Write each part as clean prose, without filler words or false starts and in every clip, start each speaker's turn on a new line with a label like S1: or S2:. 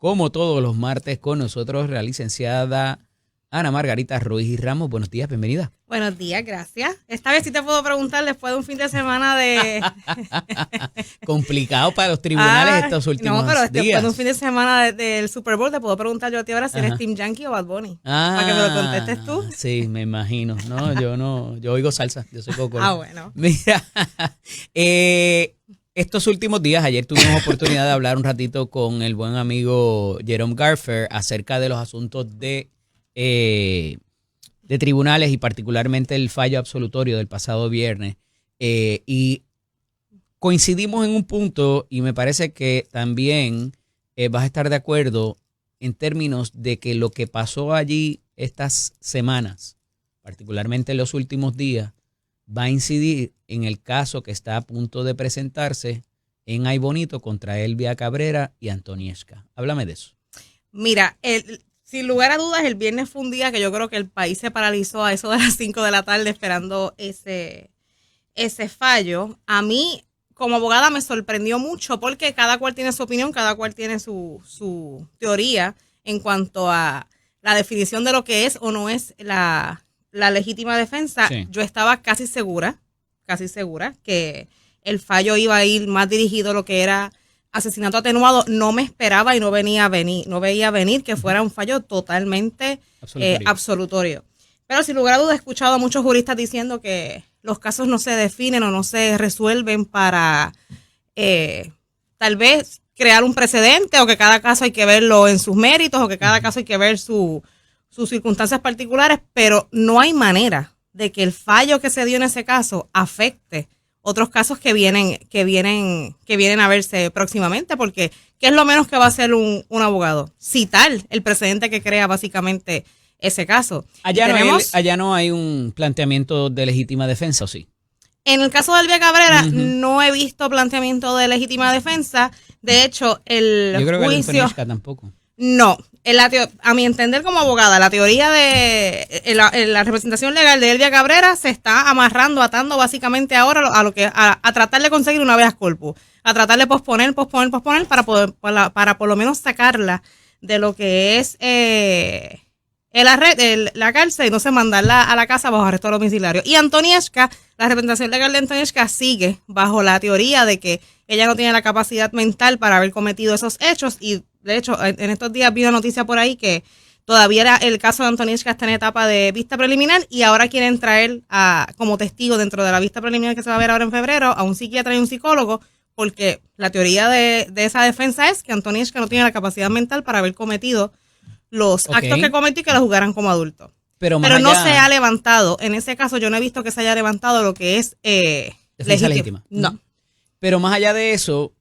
S1: como todos los martes, con nosotros la licenciada Ana Margarita Ruiz Ramos. Buenos días, bienvenida.
S2: Buenos días, gracias. Esta vez sí te puedo preguntar después de un fin de semana de...
S1: Complicado para los tribunales estos últimos días.
S2: No, pero después de un fin de semana del Super Bowl te puedo preguntar yo a ti ahora si eres Team Yankee o Bad Bunny. Para que me lo contestes tú.
S1: Sí, me imagino. Yo oigo salsa, yo soy coco.
S2: Bueno.
S1: Mira, estos últimos días, ayer tuvimos oportunidad de hablar un ratito con el buen amigo Jerome Garfer acerca de los asuntos de tribunales y particularmente el fallo absolutorio del pasado viernes. Y coincidimos en un punto y me parece que también vas a estar de acuerdo en términos de que lo que pasó allí estas semanas, particularmente en los últimos días, va a incidir en el caso que está a punto de presentarse en Ay Bonito contra Elvia Cabrera y Antonieshka. Háblame de eso.
S2: Mira, sin lugar a dudas, el viernes fue un día que yo creo que el país se paralizó a eso de las 5 de la tarde esperando ese fallo. A mí, como abogada, me sorprendió mucho porque cada cual tiene su opinión, cada cual tiene su teoría en cuanto a la definición de lo que es o no es la legítima defensa. Sí. Yo estaba casi segura que el fallo iba a ir más dirigido a lo que era asesinato atenuado. No me esperaba y no veía venir que fuera un fallo totalmente absolutorio. Pero sin lugar a dudas he escuchado a muchos juristas diciendo que los casos no se definen o no se resuelven para tal vez crear un precedente, o que cada caso hay que verlo en sus méritos, o que cada caso hay que ver sus circunstancias particulares, pero no hay manera de que el fallo que se dio en ese caso afecte otros casos que vienen a verse próximamente, porque ¿qué es lo menos que va a hacer un abogado? Citar el precedente que crea básicamente ese caso.
S1: Allá no hay un planteamiento de legítima defensa, ¿o sí?
S2: En el caso de Elvia Cabrera no he visto planteamiento de legítima defensa. De hecho,
S1: yo creo que Antonieshka tampoco.
S2: No, a mi entender como abogada, la teoría de la representación legal de Elvia Cabrera se está atando básicamente ahora a tratar de conseguir una habeas corpus, a tratar de posponer para por lo menos sacarla de lo que es la cárcel y no se mandarla a la casa bajo arresto domiciliario. Y Antonieshka, la representación legal de Antonieshka sigue bajo la teoría de que ella no tiene la capacidad mental para haber cometido esos hechos, y de hecho en estos días vi una noticia por ahí que todavía el caso de Antonieshka está en etapa de vista preliminar y ahora quieren traer como testigo dentro de la vista preliminar que se va a ver ahora en febrero a un psiquiatra y un psicólogo, porque la teoría de esa defensa es que Antonieshka no tiene la capacidad mental para haber cometido los actos que cometió y que lo juzgaran como adulto. Pero no se ha levantado, en ese caso yo no he visto que se haya levantado lo que es
S1: defensa legítima.
S2: No.
S1: Pero más allá de eso,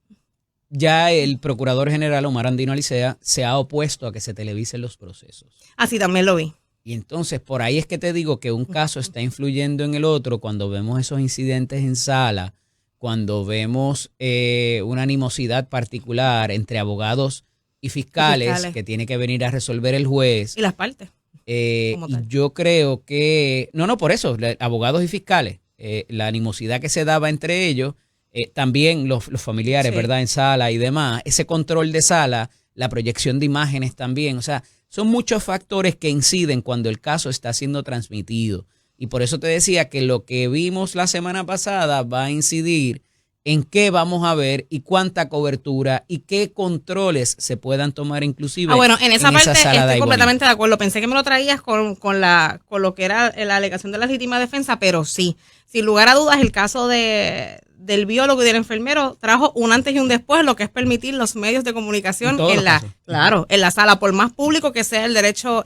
S1: ya el procurador general Omar Andino Alicea se ha opuesto a que se televisen los procesos.
S2: Así también lo vi.
S1: Y entonces por ahí es que te digo que un caso está influyendo en el otro cuando vemos esos incidentes en sala, cuando vemos una animosidad particular entre abogados y fiscales que tiene que venir a resolver el juez.
S2: Y las partes.
S1: Y yo creo que, no por eso, abogados y fiscales, la animosidad que se daba entre ellos, también los familiares, ¿verdad? En sala y demás, ese control de sala, la proyección de imágenes también, o sea, son muchos factores que inciden cuando el caso está siendo transmitido. Y por eso te decía que lo que vimos la semana pasada va a incidir en qué vamos a ver y cuánta cobertura y qué controles se puedan tomar inclusive.
S2: Bueno, en esa parte estoy completamente de acuerdo. Pensé que me lo traías con lo que era la alegación de la legítima defensa, pero sí, sin lugar a dudas, el caso del biólogo y del enfermero trajo un antes y un después, lo que es permitir los medios de comunicación en la sala, por más público que sea el derecho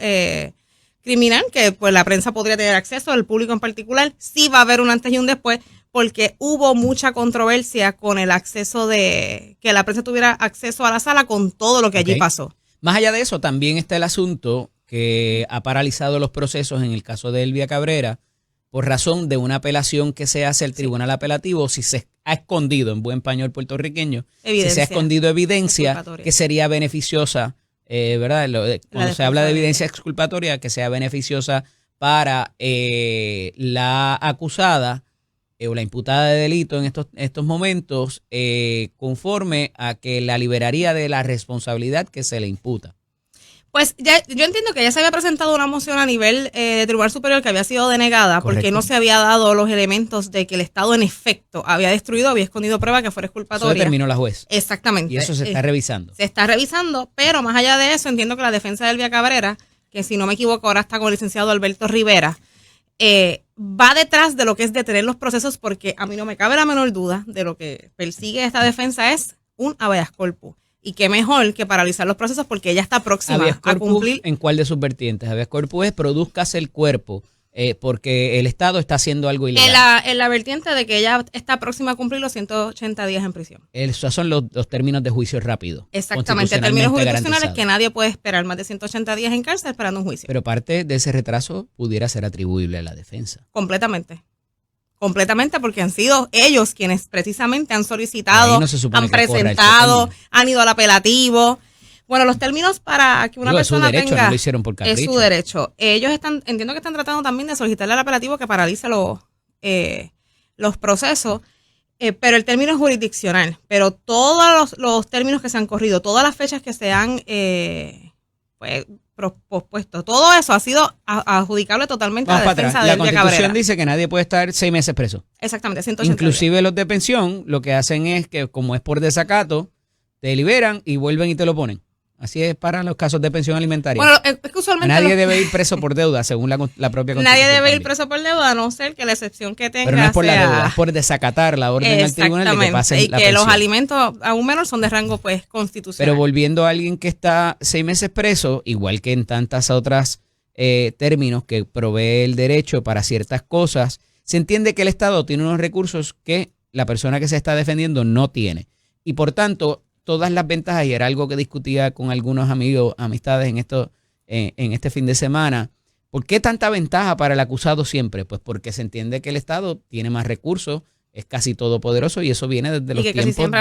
S2: criminal, que pues la prensa podría tener acceso, el público en particular, sí va a haber un antes y un después, porque hubo mucha controversia con el acceso que la prensa tuviera acceso a la sala con todo lo que allí pasó.
S1: Más allá de eso, también está el asunto que ha paralizado los procesos en el caso de Elvia Cabrera por razón de una apelación que se hace al tribunal apelativo, si se ha escondido, en buen español puertorriqueño, si se ha escondido evidencia que sería beneficiosa, ¿verdad? Cuando se habla de evidencia exculpatoria, que sea beneficiosa para la acusada, o la imputada de delito en estos momentos, conforme a que la liberaría de la responsabilidad que se le imputa.
S2: Pues ya, yo entiendo que ya se había presentado una moción a nivel de Tribunal Superior que había sido denegada. Correcto. Porque no se había dado los elementos de que el Estado en efecto había destruido, había escondido prueba que fuera exculpatoria.
S1: Eso determinó la juez.
S2: Exactamente.
S1: Y eso se está revisando.
S2: Se está revisando, pero más allá de eso, entiendo que la defensa de Elvia Cabrera, que si no me equivoco ahora está con el licenciado Alberto Rivera, va detrás de lo que es detener los procesos, porque a mí no me cabe la menor duda de lo que persigue esta defensa es un habeas corpus. Y qué mejor que paralizar los procesos porque ella está próxima a cumplir.
S1: ¿En cuál de sus vertientes? Habeas corpus es produzcase el cuerpo porque el Estado está haciendo algo ilegal.
S2: En la vertiente de que ella está próxima a cumplir los 180 días en prisión.
S1: Esos son los términos de juicio rápido.
S2: Exactamente, términos jurisdiccionales que nadie puede esperar más de 180 días en cárcel esperando un juicio.
S1: Pero parte de ese retraso pudiera ser atribuible a la defensa.
S2: Completamente, porque han sido ellos quienes precisamente han solicitado, han presentado, han ido al apelativo. Bueno, los términos para que una persona
S1: tenga... Es su derecho, no lo hicieron por capricho.
S2: Es su derecho. Ellos entiendo que están tratando también de solicitarle al apelativo que paralice los procesos, pero el término es jurisdiccional. Pero todos los términos que se han corrido, todas las fechas que se han pospuesto, todo eso ha sido adjudicable totalmente a la defensa de Elvia Cabrera.
S1: La Constitución dice que nadie puede estar 6 meses preso.
S2: Exactamente, 180
S1: Inclusive
S2: días.
S1: Los de pensión lo que hacen es que, como es por desacato, te liberan y vuelven y te lo ponen. Así es para los casos de pensión alimentaria.
S2: Bueno, es que usualmente
S1: nadie debe ir preso por deuda, según la propia Constitución.
S2: Nadie debe ir preso por deuda, a no ser que la excepción que tenga.
S1: Pero no es por la deuda, es por desacatar la orden al tribunal de que pasen
S2: y
S1: la
S2: que
S1: pensión.
S2: Los alimentos aún menor son de rango pues constitucional.
S1: Pero volviendo a alguien que está 6 meses preso, igual que en tantas otras términos que provee el derecho para ciertas cosas, se entiende que el Estado tiene unos recursos que la persona que se está defendiendo no tiene. Y por tanto, todas las ventajas, y era algo que discutía con algunos amigos, amistades en este fin de semana. ¿Por qué tanta ventaja para el acusado siempre? Pues porque se entiende que el Estado tiene más recursos, es casi todopoderoso y eso viene desde los tiempos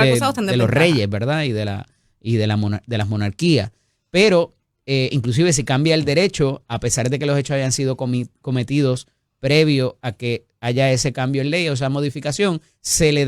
S1: de los reyes, ¿verdad? Y de las monarquías. Pero inclusive si cambia el derecho, a pesar de que los hechos hayan sido cometidos previo a que haya ese cambio en ley o esa modificación, se le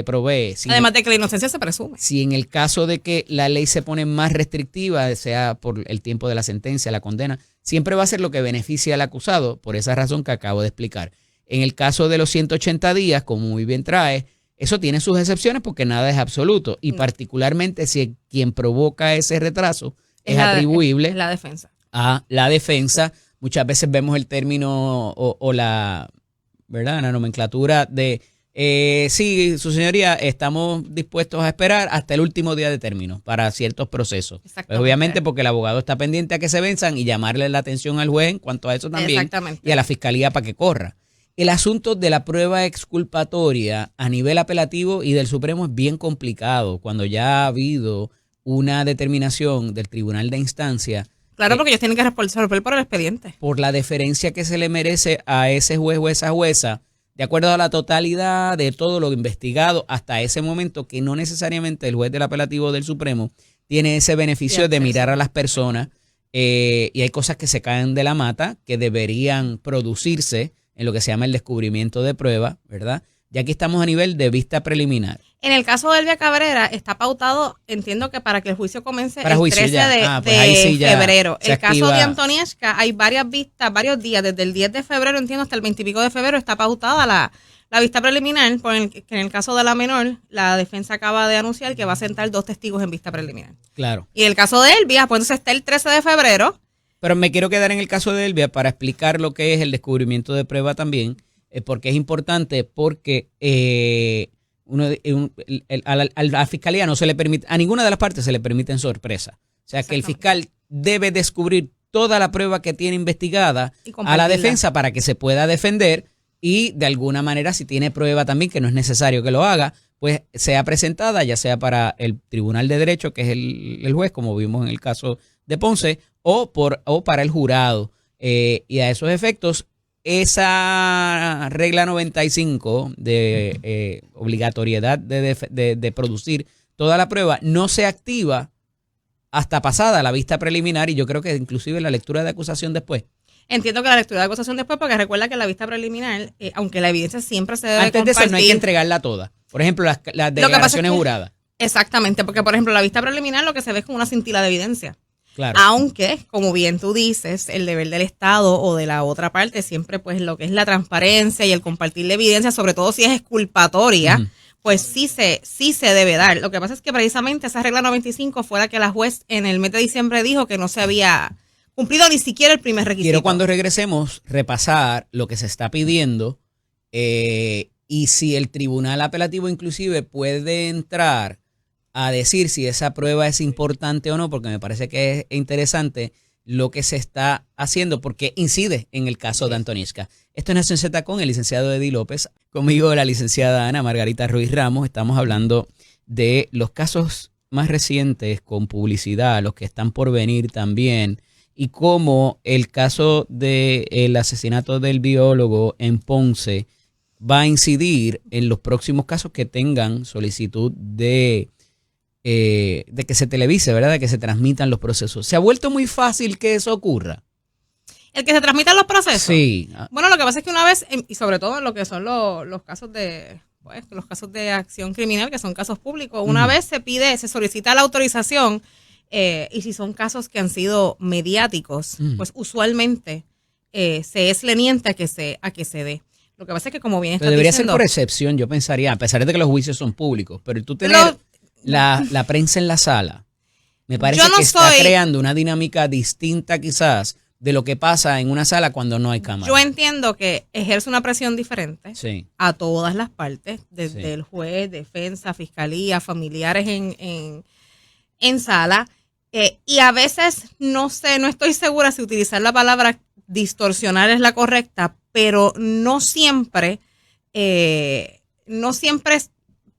S1: provee.
S2: Además de que la inocencia se presume.
S1: Si en el caso de que la ley se pone más restrictiva, sea por el tiempo de la sentencia, la condena, siempre va a ser lo que beneficia al acusado, por esa razón que acabo de explicar. En el caso de los 180 días, como muy bien trae, eso tiene sus excepciones porque nada es absoluto. Y particularmente si quien provoca ese retraso es atribuible
S2: la defensa.
S1: A la defensa. Muchas veces vemos el término o la, ¿verdad?, la nomenclatura de, sí, su señoría, estamos dispuestos a esperar hasta el último día de término para ciertos procesos. Pues obviamente porque el abogado está pendiente a que se venzan y llamarle la atención al juez en cuanto a eso también y a la fiscalía para que corra. El asunto de la prueba exculpatoria a nivel apelativo y del Supremo es bien complicado cuando ya ha habido una determinación del Tribunal de Instancia.
S2: Claro, porque ellos tienen que resolver por el expediente.
S1: Por la deferencia que se le merece a ese juez o esa jueza, de acuerdo a la totalidad de todo lo investigado hasta ese momento, que no necesariamente el juez del apelativo del Supremo tiene ese beneficio de mirar a las personas y hay cosas que se caen de la mata que deberían producirse en lo que se llama el descubrimiento de prueba, ¿verdad? Y aquí estamos a nivel de vista preliminar.
S2: En el caso de Elvia Cabrera está pautado, entiendo que para que el juicio comience el 13 de febrero. El caso de Antonieshka hay varias vistas, varios días, desde el 10 de febrero, entiendo, hasta el 20 y pico de febrero está pautada la vista preliminar, que en el caso de la menor, la defensa acaba de anunciar que va a sentar 2 testigos en vista preliminar.
S1: Claro.
S2: Y en el caso de Elvia, pues entonces está el 13 de febrero.
S1: Pero me quiero quedar en el caso de Elvia para explicar lo que es el descubrimiento de prueba también, porque es importante, porque a la fiscalía no se le permite, a ninguna de las partes se le permiten sorpresa. O sea que el fiscal debe descubrir toda la prueba que tiene investigada a la defensa para que se pueda defender y de alguna manera si tiene prueba también, que no es necesario que lo haga, pues sea presentada ya sea para el Tribunal de Derecho, que es el juez, como vimos en el caso de Ponce, o para el jurado. Y a esos efectos, esa regla 95 de obligatoriedad de producir toda la prueba no se activa hasta pasada la vista preliminar y yo creo que inclusive la lectura de acusación después.
S2: Entiendo que la lectura de acusación después, porque recuerda que la vista preliminar, aunque la evidencia siempre se debe
S1: Antes
S2: compartir.
S1: de eso no hay que entregarla toda. Por ejemplo, las declaraciones juradas.
S2: Exactamente, porque por ejemplo la vista preliminar lo que se ve es como una cintila de evidencia.
S1: Claro.
S2: Aunque, como bien tú dices, el deber del Estado o de la otra parte siempre pues lo que es la transparencia y el compartir la evidencia, sobre todo si es exculpatoria, pues sí se debe dar. Lo que pasa es que precisamente esa regla 95 fue la que la juez en el mes de diciembre dijo que no se había cumplido ni siquiera el primer requisito.
S1: Quiero cuando regresemos repasar lo que se está pidiendo y si el tribunal apelativo inclusive puede entrar a decir si esa prueba es importante o no, porque me parece que es interesante lo que se está haciendo, porque incide en el caso de Antoniska. Esto es Nación Z con el licenciado Eddie López, conmigo la licenciada Ana Margarita Ruiz Ramos. Estamos hablando de los casos más recientes con publicidad, los que están por venir también, y cómo el caso del asesinato del biólogo en Ponce va a incidir en los próximos casos que tengan solicitud de que se televise, ¿verdad? De que se transmitan los procesos. ¿Se ha vuelto muy fácil que eso ocurra?
S2: ¿El que se transmitan los procesos?
S1: Sí.
S2: Bueno, lo que pasa es que una vez, y sobre todo en lo que son los casos de los casos de acción criminal, que son casos públicos, una vez se solicita la autorización, y si son casos que han sido mediáticos, pues usualmente se es leniente a que se dé. Lo que pasa es que como bien está
S1: debería
S2: diciendo,
S1: ser por excepción, yo pensaría, a pesar de que los juicios son públicos, pero tú tener la prensa en la sala, me parece que está creando una dinámica distinta quizás de lo que pasa en una sala cuando no hay cámara.
S2: Yo entiendo que ejerce una presión diferente a todas las partes, desde el juez, defensa, fiscalía, familiares en sala, y a veces no estoy segura si utilizar la palabra distorsionar es la correcta, pero no siempre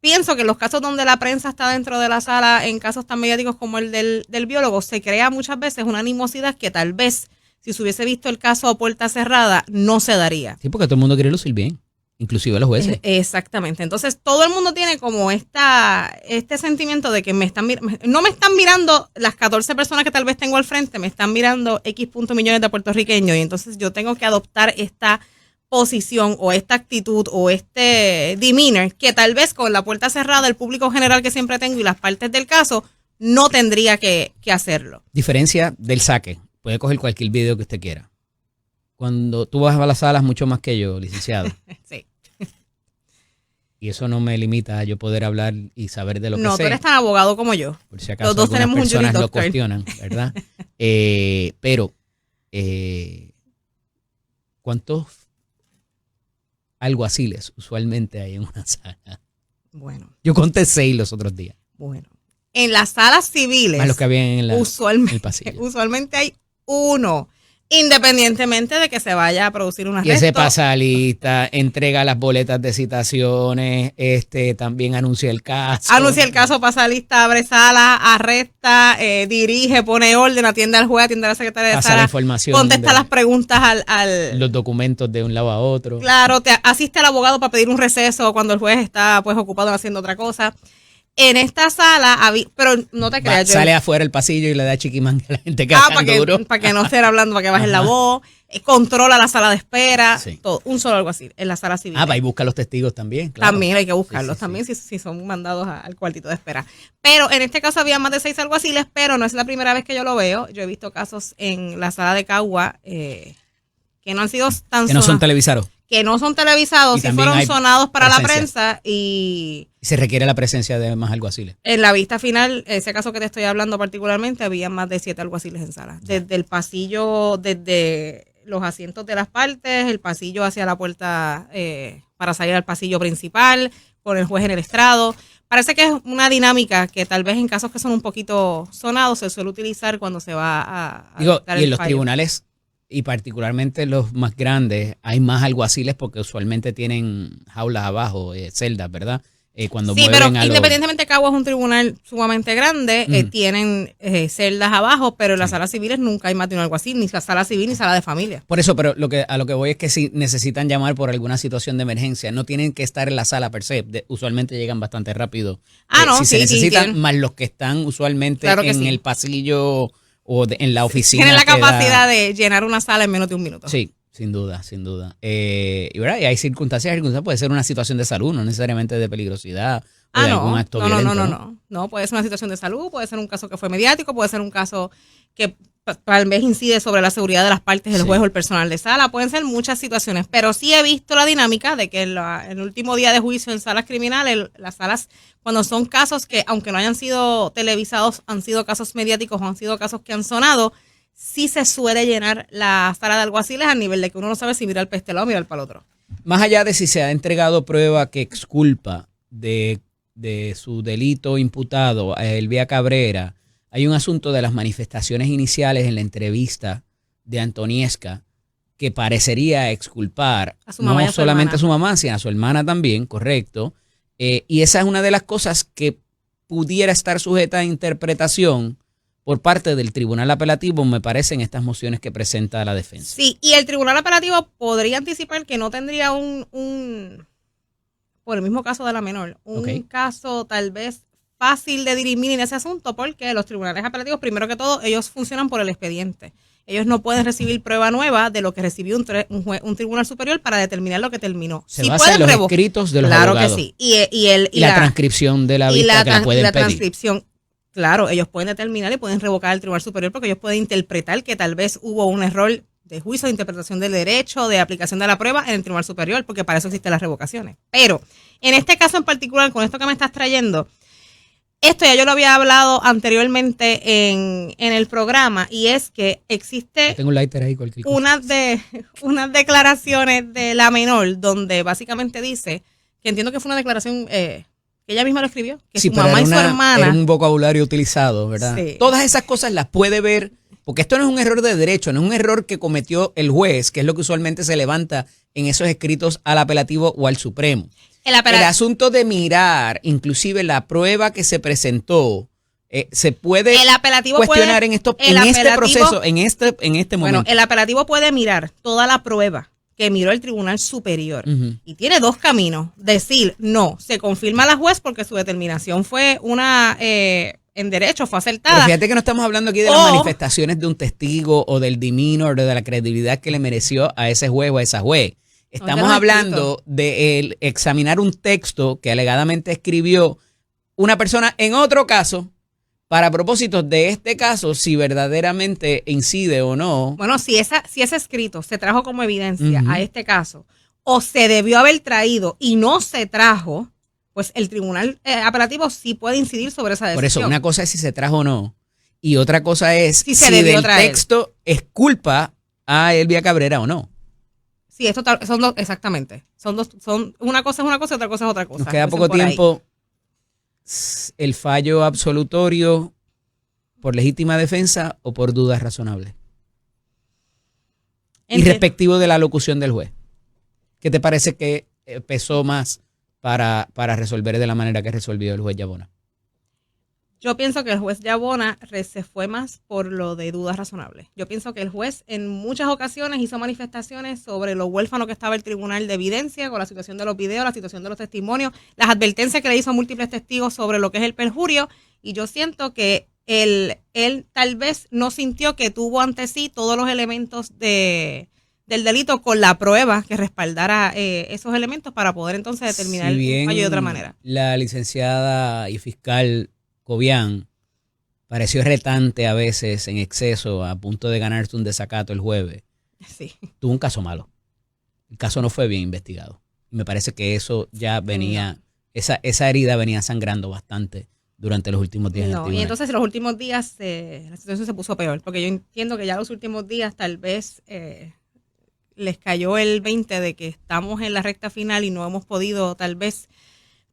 S2: pienso que en los casos donde la prensa está dentro de la sala, en casos tan mediáticos como el del biólogo, se crea muchas veces una animosidad que tal vez, si se hubiese visto el caso a puerta cerrada, no se daría.
S1: Sí, porque todo el mundo quiere lucir bien, inclusive los jueces.
S2: Exactamente. Entonces, todo el mundo tiene como este sentimiento de que no me están mirando las 14 personas que tal vez tengo al frente, me están mirando X millones de puertorriqueños, y entonces yo tengo que adoptar esta posición o esta actitud o este demeanor que tal vez con la puerta cerrada, el público general que siempre tengo y las partes del caso, no tendría que hacerlo.
S1: Diferencia del saque. Puede coger cualquier video que usted quiera. Cuando tú vas a las salas mucho más que yo, licenciado.
S2: Sí.
S1: Y eso no me limita a yo poder hablar y saber de lo que sé.
S2: No, tú eres tan abogado como yo.
S1: Por si acaso
S2: los dos tenemos
S1: personas
S2: un
S1: lo cuestionan, ¿verdad? Pero, ¿cuántos alguaciles usualmente hay en una sala?
S2: Bueno.
S1: Yo conté 6 los otros días.
S2: Bueno. En las salas civiles,
S1: más los que había en el pasillo.
S2: Usualmente hay uno, independientemente de que se vaya a producir un arresto.
S1: Y ese pasa lista, entrega las boletas de citaciones, también anuncia el caso.
S2: Anuncia el caso, pasa lista, abre sala, arresta, dirige, pone orden, atiende al juez, atiende a la secretaria de
S1: pasa
S2: sala,
S1: la información,
S2: contesta las preguntas
S1: los documentos de un lado a otro.
S2: Claro, te asiste al abogado para pedir un receso cuando el juez está pues ocupado haciendo otra cosa. En esta sala, pero no te creas.
S1: Sale afuera el pasillo y le da chiquimán a la gente que está duro.
S2: Para que no esté hablando, para que baje la voz. Controla la sala de espera.
S1: Sí.
S2: Todo, un solo algo así, en la sala civil.
S1: Va y busca a los testigos también. Claro.
S2: También hay que buscarlos, también si son mandados al cuartito de espera. Pero en este caso había más de 6 alguaciles, pero no es la primera vez que yo lo veo. Yo he visto casos en la sala de Cagua que no han sido tan
S1: que no son televisados.
S2: Que no son televisados, sí fueron sonados para la prensa y
S1: se requiere la presencia de más alguaciles.
S2: En la vista final, ese caso que te estoy hablando particularmente, había más de 7 alguaciles en sala. Desde el pasillo, desde los asientos de las partes, el pasillo hacia la puerta para salir al pasillo principal, con el juez en el estrado. Parece que es una dinámica que tal vez en casos que son un poquito sonados se suele utilizar cuando se va a
S1: y en los tribunales, y particularmente los más grandes, hay más alguaciles porque usualmente tienen jaulas abajo, celdas, ¿verdad? Cuando
S2: sí, pero independientemente de Cagua es un tribunal sumamente grande, tienen celdas abajo, pero en las salas civiles nunca hay más de un alguacil, ni la sala civil ni sala de familia.
S1: Por eso, pero a lo que voy es que si necesitan llamar por alguna situación de emergencia, no tienen que estar en la sala per se, usualmente llegan bastante rápido.
S2: No,
S1: si se necesitan, más los que están usualmente claro que en el pasillo en la oficina.
S2: Tienen la capacidad de llenar una sala en menos de un minuto.
S1: Sí, sin duda, sin duda. ¿Verdad? Y hay circunstancias, puede ser una situación de salud, no necesariamente de peligrosidad o de algún acto violento.
S2: No, puede ser una situación de salud, puede ser un caso que fue mediático, puede ser un caso que tal vez incide sobre la seguridad de las partes del juez o el personal de sala, pueden ser muchas situaciones, pero sí he visto la dinámica de que en el último día de juicio en salas criminales, las salas, cuando son casos que, aunque no hayan sido televisados, han sido casos mediáticos o han sido casos que han sonado, sí se suele llenar la sala de alguaciles al nivel de que uno no sabe si mirar para este lado o mirar para el otro.
S1: Más allá de si se ha entregado prueba que exculpa de su delito imputado a Elvia Cabrera, hay un asunto de las manifestaciones iniciales en la entrevista de Antoniesca que parecería exculpar no solamente a su mamá, sino a su hermana también, correcto. Y esa es una de las cosas que pudiera estar sujeta a interpretación por parte del Tribunal Apelativo, me parece, en estas mociones que presenta la defensa.
S2: Sí, y el Tribunal Apelativo podría anticipar que no tendría por el mismo caso de la menor, caso tal vez fácil de dirimir en ese asunto, porque los tribunales apelativos, primero que todo, ellos funcionan por el expediente. Ellos no pueden recibir prueba nueva de lo que recibió un tribunal superior para determinar lo que terminó.
S1: Se basa en los escritos de los abogados.
S2: Claro que sí. Y
S1: la transcripción de la vista que la pueden pedir.
S2: Transcripción, claro, ellos pueden determinar y pueden revocar al tribunal superior porque ellos pueden interpretar que tal vez hubo un error de juicio, de interpretación del derecho, de aplicación de la prueba en el tribunal superior, porque para eso existen las revocaciones. Pero en este caso en particular, con esto que me estás trayendo, esto ya yo lo había hablado anteriormente en el programa, y es que existe
S1: tengo un lighter ahí,
S2: unas declaraciones de la menor donde básicamente dice, que entiendo que fue una declaración que ella misma lo escribió, que
S1: sí,
S2: su mamá y su hermana.
S1: Era un vocabulario utilizado, ¿verdad? Sí. Todas esas cosas las puede ver, porque esto no es un error de derecho, no es un error que cometió el juez, que es lo que usualmente se levanta en esos escritos al apelativo o al Supremo. El asunto de mirar, inclusive la prueba que se presentó, se puede cuestionar en este proceso, en este momento.
S2: Bueno, el apelativo puede mirar toda la prueba que miró el Tribunal Superior. Y tiene dos caminos. Decir, no, se confirma a la juez porque su determinación fue en derecho, fue acertada.
S1: Pero fíjate que no estamos hablando aquí de las manifestaciones de un testigo o del demeanor, de la credibilidad que le mereció a ese juez o a esa juez. Estamos hablando de examinar un texto que alegadamente escribió una persona en otro caso para propósitos de este caso, si verdaderamente incide o no.
S2: Bueno, si ese escrito se trajo como evidencia a este caso o se debió haber traído y no se trajo, pues el Tribunal Apelativo sí puede incidir sobre esa decisión.
S1: Por eso, una cosa es si se trajo o no y otra cosa es si del texto es culpa a Elvia Cabrera o no.
S2: Sí, son dos, exactamente. Una cosa es una cosa y otra cosa es otra cosa.
S1: Nos queda poco tiempo. ¿El fallo absolutorio por legítima defensa o por dudas razonables? Y respectivo de la locución del juez. ¿Qué te parece que pesó más para resolver de la manera que resolvió el juez Yabona?
S2: Yo pienso que el juez Yabona se fue más por lo de dudas razonables. Yo pienso que el juez en muchas ocasiones hizo manifestaciones sobre lo huérfano que estaba el tribunal de evidencia, con la situación de los videos, la situación de los testimonios, las advertencias que le hizo a múltiples testigos sobre lo que es el perjurio, y yo siento que él tal vez no sintió que tuvo ante sí todos los elementos del delito con la prueba que respaldara esos elementos para poder entonces determinar el fallo de otra manera.
S1: La licenciada y fiscal Cobian pareció retante a veces, en exceso, a punto de ganarse un desacato el jueves.
S2: Sí.
S1: Tuvo un caso malo. El caso no fue bien investigado. Me parece que eso ya venía, esa herida venía sangrando bastante durante los últimos días.
S2: No, y entonces los últimos días la situación se puso peor, porque yo entiendo que ya los últimos días tal vez les cayó el 20 de que estamos en la recta final y no hemos podido tal vez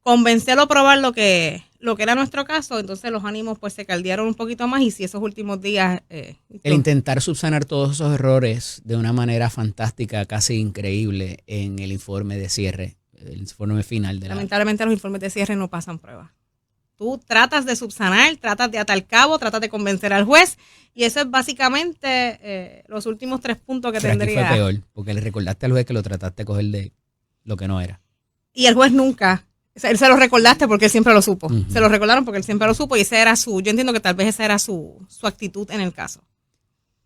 S2: convencerlo o probar lo que era nuestro caso, entonces los ánimos pues se caldearon un poquito más, y si esos últimos días...
S1: el intentar subsanar todos esos errores de una manera fantástica, casi increíble, en el informe de cierre, el informe final.
S2: Lamentablemente los informes de cierre no pasan pruebas. Tú tratas de subsanar, tratas de atar cabo, tratas de convencer al juez, y eso es básicamente los últimos 3 puntos que tendría.
S1: Aquí fue peor, porque le recordaste al juez que lo trataste de coger de lo que no era.
S2: Y el juez nunca Él se lo recordaste porque él siempre lo supo.
S1: Ujú.
S2: Se lo recordaron porque él siempre lo supo y ese era yo entiendo que tal vez esa era su actitud en el caso.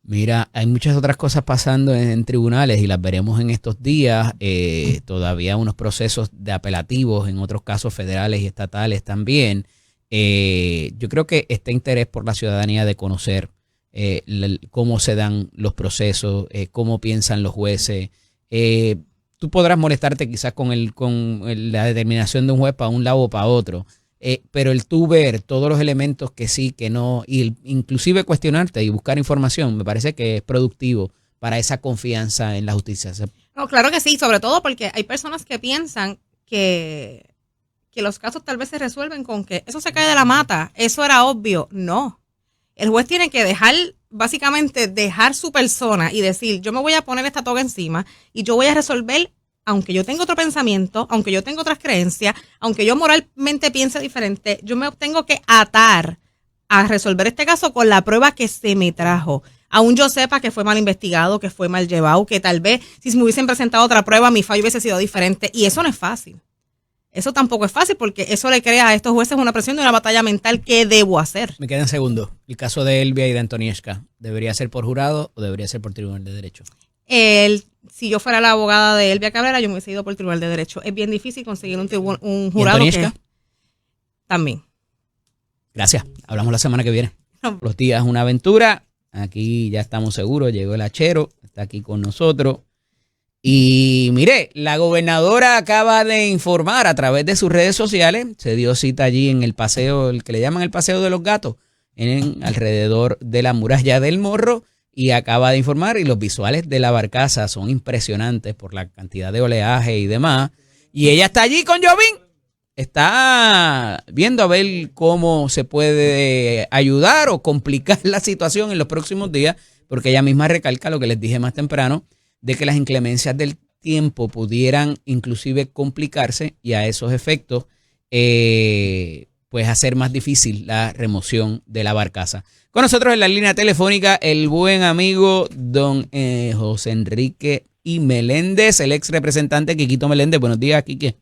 S1: Mira, hay muchas otras cosas pasando en tribunales y las veremos en estos días. Todavía unos procesos de apelativos en otros casos federales y estatales también. Yo creo que este interés por la ciudadanía de conocer cómo se dan los procesos, cómo piensan los jueces. Tú podrás molestarte quizás con la determinación de un juez para un lado o para otro. Pero el tú ver todos los elementos que sí, que no, y inclusive cuestionarte y buscar información, me parece que es productivo para esa confianza en la justicia.
S2: No, claro que sí, sobre todo porque hay personas que piensan que los casos tal vez se resuelven con que eso se cae de la mata, eso era obvio. No, el juez tiene que básicamente dejar su persona y decir, yo me voy a poner esta toga encima y yo voy a resolver. Aunque yo tenga otro pensamiento, aunque yo tenga otras creencias, aunque yo moralmente piense diferente, yo me tengo que atar a resolver este caso con la prueba que se me trajo. Aún yo sepa que fue mal investigado, que fue mal llevado, que tal vez si me hubiesen presentado otra prueba, mi fallo hubiese sido diferente. Y eso no es fácil. Eso tampoco es fácil porque eso le crea a estos jueces una presión de una batalla mental. ¿Qué debo hacer?
S1: Me quedan segundos. El caso de Elvia y de Antonieshka, ¿debería ser por jurado o debería ser por tribunal de derecho?
S2: Si yo fuera la abogada de Elvia Cabrera, yo me hubiese ido por el Tribunal de Derecho. Es bien difícil conseguir un jurado que también.
S1: Gracias. Hablamos la semana que viene. Los días una aventura. Aquí ya estamos seguros. Llegó el hachero. Está aquí con nosotros. Y mire, la gobernadora acaba de informar a través de sus redes sociales. Se dio cita allí en el paseo, el que le llaman el Paseo de los Gatos, alrededor de la muralla del Morro. Y acaba de informar, y los visuales de la barcaza son impresionantes por la cantidad de oleaje y demás. Y ella está allí con Jovín. Está viendo a ver cómo se puede ayudar o complicar la situación en los próximos días, porque ella misma recalca lo que les dije más temprano, de que las inclemencias del tiempo pudieran inclusive complicarse y a esos efectos pues hacer más difícil la remoción de la barcaza. Con nosotros en la línea telefónica el buen amigo don José Enrique I. Meléndez, el ex representante Quiquito Meléndez. Buenos días, Quique.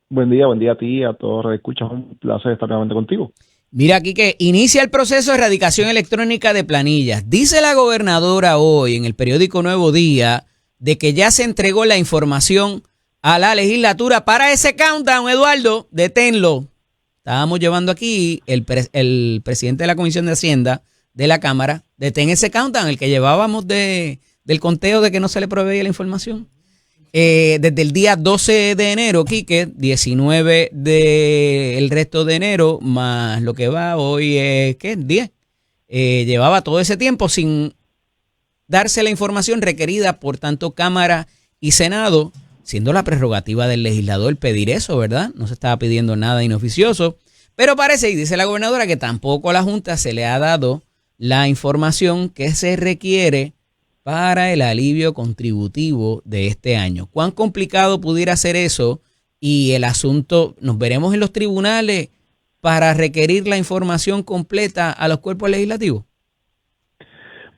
S3: Buen día a ti, a todos los que escuchan. Un placer estar nuevamente contigo.
S1: Mira, Quique, inicia el proceso de erradicación electrónica de planillas. Dice la gobernadora hoy en el periódico Nuevo Día de que ya se entregó la información a la legislatura para ese countdown. Eduardo, deténlo. Estábamos llevando aquí el presidente de la Comisión de Hacienda de la Cámara, detén ese countdown, el que llevábamos del conteo de que no se le proveía la información. Desde el día 12 de enero, Quique, 19 del resto de enero, más lo que va hoy es, ¿qué? 10. Llevaba todo ese tiempo sin darse la información requerida por tanto Cámara y Senado, siendo la prerrogativa del legislador pedir eso, ¿verdad? No se estaba pidiendo nada inoficioso, pero parece, y dice la gobernadora, que tampoco a la Junta se le ha dado la información que se requiere para el alivio contributivo de este año. ¿Cuán complicado pudiera ser eso? Y el asunto, nos veremos en los tribunales para requerir la información completa a los cuerpos legislativos.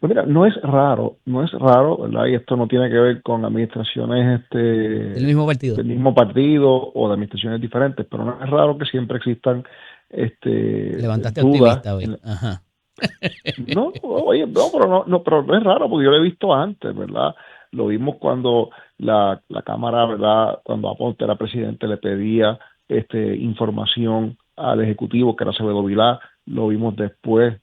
S3: Pues mira, no es raro, ¿verdad? Y esto no tiene que ver con administraciones
S1: del mismo
S3: partido o de administraciones diferentes, pero no es raro que siempre existan
S1: levantaste
S3: dudas.
S1: Optimista hoy. Ajá.
S3: No, oye, pero no es raro porque yo lo he visto antes, ¿verdad? Lo vimos cuando la Cámara, ¿verdad? Cuando Aponte era presidente le pedía información al Ejecutivo, que era Acevedo Vilá. Lo vimos después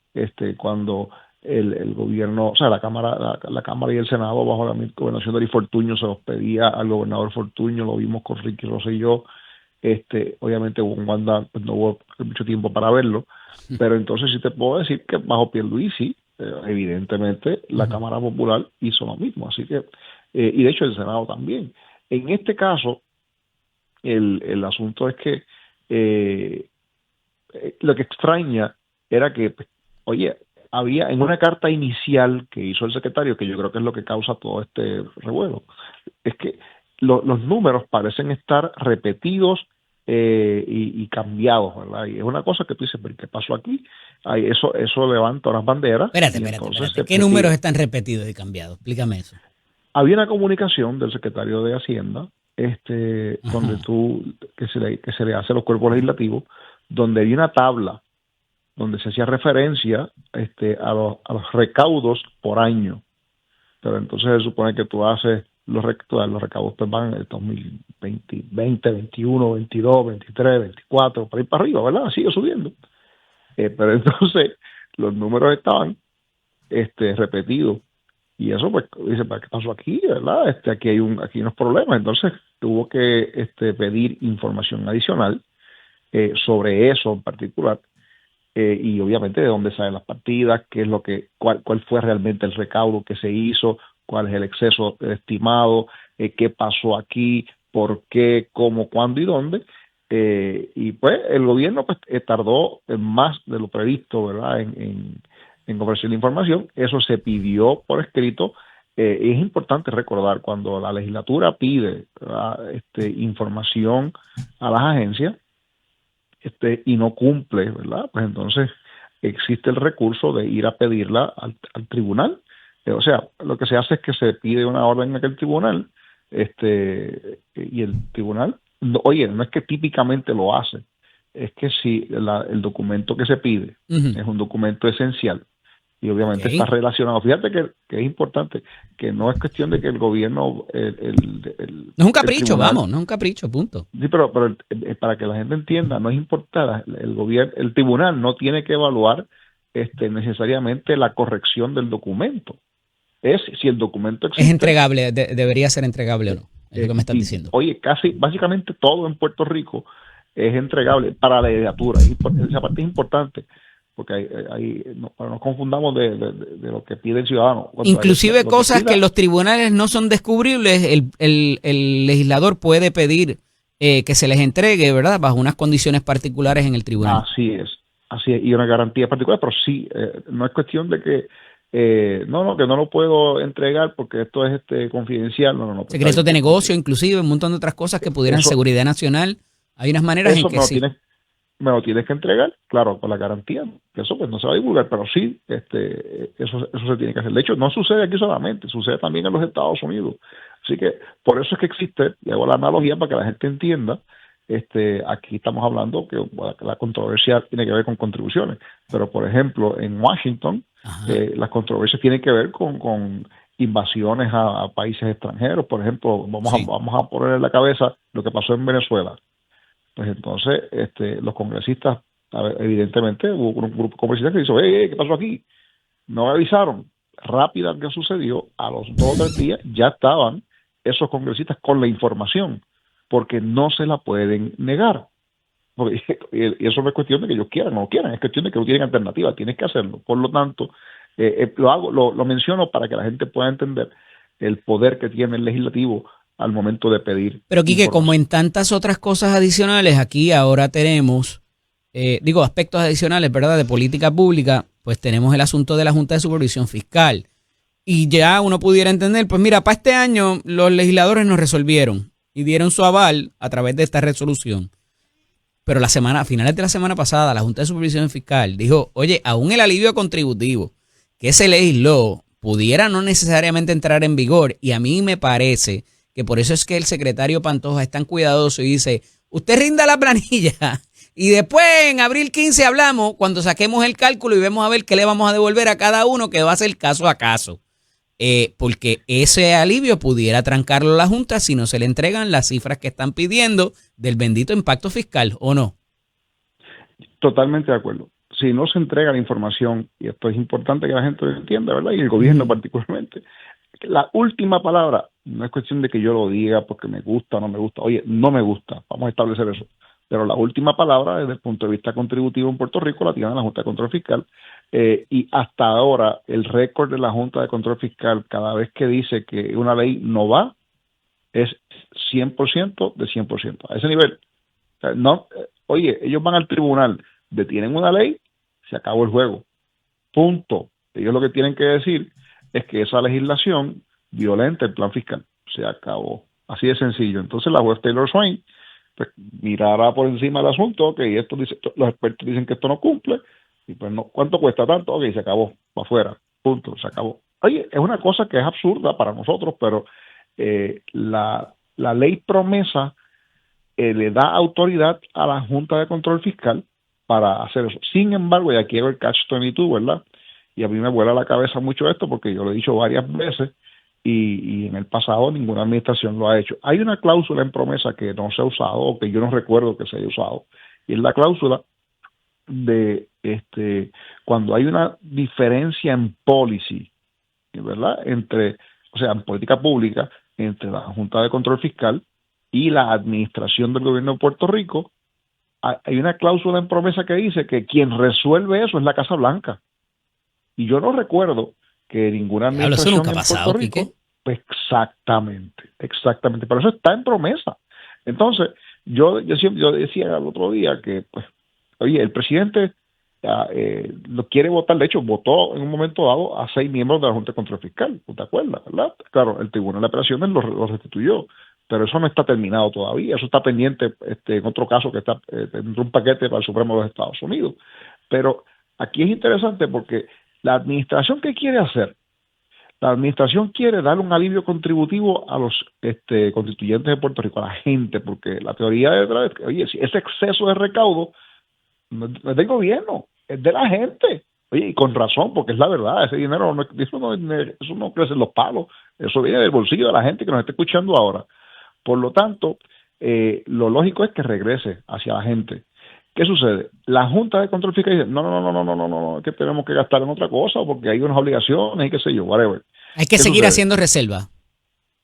S3: cuando el gobierno, o sea, la Cámara y el Senado bajo la gobernación de Ari Fortuño se los pedía al gobernador Fortuño. Lo vimos con Ricky Rosselló. Obviamente con Wanda pues, no hubo mucho tiempo para verlo, pero entonces sí te puedo decir que bajo Pierluisi, evidentemente la Cámara Popular hizo lo mismo, así que y de hecho el Senado también. En este caso, el asunto es que lo que extraña era que, oye, había en una carta inicial que hizo el secretario, que yo creo que es lo que causa todo este revuelo, es que los números parecen estar repetidos y cambiados, ¿verdad? Y es una cosa que tú dices, ¿pero qué pasó aquí? Ay, eso levanta unas banderas.
S1: Espérate. ¿Qué números están repetidos y cambiados? Explícame eso.
S3: Había una comunicación del secretario de Hacienda donde que se le hace a los cuerpos legislativos, donde hay una tabla donde se hacía referencia a los recaudos por año. Pero entonces se supone que tú haces los recaudos pues van en el 2020, 21, 22, 23, 24, por ahí para arriba, ¿verdad? Sigue subiendo. Pero entonces los números estaban repetidos. Y eso, pues, dice, ¿para qué pasó aquí, verdad? Aquí hay unos problemas. Entonces tuvo que pedir información adicional sobre eso en particular. Y obviamente de dónde salen las partidas, cuál fue realmente el recaudo que se hizo, cuál es el exceso estimado, qué pasó aquí, por qué, cómo, cuándo y dónde. Y pues el gobierno pues tardó más de lo previsto, ¿verdad? En ofrecer la información. Eso se pidió por escrito. Es importante recordar cuando la legislatura pide, ¿verdad?, información a las agencias, y no cumple, ¿verdad? Pues entonces existe el recurso de ir a pedirla al tribunal. O sea, lo que se hace es que se pide una orden en aquel tribunal, y el tribunal, no es que típicamente lo hace, es que si el documento que se pide es un documento esencial y obviamente está relacionado. Fíjate que es importante, que no es cuestión de que el gobierno...
S1: no es un capricho, no es un capricho, punto.
S3: Sí, pero para que la gente entienda, no es importante, el tribunal no tiene que evaluar necesariamente la corrección del documento. Es si el documento existe.
S1: Es entregable, debería ser entregable o no, es lo que me estás diciendo.
S3: Oye, básicamente todo en Puerto Rico es entregable para la legislatura. Esa parte es importante, porque no nos confundamos de lo que pide el ciudadano.
S1: Inclusive cosas que en los tribunales no son descubribles, el legislador puede pedir que se les entregue, ¿verdad?, bajo unas condiciones particulares en el tribunal.
S3: Así es, y una garantía particular, pero sí, no es cuestión de que que no lo puedo entregar porque esto es confidencial. No.
S1: Secretos de negocio, inclusive, un montón de otras cosas que pudieran seguridad nacional. Hay unas maneras en que sí.
S3: Me lo tienes que entregar, claro, con la garantía, que eso pues no se va a divulgar, pero sí, eso se tiene que hacer. De hecho, no sucede aquí solamente, sucede también en los Estados Unidos. Así que por eso es que existe, y hago la analogía para que la gente entienda, aquí estamos hablando que la controversia tiene que ver con contribuciones, pero por ejemplo, en Washington, las controversias tienen que ver con invasiones a países extranjeros. Por ejemplo, vamos a poner en la cabeza lo que pasó en Venezuela. Pues entonces los congresistas, evidentemente hubo un grupo de congresistas que dijo, ¿qué pasó aquí? No me avisaron. Rápida que sucedió, a los 2 o 3 días ya estaban esos congresistas con la información, porque no se la pueden negar. Y eso no es cuestión de que ellos quieran o no quieran, es cuestión de que no tienen alternativa, tienes que hacerlo. Por lo tanto, lo menciono para que la gente pueda entender el poder que tiene el legislativo al momento de pedir.
S1: Pero Quique, como en tantas otras cosas adicionales, aquí ahora tenemos, aspectos adicionales, ¿verdad?, de política pública, pues tenemos el asunto de la Junta de Supervisión Fiscal. Y ya uno pudiera entender, pues mira, para este año los legisladores nos resolvieron y dieron su aval a través de esta resolución. Pero a finales de la semana pasada, la Junta de Supervisión Fiscal dijo, oye, aún el alivio contributivo que se legisló pudiera no necesariamente entrar en vigor. Y a mí me parece que por eso es que el secretario Pantoja es tan cuidadoso y dice, usted rinda la planilla y después en abril 15 hablamos cuando saquemos el cálculo y vemos a ver qué le vamos a devolver a cada uno, que va a ser caso a caso. Porque ese alivio pudiera trancarlo a la Junta si no se le entregan las cifras que están pidiendo del bendito impacto fiscal, ¿o no?
S3: Totalmente de acuerdo. Si no se entrega la información, y esto es importante que la gente lo entienda, ¿verdad?, y el gobierno particularmente, la última palabra no es cuestión de que yo lo diga porque me gusta o no me gusta. Oye, no me gusta, vamos a establecer eso. Pero la última palabra desde el punto de vista contributivo en Puerto Rico la tiene la Junta de Control Fiscal. Y hasta ahora el récord de la Junta de Control Fiscal, cada vez que dice que una ley no va, es 100% de 100%. A ese nivel. O sea, oye, ellos van al tribunal, detienen una ley, se acabó el juego. Punto. Ellos lo que tienen que decir es que esa legislación violenta el plan fiscal. Se acabó. Así de sencillo. Entonces la juez Taylor Swain pues mirará por encima del asunto, que esto dice, los expertos dicen que esto no cumple, y pues no, ¿cuánto cuesta tanto? Ok, se acabó, para afuera, punto, se acabó. Oye, es una cosa que es absurda para nosotros, pero la ley promesa le da autoridad a la Junta de Control Fiscal para hacer eso. Sin embargo, y aquí hago el catch-22, ¿verdad? Y a mí me vuela la cabeza mucho esto porque yo lo he dicho varias veces y en el pasado ninguna administración lo ha hecho. Hay una cláusula en promesa que no se ha usado o que yo no recuerdo que se haya usado, y es la cláusula de cuando hay una diferencia en policy, ¿verdad? En política pública, entre la Junta de Control Fiscal y la administración del gobierno de Puerto Rico, hay una cláusula en promesa que dice que quien resuelve eso es la Casa Blanca. Y yo no recuerdo que ninguna administración
S1: eso nunca ha
S3: en
S1: pasado,
S3: Puerto Rico,
S1: Quique.
S3: pues exactamente, pero eso está en promesa. Entonces, yo decía el otro día que, pues, oye, el presidente lo quiere votar, de hecho, votó en un momento dado a 6 miembros de la Junta de Control Fiscal, ¿tú te acuerdas, verdad? Claro, el Tribunal de Apelaciones lo restituyó, pero eso no está terminado todavía, eso está pendiente en otro caso que está dentro de un paquete para el Supremo de los Estados Unidos. Pero aquí es interesante porque la administración, ¿qué quiere hacer? La administración quiere dar un alivio contributivo a los constituyentes de Puerto Rico, a la gente, porque la teoría detrás es que, oye, si ese exceso de recaudo no es del gobierno, es de la gente. Oye, y con razón, porque es la verdad, ese dinero, eso no crece en los palos, eso viene del bolsillo de la gente que nos está escuchando ahora. Por lo tanto, lo lógico es que regrese hacia la gente. ¿Qué sucede? La Junta de Control Fiscal dice, no, que tenemos que gastar en otra cosa porque hay unas obligaciones y qué sé yo, whatever.
S1: Hay que seguir haciendo reserva.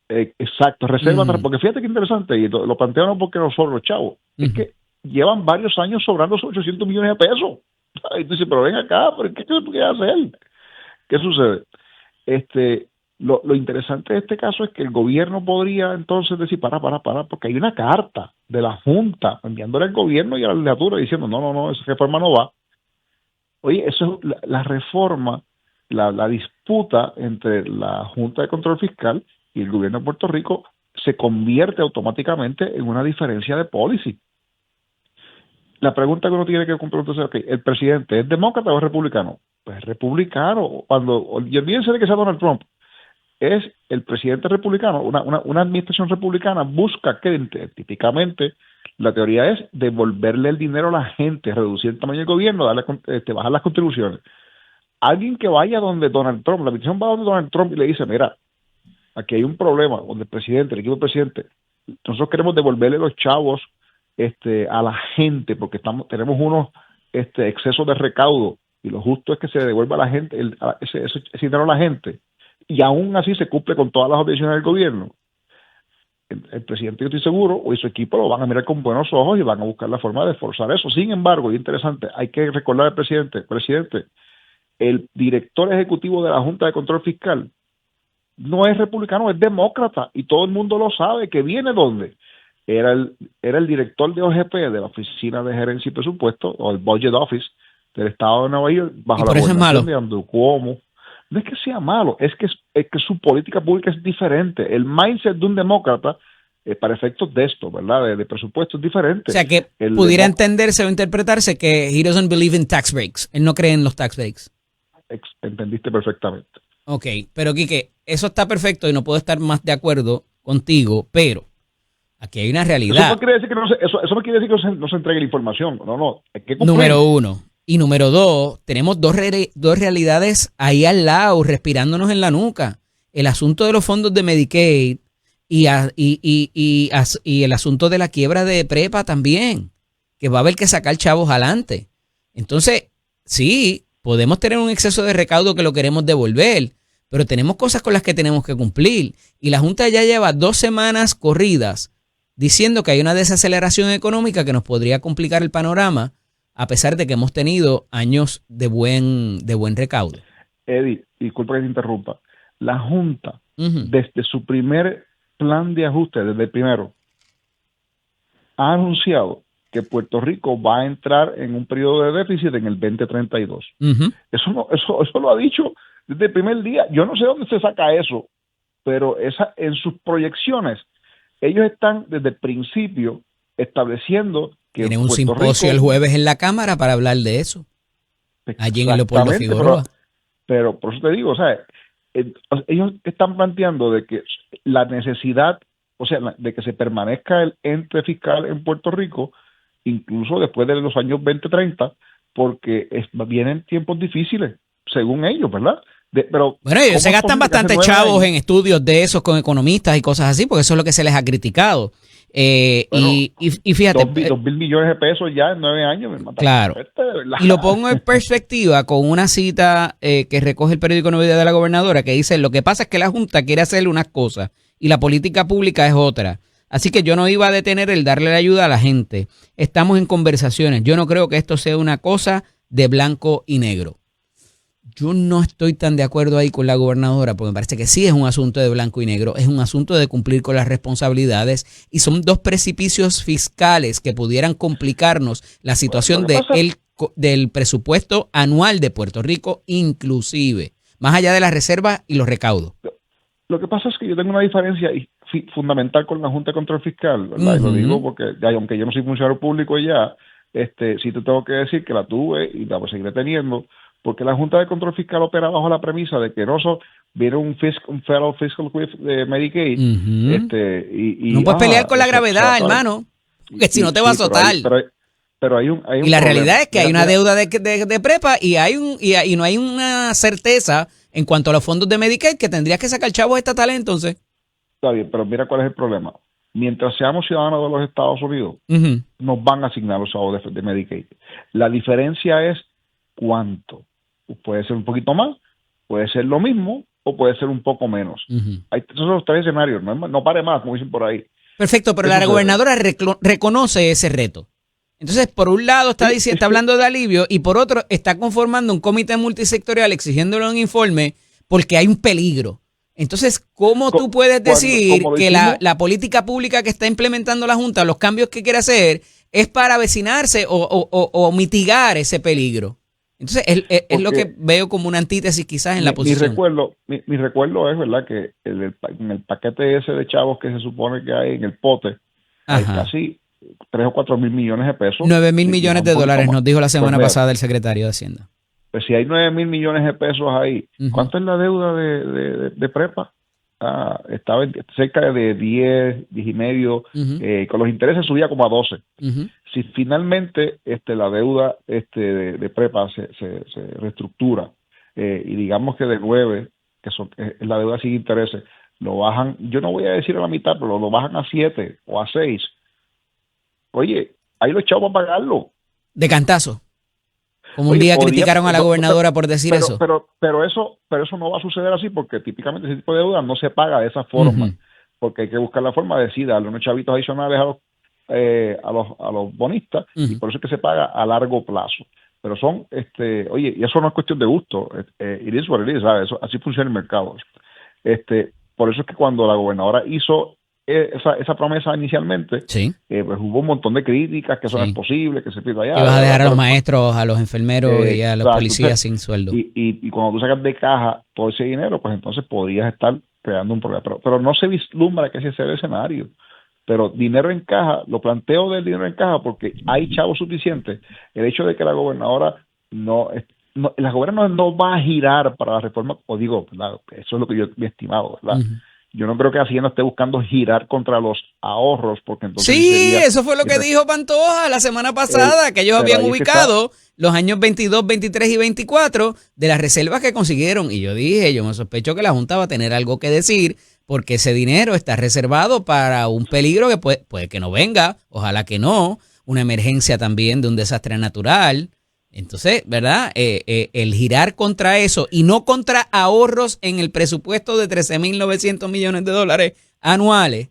S3: Exacto, reserva, porque fíjate qué interesante, y lo plantean no porque no son los chavos, es que llevan varios años sobrando esos 800 millones de pesos. Y tú dices, pero ven acá, ¿pero qué quiere hacer? ¿Qué sucede? Lo interesante de este caso es que el gobierno podría entonces decir, para, porque hay una carta de la Junta enviándole al gobierno y a la legislatura diciendo, no, esa reforma no va. Oye, eso es la reforma, la disputa entre la Junta de Control Fiscal y el gobierno de Puerto Rico se convierte automáticamente en una diferencia de policy. La pregunta que uno tiene que preguntarse es, okay, ¿el presidente es demócrata o es republicano? Pues es republicano. Y olvídense de que sea Donald Trump, es el presidente republicano, una administración republicana busca que típicamente la teoría es devolverle el dinero a la gente, reducir el tamaño del gobierno, bajar las contribuciones. Alguien que vaya donde Donald Trump, la administración va donde Donald Trump y le dice, mira, aquí hay un problema donde el equipo del presidente, nosotros queremos devolverle los chavos a la gente porque tenemos unos excesos de recaudo y lo justo es que se devuelva a la gente ese dinero a la gente. Y aún así se cumple con todas las obligaciones del gobierno. El presidente, yo estoy seguro, y su equipo lo van a mirar con buenos ojos y van a buscar la forma de forzar eso. Sin embargo, y interesante, hay que recordar al presidente, el director ejecutivo de la Junta de Control Fiscal no es republicano, es demócrata, y todo el mundo lo sabe. ¿Que viene dónde? Era el director de OGP, de la Oficina de Gerencia y Presupuesto, o el Budget Office del Estado de Nueva York, bajo la gobernación de Andrew Cuomo. No es que sea malo, es que su política pública es diferente. El mindset de un demócrata, para efectos de esto, ¿verdad? De presupuesto es diferente.
S1: O sea, que pudiera entenderse o interpretarse que he doesn't believe in tax breaks. Él no cree en los tax breaks.
S3: Entendiste perfectamente.
S1: Ok, pero Quique, eso está perfecto y no puedo estar más de acuerdo contigo, pero aquí hay una realidad.
S3: Eso no quiere decir que no se entregue la información. No, hay que cumplir.
S1: Número uno. Y número dos, tenemos dos realidades ahí al lado, respirándonos en la nuca. El asunto de los fondos de Medicaid y el asunto de la quiebra de prepa también, que va a haber que sacar chavos adelante. Entonces, sí, podemos tener un exceso de recaudo que lo queremos devolver, pero tenemos cosas con las que tenemos que cumplir. Y la Junta ya lleva 2 semanas corridas diciendo que hay una desaceleración económica que nos podría complicar el panorama, a pesar de que hemos tenido años de buen recaudo.
S3: Eddie, disculpa que te interrumpa. La Junta, desde su primer plan de ajuste, desde el primero, ha anunciado que Puerto Rico va a entrar en un periodo de déficit en el 2032. Eso lo ha dicho desde el primer día. Yo no sé dónde se saca eso, pero en sus proyecciones, ellos están desde el principio estableciendo que
S1: tienen un simposio el jueves en la Cámara para hablar de eso. Allí en Leopoldo Figueroa.
S3: Pero por eso te digo, o sea, ellos están planteando de que la necesidad o sea, de que se permanezca el ente fiscal en Puerto Rico, incluso después de los años 2030, porque vienen tiempos difíciles, según ellos, ¿verdad? Pero
S1: bueno, ellos se gastan bastante chavos en estudios de esos con economistas y cosas así, porque eso es lo que se les ha criticado.
S3: Bueno,
S1: y fíjate,
S3: 2.000 millones de pesos ya en 9 años.
S1: Claro. Y lo pongo en perspectiva con una cita que recoge el periódico Nueva Día de la gobernadora, que dice: lo que pasa es que la Junta quiere hacerle unas cosas y la política pública es otra. Así que yo no iba a detener el darle la ayuda a la gente. Estamos en conversaciones. Yo no creo que esto sea una cosa de blanco y negro. Yo no estoy tan de acuerdo ahí con la gobernadora, porque me parece que sí es un asunto de blanco y negro, es un asunto de cumplir con las responsabilidades y son dos precipicios fiscales que pudieran complicarnos la situación del presupuesto anual de Puerto Rico, inclusive, más allá de las reservas y los recaudos.
S3: Lo que pasa es que yo tengo una diferencia fundamental con la Junta de Control Fiscal, ¿verdad? Y lo digo porque, aunque yo no soy funcionario público ya, sí te tengo que decir que la tuve y la seguiré teniendo, porque la Junta de Control Fiscal opera bajo la premisa de que viene un Federal Fiscal Cliff de Medicaid.
S1: No puedes pelear con la gravedad, hermano, porque si no te va a azotar.
S3: Pero hay un
S1: y la
S3: problema.
S1: Realidad es que hay una deuda de prepa y no hay una certeza en cuanto a los fondos de Medicaid que tendrías que sacar chavos estatales entonces.
S3: Está bien, pero mira cuál es el problema. Mientras seamos ciudadanos de los Estados Unidos, nos van a asignar los chavos de Medicaid. La diferencia es cuánto. Puede ser un poquito más, puede ser lo mismo o puede ser un poco menos. Esos son los 3 escenarios, no pare más, como dicen por ahí.
S1: Perfecto, pero la gobernadora reconoce ese reto. Entonces, por un lado está hablando de alivio y por otro está conformando un comité multisectorial exigiéndole un informe porque hay un peligro. Entonces, ¿cómo tú puedes decir que la política pública que está implementando la Junta, los cambios que quiere hacer, es para avecinarse o mitigar ese peligro? Entonces, es lo que veo como una antítesis quizás en la posición.
S3: Mi recuerdo es, ¿verdad?, que en el paquete ese de chavos que se supone que hay en el pote, hay casi 3 o 4 mil millones de pesos.
S1: 9 mil millones de dólares, nos dijo la semana pasada el secretario de Hacienda.
S3: Pues si hay 9 mil millones de pesos ahí, ¿cuánto es la deuda de prepa? Estaba cerca de 10 y medio, con los intereses subía como a 12. Si finalmente la deuda de prepa se reestructura y digamos que de 9, que es la deuda sin intereses, lo bajan, yo no voy a decir a la mitad, pero lo bajan a 7 o a 6. Oye, ahí los chavos para pagarlo.
S1: De cantazo. Como un día criticaron a la gobernadora por decir eso.
S3: Pero eso no va a suceder así, porque típicamente ese tipo de deuda no se paga de esa forma, porque hay que buscar la forma de darle unos chavitos adicionales a los bonistas, y por eso es que se paga a largo plazo. Pero son, oye, y eso no es cuestión de gusto, it is what it is, ¿sabes? Así funciona el mercado. Por eso es que cuando la gobernadora hizo esa promesa inicialmente, pues hubo un montón de críticas, que eso no es posible, que se pida allá.
S1: Que vas a dejar a los maestros, a los enfermeros y a los policías sin sueldo.
S3: Y cuando tú sacas de caja todo ese dinero, pues entonces podrías estar creando un problema. Pero no se vislumbra que ese sea el escenario. Pero dinero en caja, lo planteo del dinero en caja porque hay chavos suficientes. El hecho de que la gobernadora la gobernadora no va a girar para la reforma, o digo, ¿verdad? Eso es lo que yo he estimado, ¿verdad? Yo no creo que Hacienda esté buscando girar contra los ahorros, porque entonces...
S1: Sí, eso fue lo que dijo Pantoja la semana pasada, que ellos habían ubicado los años 22, 23 y 24 de las reservas que consiguieron. Y yo me sospecho que la Junta va a tener algo que decir, porque ese dinero está reservado para un peligro que puede que no venga, ojalá que no, una emergencia también de un desastre natural. Entonces, ¿verdad? El girar contra eso y no contra ahorros en el presupuesto de 13.900 millones de dólares anuales,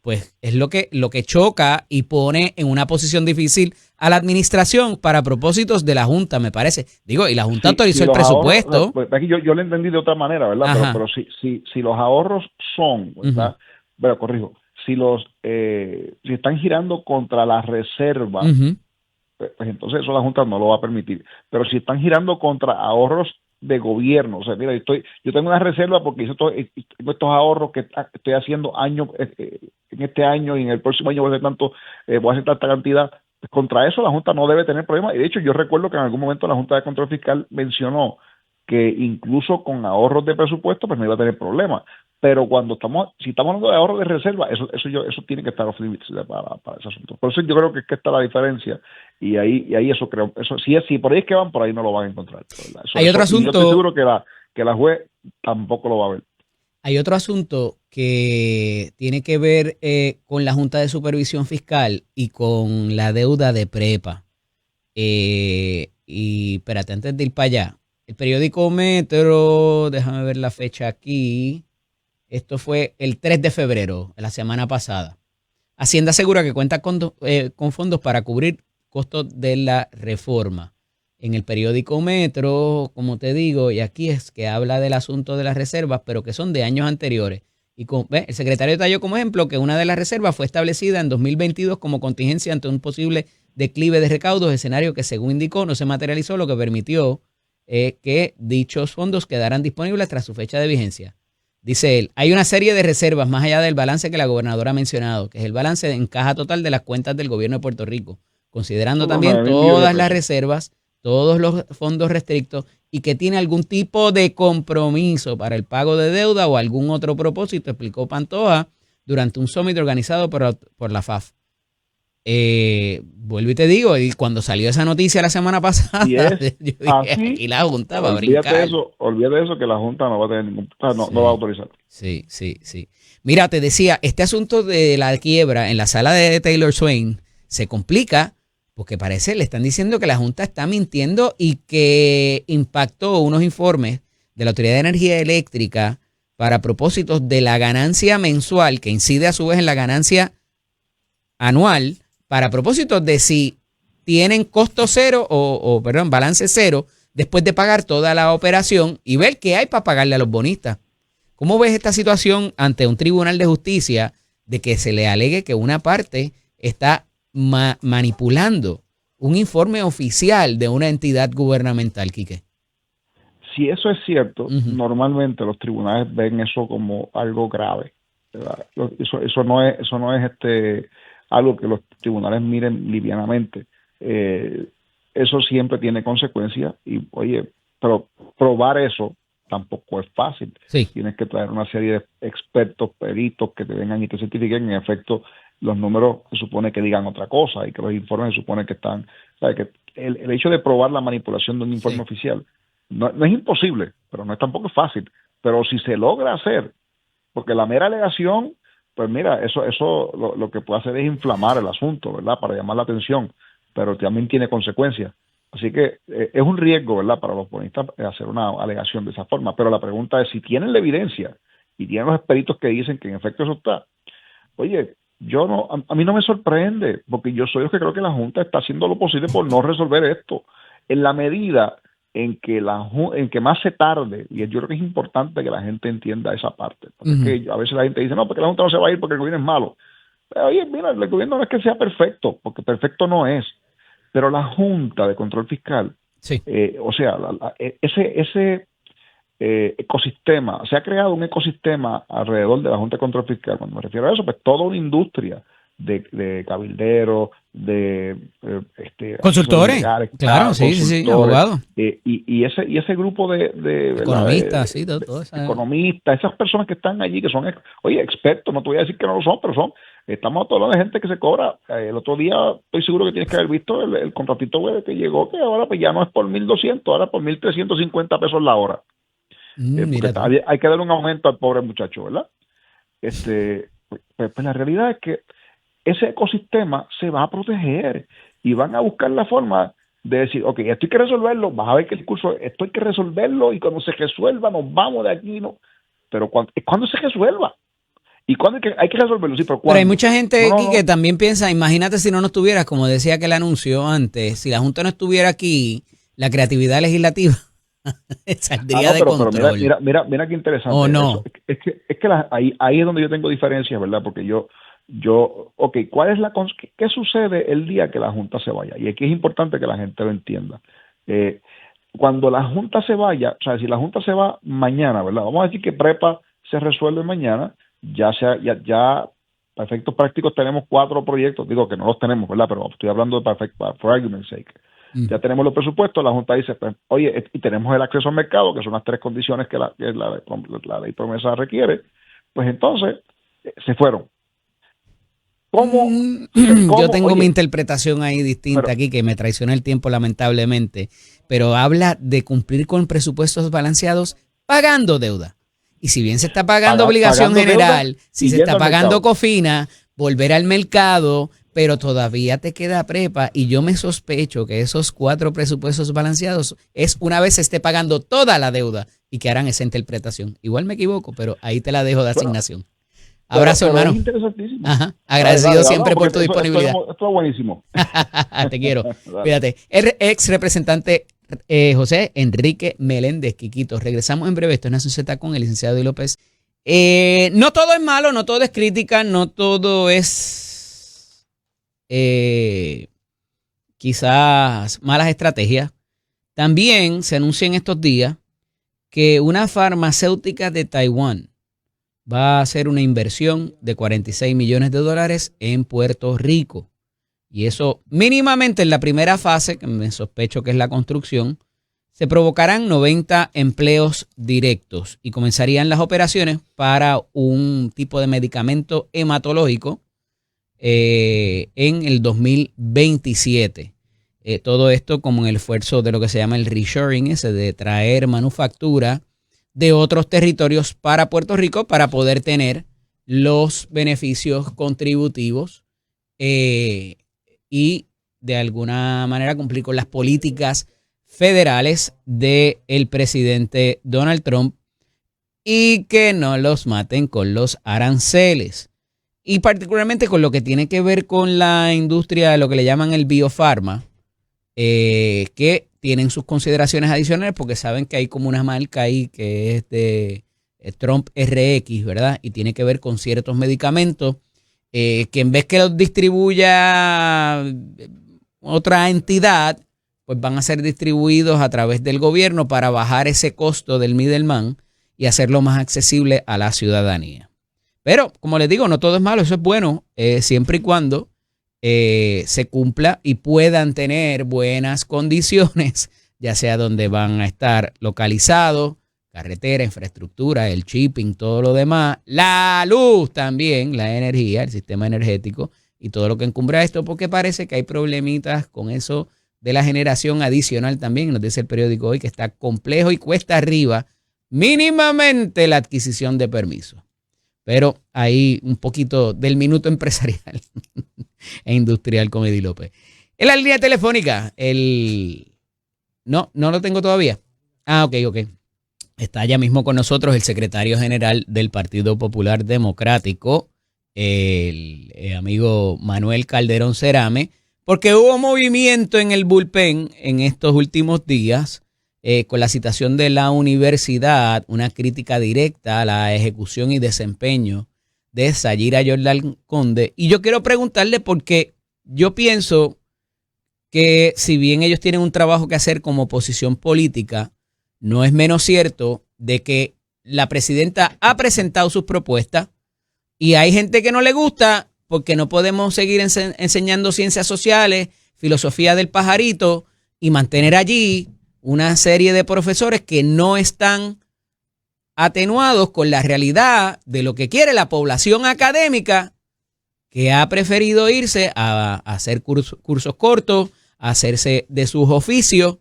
S1: pues es lo que choca y pone en una posición difícil a la administración para propósitos de la Junta, me parece. Digo, y la Junta autorizó el presupuesto.
S3: Ahorros, pues, aquí yo lo entendí de otra manera, ¿verdad? Pero si los ahorros son, ¿verdad? Pero corrijo, si están girando contra las reservas, pues entonces eso la Junta no lo va a permitir. Pero si están girando contra ahorros de gobierno, o sea, mira, yo tengo una reserva porque tengo estos ahorros que estoy haciendo en este año y en el próximo año voy a hacer tanta cantidad. Contra eso la Junta no debe tener problemas. Y de hecho yo recuerdo que en algún momento la Junta de Control Fiscal mencionó que incluso con ahorros de presupuesto pues no iba a tener problemas. Pero si estamos hablando de ahorro de reserva, eso tiene que estar off limits para ese asunto. Por eso yo creo que es que está la diferencia, y ahí eso creo, eso si por ahí es que van, por ahí no lo van a encontrar, ¿verdad?
S1: Hay otro asunto.
S3: Y yo estoy seguro que la juez tampoco lo va a ver.
S1: Hay otro asunto que tiene que ver con la Junta de Supervisión Fiscal y con la deuda de prepa. Y espérate, antes de ir para allá, el periódico Metro, déjame ver la fecha aquí. Esto fue el 3 de febrero, la semana pasada. Hacienda asegura que cuenta con fondos para cubrir costos de la reforma. En el periódico Metro, como te digo, y aquí es que habla del asunto de las reservas, pero que son de años anteriores. Y el secretario detalló como ejemplo que una de las reservas fue establecida en 2022 como contingencia ante un posible declive de recaudos, escenario que según indicó no se materializó, lo que permitió que dichos fondos quedaran disponibles tras su fecha de vigencia. Dice él, hay una serie de reservas más allá del balance que la gobernadora ha mencionado, que es el balance en caja total de las cuentas del gobierno de Puerto Rico, considerando también todas las reservas, todos los fondos restrictos y que tiene algún tipo de compromiso para el pago de deuda o algún otro propósito, explicó Pantoja durante un summit organizado por la FAF. Vuelvo y te digo, y cuando salió esa noticia la semana pasada, yo dije, aquí la Junta va a brincar.
S3: Olvídate eso, que la Junta no va a tener no va a autorizar.
S1: Sí. Mira, te decía, este asunto de la quiebra en la sala de Taylor Swain se complica porque parece, le están diciendo que la Junta está mintiendo y que impactó unos informes de la Autoridad de Energía Eléctrica para propósitos de la ganancia mensual, que incide a su vez en la ganancia anual, para propósitos de si tienen costo cero o balance cero después de pagar toda la operación y ver qué hay para pagarle a los bonistas. ¿Cómo ves esta situación ante un tribunal de justicia de que se le alegue que una parte está manipulando un informe oficial de una entidad gubernamental, Quique?
S3: Si eso es cierto, normalmente los tribunales ven eso como algo grave, ¿verdad? Eso no es algo que los tribunales miren livianamente. Eso siempre tiene consecuencias y, oye, pero probar eso tampoco es fácil. Sí. Tienes que traer una serie de expertos, peritos que te vengan y te certifiquen. En efecto, los números se supone que digan otra cosa y que los informes se supone que están... ¿sabes? Que el hecho de probar la manipulación de un informe oficial no es imposible, pero no es tampoco fácil. Pero si se logra hacer, porque la mera alegación, pues mira, eso lo que puede hacer es inflamar el asunto, ¿verdad? Para llamar la atención, pero también tiene consecuencias. Así que es un riesgo, ¿verdad?, para los bonistas hacer una alegación de esa forma. Pero la pregunta es, si tienen la evidencia y tienen los peritos que dicen que en efecto eso está, oye, a mí no me sorprende, porque yo soy los que creo que la Junta está haciendo lo posible por no resolver esto. En la medida en que más se tarde, y yo creo que es importante que la gente entienda esa parte, porque es que a veces la gente dice, no, porque la Junta no se va a ir porque el gobierno es malo. Pero, oye, mira, el gobierno no es que sea perfecto, porque perfecto no es, pero la Junta de Control Fiscal, o sea, ese ecosistema, se ha creado un ecosistema alrededor de la Junta de Control Fiscal. Cuando me refiero a eso, pues toda una industria de cabilderos, de
S1: consultores,
S3: legales,
S1: claro, sí, abogados,
S3: y ese grupo de
S1: economistas,
S3: economistas, esas personas que están allí, que son, oye, expertos, no te voy a decir que no lo son, pero estamos hablando de gente que se cobra. El otro día estoy seguro que tienes que haber visto el contratito que llegó, que ahora pues ya no es por 1,200, ahora por 1,350 pesos la hora. Porque hay que dar un aumento al pobre muchacho, ¿verdad? Pues la realidad es que ese ecosistema se va a proteger y van a buscar la forma de decir, ok, esto hay que resolverlo, vas a ver que el curso, esto hay que resolverlo y cuando se resuelva nos vamos de aquí, ¿no? Pero ¿cuándo se resuelva? ¿Y cuándo hay que resolverlo? Sí, pero ¿cuándo?
S1: Pero hay mucha gente aquí que también piensa, imagínate si no estuvieras, como decía que el anunció antes, si la Junta no estuviera aquí, la creatividad legislativa saldría de control.
S3: Pero mira qué interesante.
S1: ¿O no?
S3: Es que ahí es donde yo tengo diferencias, ¿verdad? Porque ¿qué sucede el día que la Junta se vaya? Y aquí es importante que la gente lo entienda. Cuando la Junta se vaya, o sea, si la Junta se va mañana, ¿verdad? Vamos a decir que prepa se resuelve mañana, ya para efectos prácticos tenemos 4 proyectos, digo que no los tenemos, ¿verdad? Pero estoy hablando for argument's sake. Ya tenemos los presupuestos, la Junta dice, pues, oye, y tenemos el acceso al mercado, que son las 3 condiciones que la ley promesa requiere. pues entonces se fueron.
S1: Yo tengo mi interpretación ahí distinta aquí, que me traiciona el tiempo lamentablemente, pero habla de cumplir con presupuestos balanceados pagando deuda. Y si bien se está pagando obligación general, deuda, si se está pagando COFINA, volver al mercado, pero todavía te queda prepa, y yo me sospecho que esos 4 presupuestos balanceados es una vez se esté pagando toda la deuda y que harán esa interpretación. Igual me equivoco, pero ahí te la dejo de asignación. Abrazo, hermano. Es interesantísimo. Ajá. Agradecido siempre por tu disponibilidad.
S3: Esto es buenísimo.
S1: Te quiero. Cuídate. El ex representante José Enrique Meléndez, Quiquito. Regresamos en breve. Esto es Nación Z con el licenciado Eddie López. No todo es malo, no todo es crítica, no todo es quizás malas estrategias. También se anuncia en estos días que una farmacéutica de Taiwán va a hacer una inversión de $46 millones en Puerto Rico. Y eso mínimamente en la primera fase, que me sospecho que es la construcción, se provocarán 90 empleos directos y comenzarían las operaciones para un tipo de medicamento hematológico en el 2027. Todo esto como en el esfuerzo de lo que se llama el reshoring, ese de traer manufactura de otros territorios para Puerto Rico para poder tener los beneficios contributivos y de alguna manera cumplir con las políticas federales del presidente Donald Trump y que no los maten con los aranceles. Y particularmente con lo que tiene que ver con la industria, lo que le llaman el biofarma, que tienen sus consideraciones adicionales porque saben que hay como una marca ahí que es de Trump RX, ¿verdad? Y tiene que ver con ciertos medicamentos que en vez que los distribuya otra entidad, pues van a ser distribuidos a través del gobierno para bajar ese costo del middleman y hacerlo más accesible a la ciudadanía. Pero, como les digo, no todo es malo, eso es bueno, siempre y cuando se cumpla y puedan tener buenas condiciones, ya sea donde van a estar localizados, carretera, infraestructura, el shipping, todo lo demás, la luz también, la energía, el sistema energético y todo lo que encumbra esto, porque parece que hay problemitas con eso de la generación adicional también. Nos dice el periódico hoy que está complejo y cuesta arriba mínimamente la adquisición de permisos. Pero ahí un poquito del minuto empresarial e industrial con Eddie López. En la línea telefónica, no lo tengo todavía. Ok. Está ya mismo con nosotros el secretario general del Partido Popular Democrático, el amigo Manuel Calderón Cerame, porque hubo movimiento en el bullpen en estos últimos días con la citación de la universidad, una crítica directa a la ejecución y desempeño de Sayira Jordán Conde. Y yo quiero preguntarle porque yo pienso que si bien ellos tienen un trabajo que hacer como oposición política, no es menos cierto de que la presidenta ha presentado sus propuestas y hay gente que no le gusta porque no podemos seguir enseñando ciencias sociales, filosofía del pajarito y mantener allí una serie de profesores que no están atenuados con la realidad de lo que quiere la población académica, que ha preferido irse a hacer cursos cortos, a hacerse de sus oficios,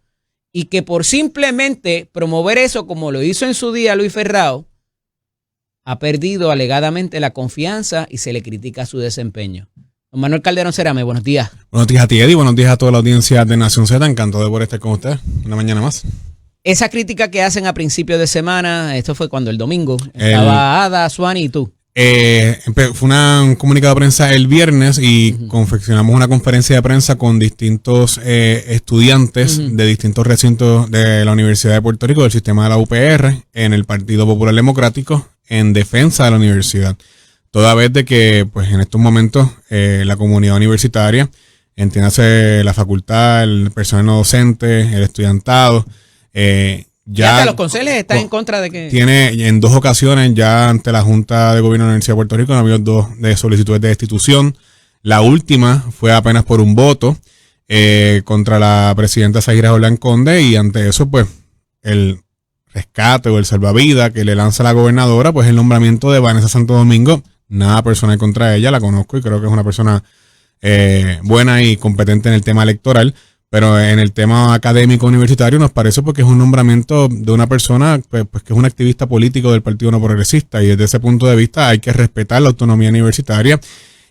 S1: y que por simplemente promover eso, como lo hizo en su día Luis Ferrao, ha perdido alegadamente la confianza y se le critica su desempeño. Don Manuel Calderón Cerame, buenos días.
S4: Buenos días a ti, Eddie. Buenos días a toda la audiencia de Nación Z. Encantado de poder estar con usted una mañana más.
S1: Esa crítica que hacen a principio de semana, esto fue cuando el domingo, estaba Ada, Suani y tú.
S4: Fue un comunicado de prensa el viernes y confeccionamos una conferencia de prensa con distintos estudiantes de distintos recintos de la Universidad de Puerto Rico, del sistema de la UPR, en el Partido Popular Democrático, en defensa de la universidad. Toda vez de que pues en estos momentos la comunidad universitaria, entiéndase la facultad, el personal no docente, el estudiantado,
S1: ya los conseles están en contra de que...
S4: Tiene en 2 ocasiones ya ante la Junta de Gobierno de la Universidad de Puerto Rico han habido 2 de solicitudes de destitución. La última fue apenas por un voto contra la presidenta Sayira Jordán Conde y ante eso pues el rescate o el salvavidas que le lanza la gobernadora, pues el nombramiento de Vanessa Santo Domingo, nada personal contra ella, la conozco y creo que es una persona buena y competente en el tema electoral, pero en el tema académico universitario nos parece porque es un nombramiento de una persona pues que es un activista político del Partido No Progresista, y desde ese punto de vista hay que respetar la autonomía universitaria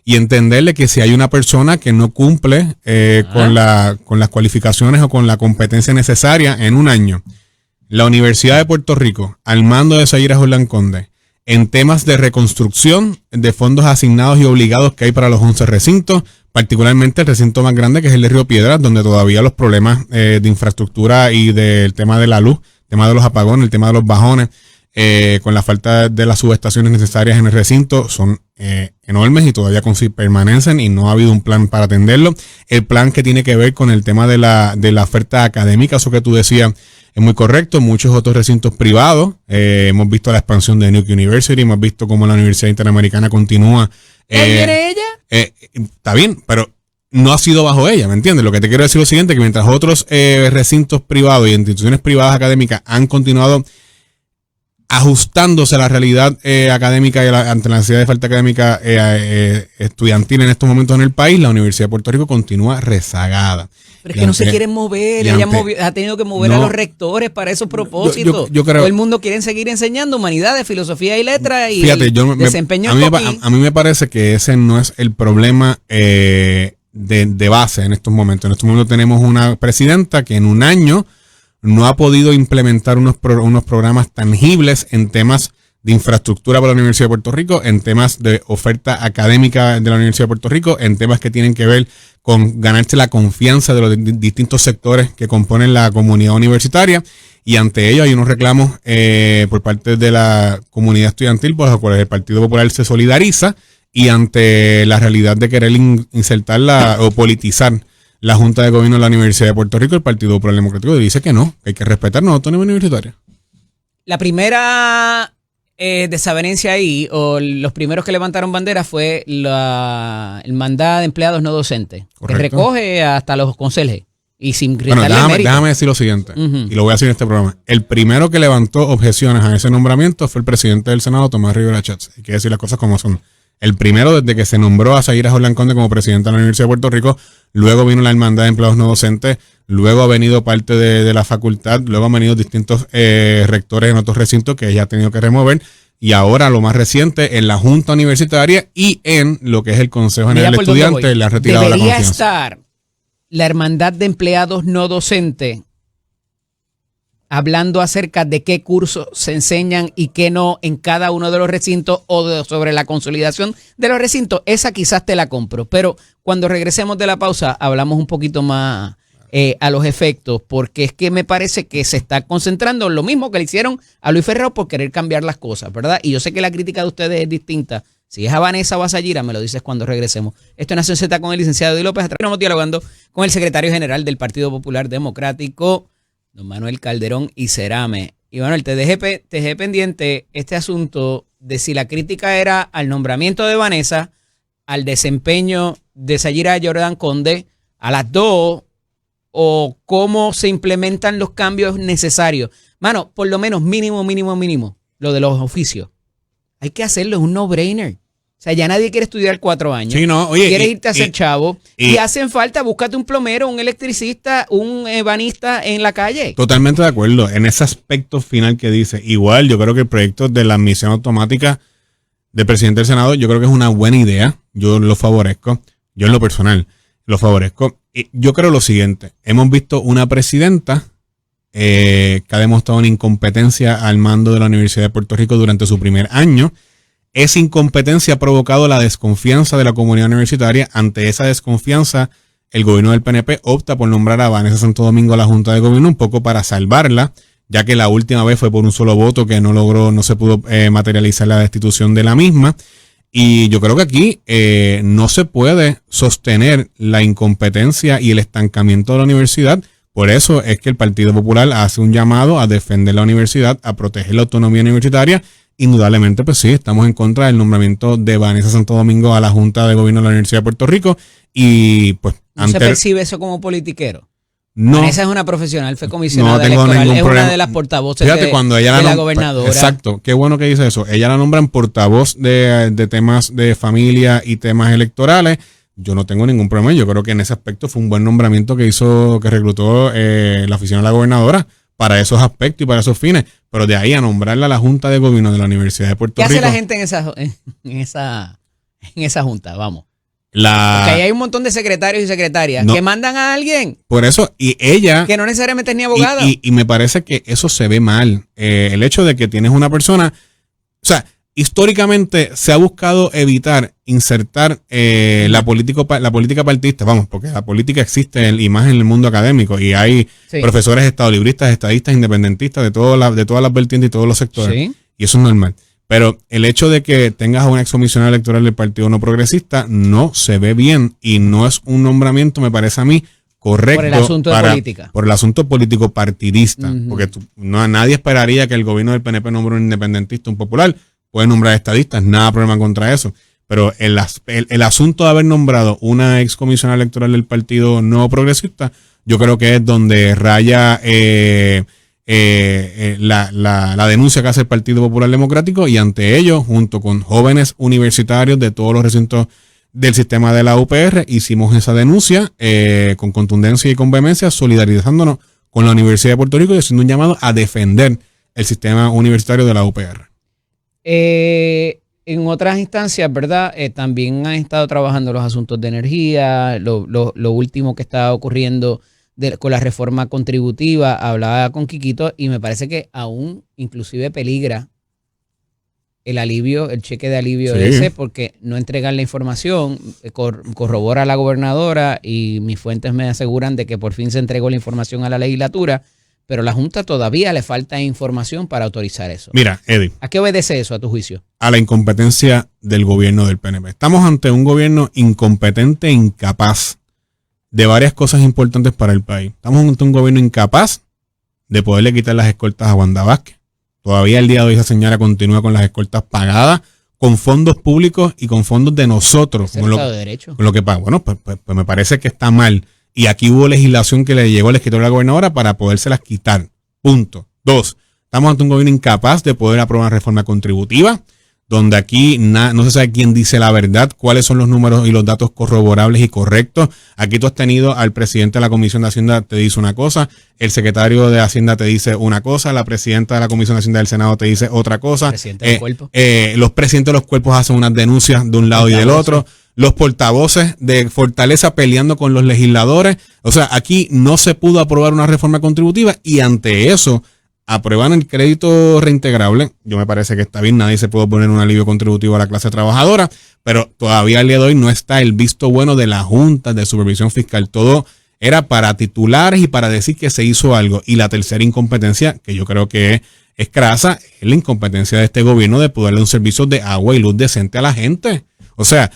S4: y entenderle que si hay una persona que no cumple con las cualificaciones o con la competencia necesaria en un año, la Universidad de Puerto Rico, al mando de Sayira Jordan Conde, en temas de reconstrucción de fondos asignados y obligados que hay para los 11 recintos, particularmente el recinto más grande que es el de Río Piedras, donde todavía los problemas de infraestructura y del tema de la luz, el tema de los apagones, el tema de los bajones, con la falta de las subestaciones necesarias en el recinto son enormes y todavía permanecen y no ha habido un plan para atenderlo. El plan que tiene que ver con el tema de la oferta académica, eso que tú decías, es muy correcto. Muchos otros recintos privados, hemos visto la expansión de Nuke University, hemos visto cómo la Universidad Interamericana continúa.
S2: ¿Viene ella?
S4: Está bien, pero no ha sido bajo ella, ¿me entiendes? Lo que te quiero decir es lo siguiente, que mientras otros recintos privados y instituciones privadas académicas han continuado ajustándose a la realidad académica y ante la necesidad de falta académica estudiantil en estos momentos en el país, la Universidad de Puerto Rico continúa rezagada.
S1: Pero es que no se quieren mover, ella ha tenido que mover a los rectores para esos propósitos. Yo creo, todo el mundo quiere seguir enseñando humanidades, filosofía y letras y desempeño
S4: a mí me parece que ese no es el problema de base en estos momentos. En estos momentos tenemos una presidenta que en un año no ha podido implementar unos programas tangibles en temas de infraestructura para la Universidad de Puerto Rico, en temas de oferta académica de la Universidad de Puerto Rico, en temas que tienen que ver con ganarse la confianza de los distintos sectores que componen la comunidad universitaria, y ante ello hay unos reclamos por parte de la comunidad estudiantil por los cuales el Partido Popular se solidariza, y ante la realidad de querer insertar o politizar la Junta de Gobierno de la Universidad de Puerto Rico, el Partido Popular Democrático dice que no, que hay que respetar la autonomía universitaria.
S1: La primera desavenencia ahí, o los primeros que levantaron bandera, fue el mandado de empleados no docentes, correcto, que recoge hasta los conserjes. Y sin
S4: déjame decir lo siguiente, y lo voy a decir en este programa. El primero que levantó objeciones a ese nombramiento fue el presidente del Senado, Tomás Rivera Chats. Hay que decir las cosas como son. El primero, desde que se nombró a Sayira Jordan Conde como presidenta de la Universidad de Puerto Rico, luego vino la Hermandad de Empleados No Docentes, luego ha venido parte de la facultad, luego han venido distintos rectores en otros recintos que ella ha tenido que remover, y ahora lo más reciente en la Junta Universitaria y en lo que es el Consejo General de Estudiantes le han retirado la confianza.
S1: Debería estar la Hermandad de Empleados No Docentes hablando acerca de qué cursos se enseñan y qué no en cada uno de los recintos, o sobre la consolidación de los recintos. Esa quizás te la compro, pero cuando regresemos de la pausa hablamos un poquito más a los efectos, porque es que me parece que se está concentrando en lo mismo que le hicieron a Luis Ferrero por querer cambiar las cosas, ¿verdad? Y yo sé que la crítica de ustedes es distinta. Si es a Vanessa o a Sayira, me lo dices cuando regresemos. Esto es Nación Z con el licenciado Eddie López. Estamos dialogando con el secretario general del Partido Popular Democrático, don Manuel Calderón y Cerame. Y Manuel, te dejé pendiente este asunto de si la crítica era al nombramiento de Vanessa, al desempeño de Sayira Jordan Conde, a las dos, o cómo se implementan los cambios necesarios. Mano, por lo menos mínimo, lo de los oficios. Hay que hacerlo, es un no-brainer. O sea, ya nadie quiere estudiar 4 años.
S4: Sí, no, oye,
S1: quieres irte a ser chavo. Y hacen falta, búscate un plomero, un electricista, un ebanista en la calle.
S4: Totalmente de acuerdo. En ese aspecto final que dice, igual yo creo que el proyecto de la admisión automática del presidente del Senado, yo creo que es una buena idea. Yo lo favorezco. Yo en lo personal lo favorezco. Y yo creo lo siguiente. Hemos visto una presidenta que ha demostrado una incompetencia al mando de la Universidad de Puerto Rico durante su primer año. Esa incompetencia ha provocado la desconfianza de la comunidad universitaria. Ante esa desconfianza, el gobierno del PNP opta por nombrar a Vanessa Santo Domingo a la Junta de Gobierno, un poco para salvarla, ya que la última vez fue por un solo voto que no se pudo materializar la destitución de la misma. Y yo creo que aquí no se puede sostener la incompetencia y el estancamiento de la universidad. Por eso es que el Partido Popular hace un llamado a defender la universidad, a proteger la autonomía universitaria. Indudablemente, pues sí, estamos en contra del nombramiento de Vanessa Santo Domingo a la Junta de Gobierno de la Universidad de Puerto Rico. Y pues
S1: ¿No se percibe eso como politiquero?
S4: No.
S1: Vanessa es una profesional, fue comisionada
S4: No tengo
S1: electoral,
S4: ningún
S1: es
S4: problema.
S1: una de las portavoces
S4: Fíjate,
S1: de,
S4: cuando ella
S1: de la
S4: nom-
S1: gobernadora.
S4: Exacto, qué bueno que dice eso. Ella la nombran portavoz de temas de familia y temas electorales. Yo no tengo ningún problema. Yo creo que en ese aspecto fue un buen nombramiento que reclutó la oficina de la gobernadora para esos aspectos y para esos fines. Pero de ahí a nombrarla a la Junta de Gobierno de la Universidad de Puerto
S1: ¿Qué
S4: Rico.
S1: hace la gente en esa junta? Vamos.
S4: La,
S1: Porque ahí hay un montón de secretarios y secretarias
S4: No.
S1: que mandan a alguien
S4: Por eso, y ella...
S1: que no necesariamente es ni abogada.
S4: Y me parece que eso se ve mal. El hecho de que tienes una persona... O sea, históricamente se ha buscado evitar insertar la política partidista, vamos, porque la política existe y más en el mundo académico, y hay
S1: Sí.
S4: profesores estadolibristas, estadistas, independentistas de todas las vertientes y todos los sectores,
S1: Sí.
S4: y eso es normal. Pero el hecho de que tengas a una excomisionada electoral del Partido No Progresista no se ve bien y no es un nombramiento, me parece a mí, correcto.
S1: Por el asunto de política.
S4: Por el asunto político partidista.
S1: Ujú.
S4: Porque nadie esperaría que el gobierno del PNP nombre un independentista, un popular. Puede nombrar estadistas, nada problema contra eso. Pero el asunto de haber nombrado una excomisionada electoral del Partido No Progresista, yo creo que es donde raya la denuncia que hace el Partido Popular Democrático, y ante ello, junto con jóvenes universitarios de todos los recintos del sistema de la UPR, hicimos esa denuncia con contundencia y con vehemencia, solidarizándonos con la Universidad de Puerto Rico y haciendo un llamado a defender el sistema universitario de la UPR.
S1: En otras instancias, ¿verdad? También han estado trabajando los asuntos de energía, lo último que está ocurriendo con la reforma contributiva. Hablaba con Quiquito y me parece que aún inclusive peligra el cheque de alivio
S4: Sí.
S1: ese, porque no entregan la información. Corrobora la gobernadora y mis fuentes me aseguran de que por fin se entregó la información a la legislatura, pero la Junta todavía le falta información para autorizar eso.
S4: Mira, Eddie,
S1: ¿A qué obedece eso, a tu juicio?
S4: a la incompetencia del gobierno del PNP. Estamos ante un gobierno incompetente e incapaz de varias cosas importantes para el país. Estamos ante un gobierno incapaz de poderle quitar las escoltas a Wanda Vázquez. Todavía el día de hoy esa señora continúa con las escoltas pagadas, con fondos públicos y con fondos de nosotros.
S1: Es el
S4: Con
S1: Estado de Derecho.
S4: lo que paga. Bueno, pues me parece que está mal. Y aquí hubo legislación que le llegó al escritorio de la gobernadora para podérselas quitar. Punto. 2. Estamos ante un gobierno incapaz de poder aprobar una reforma contributiva, donde aquí no se sabe quién dice la verdad, cuáles son los números y los datos corroborables y correctos. Aquí tú has tenido al presidente de la Comisión de Hacienda te dice una cosa, el secretario de Hacienda te dice una cosa, la presidenta de la Comisión de Hacienda del Senado te dice otra cosa.
S1: Presidente del cuerpo.
S4: Los presidentes de los cuerpos hacen unas denuncias de un lado y del otro. Los portavoces de Fortaleza peleando con los legisladores. O sea, aquí no se pudo aprobar una reforma contributiva y ante eso aprueban el crédito reintegrable. Yo me parece que está bien, nadie se puede poner un alivio contributivo a la clase trabajadora, pero todavía al día de hoy no está el visto bueno de la Junta de Supervisión Fiscal. Todo era para titulares y para decir que se hizo algo. Y la tercera incompetencia, que yo creo que es crasa, es la incompetencia de este gobierno de poder darle un servicio de agua y luz decente a la gente. O sea,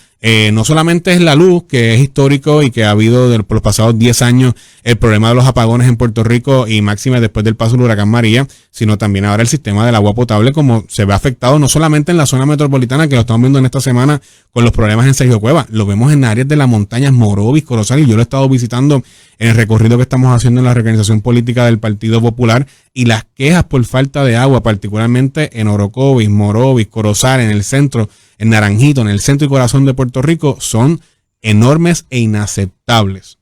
S4: no solamente es la luz, que es histórico y que ha habido por los pasados 10 años el problema de los apagones en Puerto Rico y máxima después del paso del huracán María, sino también ahora el sistema del agua potable, como se ve afectado no solamente en la zona metropolitana, que lo estamos viendo en esta semana con los problemas en Sergio Cueva, lo vemos en áreas de las montañas, Morovis, Corozal, y yo lo he estado visitando en el recorrido que estamos haciendo en la reorganización política del Partido Popular, y las quejas por falta de agua, particularmente en Orocovis, Morovis, Corozal, en el centro, en Naranjito, en el centro y corazón de Puerto Rico, son enormes e inaceptables.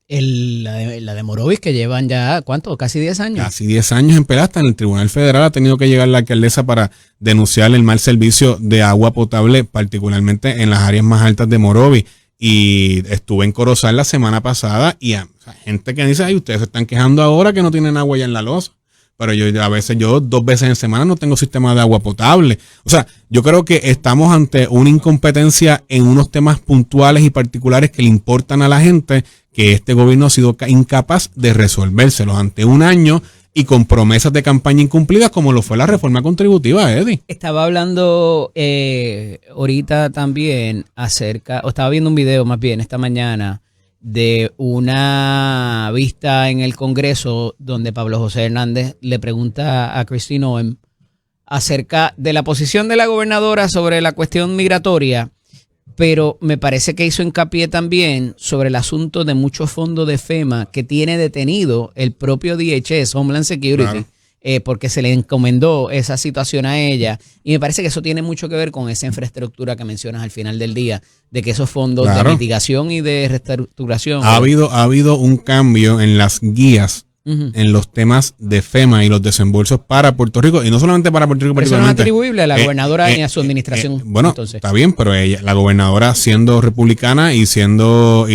S1: La de Morovis, que llevan ya, ¿cuánto? Casi 10 años.
S4: Casi 10 años en pelasta. En el Tribunal Federal ha tenido que llegar la alcaldesa para denunciar el mal servicio de agua potable, particularmente en las áreas más altas de Morovis. Y estuve en Corozal la semana pasada y gente que dice, ay, ustedes se están quejando ahora que no tienen agua ya en la loza. Pero yo 2 veces en semana no tengo sistema de agua potable. O sea, yo creo que estamos ante una incompetencia en unos temas puntuales y particulares que le importan a la gente, que este gobierno ha sido incapaz de resolvérselos ante un año y con promesas de campaña incumplidas, como lo fue la reforma contributiva, Eddie.
S1: Estaba hablando ahorita también estaba viendo un video más bien esta mañana de una vista en el Congreso donde Pablo José Hernández le pregunta a Kristi Noem acerca de la posición de la gobernadora sobre la cuestión migratoria pero me parece que hizo hincapié también sobre el asunto de muchos fondos de FEMA que tiene detenido el propio DHS, Homeland Security, claro. Porque se le encomendó esa situación a ella. Y me parece que eso tiene mucho que ver con esa infraestructura que mencionas al final del día, de que esos fondos claro. de mitigación y de reestructuración.
S4: Ha habido un cambio en las guías, en los temas de FEMA y los desembolsos para Puerto Rico, y no solamente para Puerto Rico,
S1: pero eso no es atribuible a la gobernadora ni a su administración.
S4: Bueno, entonces está bien, pero ella, la gobernadora, siendo republicana y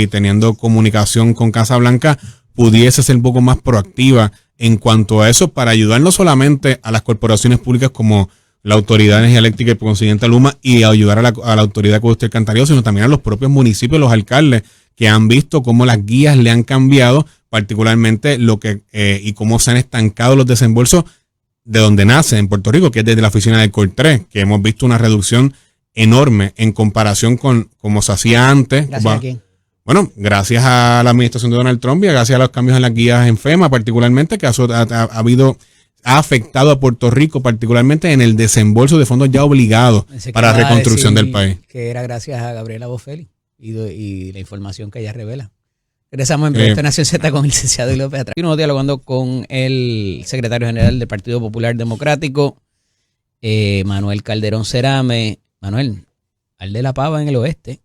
S4: teniendo comunicación con Casa Blanca, pudiese ser un poco más proactiva en cuanto a eso, para ayudar no solamente a las corporaciones públicas como la Autoridad de Energía Eléctrica y por consiguiente a Luma, y a ayudar a la Autoridad de Acueductos y Alcantarillado, sino también a los propios municipios, los alcaldes, que han visto cómo las guías le han cambiado, particularmente y cómo se han estancado los desembolsos de donde nace en Puerto Rico, que es desde la oficina del COR3, que hemos visto una reducción enorme en comparación con como se hacía antes.
S1: ¿Gracias a quién?
S4: Bueno, gracias a la administración de Donald Trump y gracias a los cambios en las guías en FEMA, particularmente, que ha afectado a Puerto Rico, particularmente en el desembolso de fondos ya obligados para la reconstrucción del país.
S1: Que era gracias a Gabriela Bofelli y la información que ella revela. Regresamos en Proyecto Nación Z con el licenciado López atrás. Estamos dialogando con el secretario general del Partido Popular Democrático, Manuel Calderón Cerame. Manuel, al de la pava en el oeste.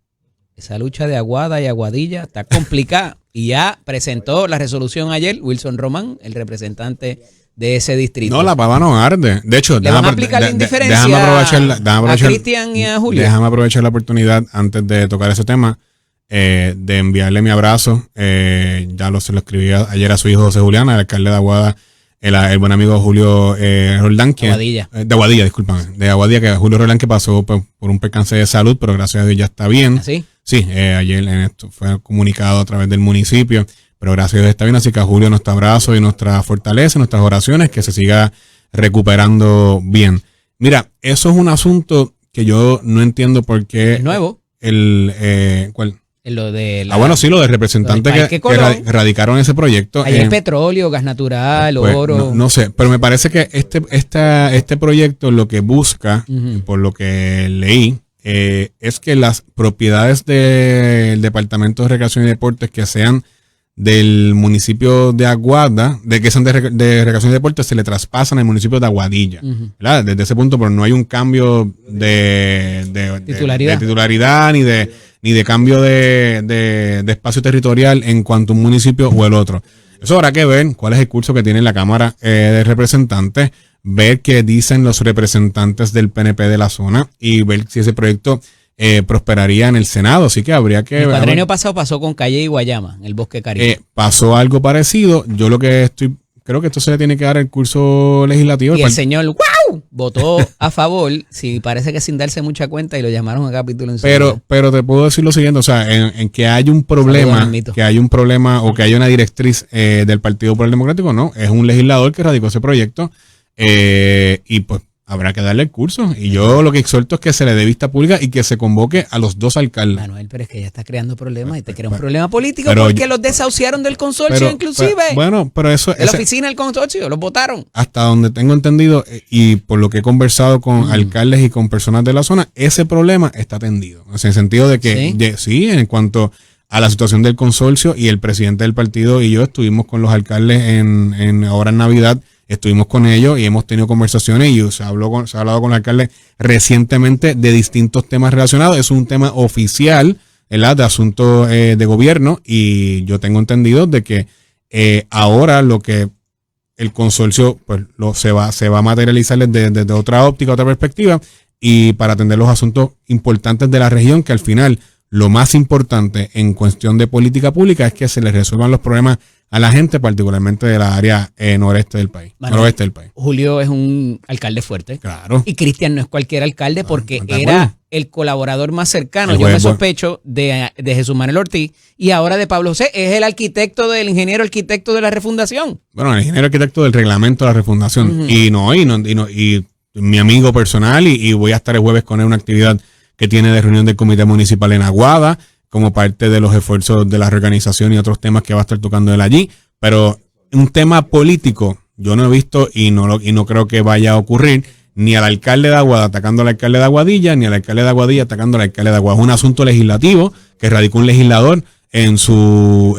S1: Esa lucha de Aguada y Aguadilla está complicada y ya presentó la resolución ayer Wilson Román, el representante de ese distrito.
S4: No, la pava no arde. De hecho,
S1: ¿le van a aplicar la indiferencia a Cristian y a Julio?
S4: Déjame aprovechar la oportunidad antes de tocar ese tema de enviarle mi abrazo. Se lo escribí ayer a su hijo José Julián, el alcalde de Aguada, el buen amigo Julio Roldán. De Aguadilla, discúlpame. De Aguadilla, que Julio Roldán, que pasó por un percance de salud, pero gracias a Dios ya está bien.
S1: ¿Sí?
S4: Sí, ayer fue comunicado a través del municipio, pero gracias a Dios está bien. Así que a Julio nuestro abrazo y nuestra fortaleza, nuestras oraciones, que se siga recuperando bien. Mira, eso es un asunto que yo no entiendo por qué.
S1: ¿Es nuevo?
S4: ¿Cuál?
S1: Lo de
S4: bueno, sí, lo de representantes que radicaron ese proyecto.
S1: Ahí hay petróleo, gas natural,
S4: pues,
S1: oro.
S4: No sé, pero me parece que este proyecto lo que busca, por lo que leí, es que las propiedades del Departamento de Recreación y Deportes que sean del municipio de Aguada, que sean de Recreación y Deportes, se le traspasan al municipio de Aguadilla. ¿Verdad? Desde ese punto, pero no hay un cambio de titularidad ni de cambio de espacio territorial en cuanto a un municipio o el otro. Eso habrá que ver cuál es el curso que tiene la Cámara de Representantes, ver qué dicen los representantes del PNP de la zona y ver si ese proyecto prosperaría en el Senado. Así que habría que...
S1: El cuadrenio pasado pasó con Calle y Guayama, en el Bosque Caribe.
S4: Pasó algo parecido. Yo creo que esto se le tiene que dar el curso legislativo.
S1: Y el señor ¡wow! Votó a favor, sí, parece que sin darse mucha cuenta, y lo llamaron a capítulo en
S4: pero te puedo decir lo siguiente, o sea, en que hay un problema, o que haya una directriz del Partido Popular Democrático, no, es un legislador que radicó ese proyecto y pues habrá que darle el curso. Y yo lo que exhorto es que se le dé vista pública y que se convoque a los dos alcaldes.
S1: Manuel, pero es que ya está creando problemas y te crea un problema político porque los desahuciaron del consorcio inclusive.
S4: Pero eso...
S1: De la oficina del consorcio, los votaron.
S4: Hasta donde tengo entendido y por lo que he conversado con alcaldes y con personas de la zona, ese problema está atendido. O sea, en el sentido de que sí, en cuanto a la situación del consorcio, y el presidente del partido y yo estuvimos con los alcaldes ahora en Navidad. Estuvimos con ellos y hemos tenido conversaciones y se ha hablado con el alcalde recientemente de distintos temas relacionados. Es un tema oficial, ¿verdad?, de asuntos de gobierno, y yo tengo entendido de que ahora lo que el consorcio pues se va a materializar desde otra óptica, otra perspectiva, y para atender los asuntos importantes de la región, que al final lo más importante en cuestión de política pública es que se les resuelvan los problemas a la gente, particularmente de la área noroeste del país.
S1: Julio es un alcalde fuerte.
S4: Claro.
S1: Y Cristian no es cualquier alcalde, porque era el colaborador más cercano, yo me sospecho, de Jesús Manuel Ortiz, y ahora de Pablo José. Es el ingeniero arquitecto de la refundación.
S4: Bueno, el ingeniero arquitecto del reglamento de la refundación. Y mi amigo personal, y voy a estar el jueves con él en una actividad que tiene de reunión del Comité Municipal en Aguada, como parte de los esfuerzos de la reorganización y otros temas que va a estar tocando él allí. Pero un tema político yo no he visto y no creo que vaya a ocurrir, ni al alcalde de Aguada atacando al alcalde de Aguadilla, ni al alcalde de Aguadilla atacando al alcalde de Aguada. Es un asunto legislativo que radicó un legislador en su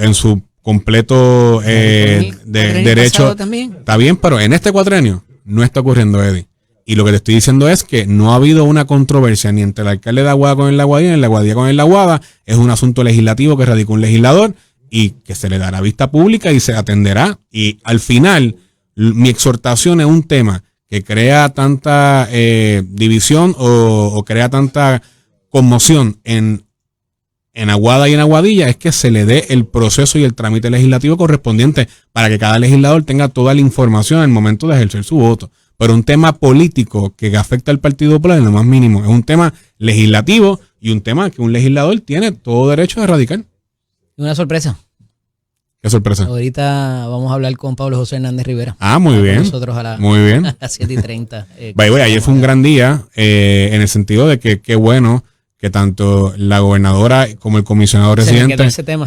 S4: completo derecho. Está bien, pero en este cuatrenio no está ocurriendo, Eddie. Y lo que te estoy diciendo es que no ha habido una controversia ni entre el alcalde de Aguada con el de Aguadilla, ni el de Aguadilla con el de Aguada. Es un asunto legislativo que radicó un legislador y que se le dará vista pública y se atenderá. Y al final, mi exhortación es un tema que crea tanta división o crea tanta conmoción en Aguada y en Aguadilla, es que se le dé el proceso y el trámite legislativo correspondiente para que cada legislador tenga toda la información en el momento de ejercer su voto. Pero un tema político que afecta al Partido Popular en lo más mínimo. Es un tema legislativo y un tema que un legislador tiene todo derecho de erradicar.
S1: Una sorpresa.
S4: ¿Qué sorpresa?
S1: Ahorita vamos a hablar con Pablo José Hernández Rivera.
S4: Muy bien.
S1: Nosotros
S4: muy bien.
S1: a las 7:30.
S4: Ayer fue un gran día en el sentido de que qué bueno que tanto la gobernadora como el comisionado residente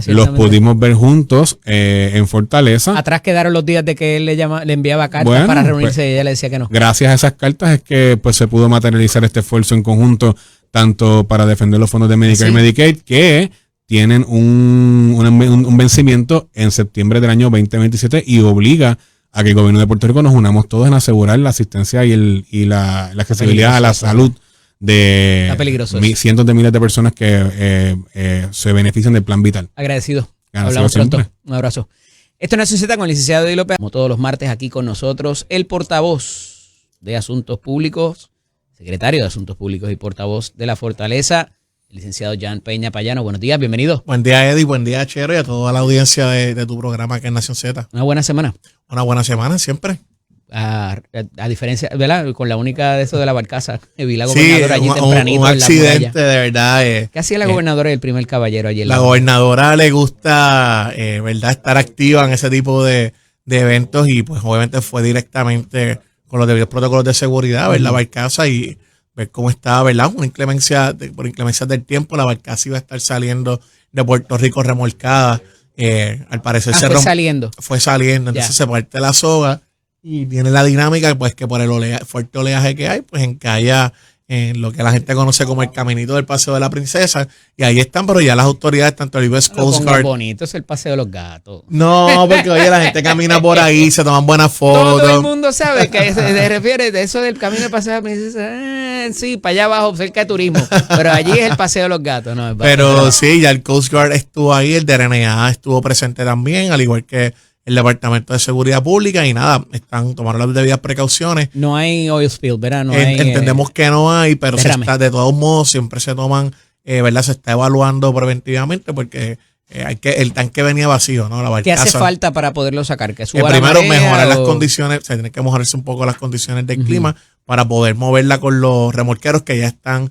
S4: los pudimos ver juntos en Fortaleza.
S1: Atrás quedaron los días de que él le enviaba cartas para reunirse y ella le decía que no.
S4: Gracias a esas cartas es que pues se pudo materializar este esfuerzo en conjunto, tanto para defender los fondos de Medicare y Medicaid, que tienen un vencimiento en septiembre del año 2027 y obliga a que el gobierno de Puerto Rico nos unamos todos en asegurar la asistencia y la accesibilidad a la salud de cientos de miles de personas que se benefician del plan vital.
S1: Agradecido. Hablamos pronto. Un abrazo. Esto es Nación Z con el licenciado Eddie López. Como todos los martes aquí con nosotros, el portavoz de Asuntos Públicos, secretario de Asuntos Públicos y portavoz de la Fortaleza, el licenciado Jan Peña Payano. Buenos días, bienvenido.
S5: Buen día, Eddie, buen día, Chero, y a toda la audiencia de tu programa que es Nación Z.
S1: Una buena semana.
S5: Una buena semana, siempre.
S1: A diferencia, ¿verdad? Con la única de eso de la barcaza, vi la gobernadora allí tempranito.
S5: Un accidente, de verdad.
S1: ¿Qué hacía la gobernadora y el primer caballero allí?
S5: La gobernadora le gusta, ¿verdad?, estar activa en ese tipo de eventos y pues obviamente fue directamente con los debidos protocolos de seguridad, ver la barcaza y ver cómo estaba, ¿verdad? Por inclemencia del tiempo, la barcaza iba a estar saliendo de Puerto Rico remolcada. Al parecer fue saliendo, entonces se parte la soga y viene la dinámica, pues que por el fuerte oleaje que hay, pues encalla en lo que la gente conoce como el caminito del Paseo de la Princesa, y ahí están, pero ya las autoridades, tanto el US Coast Guard.
S1: Bonito es el Paseo de los Gatos.
S5: No, porque oye, la gente camina por ahí, se toman buenas fotos.
S1: Todo el mundo sabe que se refiere de eso del camino del Paseo de la Princesa. Sí, para allá abajo, cerca de turismo. Pero allí es el Paseo de los Gatos, ¿no?
S5: Pero sí, ya el Coast Guard estuvo ahí, el DRNA estuvo presente también, al igual que el Departamento de Seguridad Pública, y nada, tomaron las debidas precauciones.
S1: No hay oil spill, ¿verdad?
S5: Entendemos que no hay, pero de todos modos siempre se toman, ¿verdad? Se está evaluando preventivamente porque el tanque venía vacío, ¿no? La barcaza.
S1: ¿Qué hace falta para poderlo sacar? ¿Que suba
S5: primero mejorar las condiciones, se tienen que mejorarse un poco las condiciones del clima para poder moverla con los remolqueros que ya están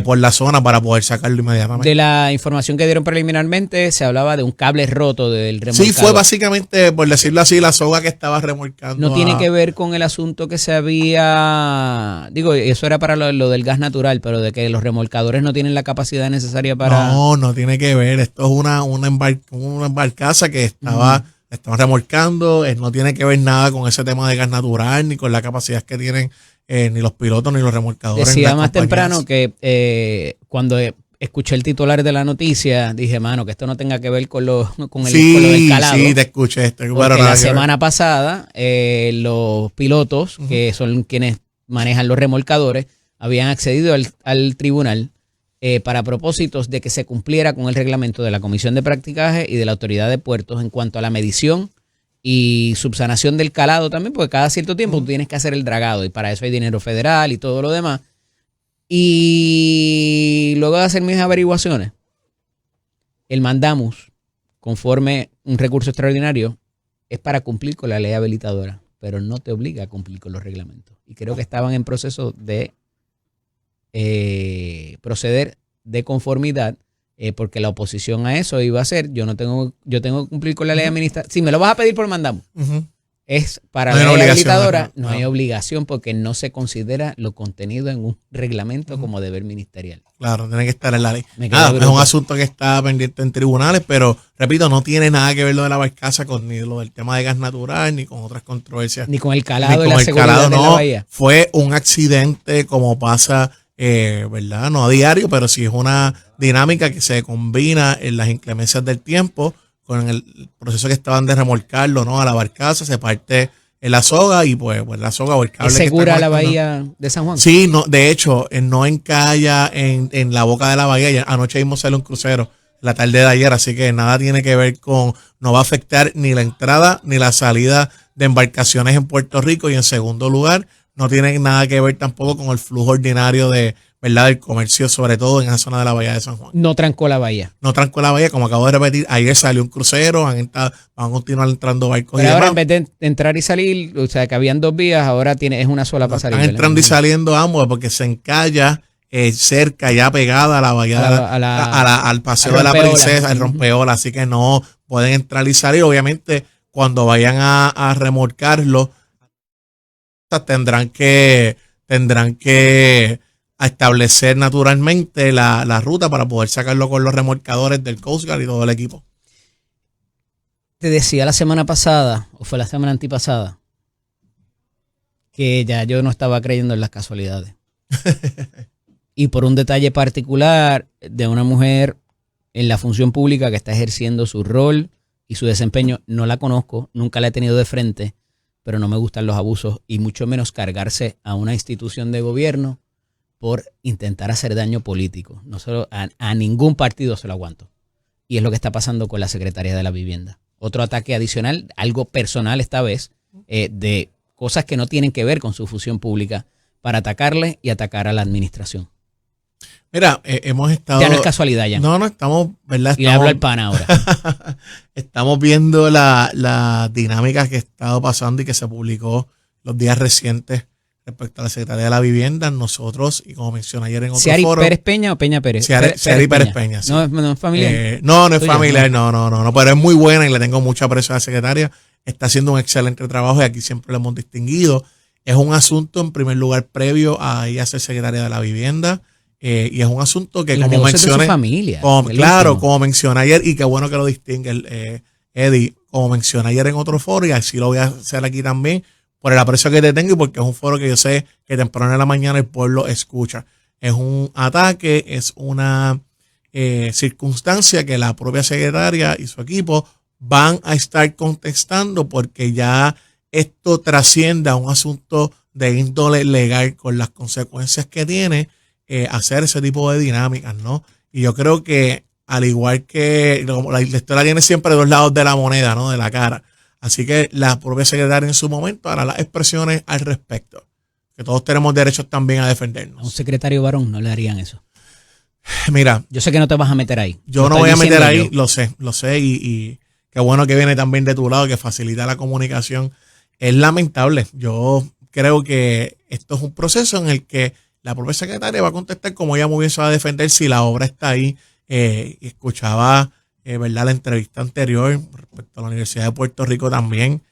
S5: por la zona para poder sacarlo inmediatamente.
S1: De la información que dieron preliminarmente, se hablaba de un cable roto del remolcador.
S5: Sí, fue básicamente, por decirlo así, la soga que estaba remolcando.
S1: No tiene que ver con el asunto que se había... Digo, eso era para lo del gas natural, pero de que los remolcadores no tienen la capacidad necesaria para...
S5: No tiene que ver. Esto es una barcaza que estaban remolcando. No tiene que ver nada con ese tema de gas natural, ni con la capacidad que tienen ni los pilotos ni los remolcadores.
S1: Decía más temprano que cuando escuché el titular de la noticia, dije, mano, que esto no tenga que ver con lo del calado.
S5: Sí, te escuché esto.
S1: Porque la semana pasada los pilotos, que son quienes manejan los remolcadores, habían accedido al tribunal para propósitos de que se cumpliera con el reglamento de la Comisión de Practicaje y de la Autoridad de Puertos en cuanto a la medición y subsanación del calado también, porque cada cierto tiempo tú tienes que hacer el dragado y para eso hay dinero federal y todo lo demás. Y luego de hacer mis averiguaciones, el mandamus, conforme un recurso extraordinario, es para cumplir con la ley habilitadora, pero no te obliga a cumplir con los reglamentos. Y creo que estaban en proceso de proceder de conformidad, porque la oposición a eso iba a ser, yo tengo que cumplir con la ley administrativa. Si me lo vas a pedir por mandamus, es para
S5: No hay
S1: la ley
S5: obligación,
S1: habilitadora,
S5: no.
S1: no hay obligación porque no se considera lo contenido en un reglamento como deber ministerial.
S5: Claro, tiene que estar en la ley.
S1: Me quedé
S5: Nada, es
S1: bruto.
S5: un asunto que está pendiente en tribunales, pero repito, no tiene nada que ver lo de la barcaza con ni lo del tema de gas natural, ni con otras controversias.
S1: Ni con el
S5: Ni
S1: calado y
S5: con
S1: la
S5: el
S1: seguridad
S5: calado,
S1: de la
S5: no.
S1: bahía.
S5: Fue un accidente como pasa, ¿verdad? No a diario, pero sí es una dinámica que se combina en las inclemencias del tiempo con el proceso que estaban de remolcarlo, ¿no? A la barcaza, se parte en la soga y pues la soga o el cable
S1: ¿Es
S5: que está
S1: segura la
S5: conectando.
S1: bahía de San Juan?
S5: Sí, no, de hecho, no encalla en la boca de la bahía. Ya anoche mismo salió un crucero la tarde de ayer, así que nada tiene que ver con, no va a afectar ni la entrada ni la salida de embarcaciones en Puerto Rico. Y en segundo lugar, no tiene nada que ver tampoco con el flujo ordinario de, ¿verdad?, del comercio, sobre todo en esa zona de la bahía de San Juan.
S1: No trancó la bahía.
S5: No trancó la bahía, como acabo de repetir, ayer salió un crucero, van a continuar entrando barcos
S1: Pero
S5: y
S1: ahora
S5: demás.
S1: en vez de entrar y salir, o sea, que habían 2 vías, ahora es una sola
S5: No,
S1: pasarela.
S5: están entrando y saliendo ambos porque se encalla cerca, ya pegada a la bahía, al paseo de la
S1: rompeola.
S5: princesa, al rompeola, así que no pueden entrar y salir. Obviamente, cuando vayan a remolcarlo, tendrán que establecer naturalmente la ruta para poder sacarlo con los remolcadores del Coast Guard y todo el equipo.
S1: Te decía la semana pasada, o fue la semana antipasada, que ya yo no estaba creyendo en las casualidades. Y por un detalle particular de una mujer en la función pública que está ejerciendo su rol y su desempeño, no la conozco, nunca la he tenido de frente, pero no me gustan los abusos y mucho menos cargarse a una institución de gobierno por intentar hacer daño político. No solo a ningún partido se lo aguanto. Y es lo que está pasando con la Secretaría de la Vivienda. Otro ataque adicional, algo personal esta vez, de cosas que no tienen que ver con su función pública, para atacarle y atacar a la administración.
S5: Mira, hemos estado...
S1: Ya no es casualidad ya.
S5: No, estamos, ¿verdad?
S1: Y le hablo al pana ahora.
S5: Estamos viendo la dinámica que ha estado pasando y que se publicó los días recientes respecto a la Secretaría de la Vivienda. Nosotros, y como mencioné ayer en otro
S1: ¿Seari
S5: foro...
S1: Pérez Peña o Peña Pérez?
S5: Seari Pérez Peña, sí.
S1: No es familiar.
S5: No es
S1: Tuyo,
S5: familiar, no, pero es muy buena y le tengo mucha aprecio a la secretaria. Está haciendo un excelente trabajo y aquí siempre lo hemos distinguido. Es un asunto, en primer lugar, previo a ella ser secretaria de la Vivienda. Y es un asunto que,
S1: Los
S5: como
S1: negocios de
S5: mencioné,
S1: su familia,
S5: claro, como mencioné ayer, y qué bueno que lo distingue Eddie, como mencioné ayer en otro foro, y así lo voy a hacer aquí también, por el aprecio que te tengo y porque es un foro que yo sé que temprano en la mañana el pueblo escucha. Es un ataque, es una circunstancia que la propia secretaria y su equipo van a estar contestando porque ya esto trasciende a un asunto de índole legal con las consecuencias que tiene hacer ese tipo de dinámicas, ¿no? Y yo creo que al igual que la historia tiene siempre 2 lados de la moneda, ¿no? De la cara. Así que la propia secretaria en su momento hará las expresiones al respecto. Que todos tenemos derechos también a defendernos.
S1: A un secretario varón no le harían eso.
S5: Mira,
S1: Yo sé que no te vas a meter ahí.
S5: yo
S1: Lo
S5: no
S1: estoy
S5: voy a meter
S1: diciendo
S5: ahí,
S1: yo.
S5: lo sé, y qué bueno que viene también de tu lado, que facilita la comunicación. Es lamentable. Yo creo que esto es un proceso en el que la propia secretaria va a contestar como ella muy bien se va a defender si la obra está ahí. Escuchaba, ¿verdad?, la entrevista anterior respecto a la Universidad de Puerto Rico también.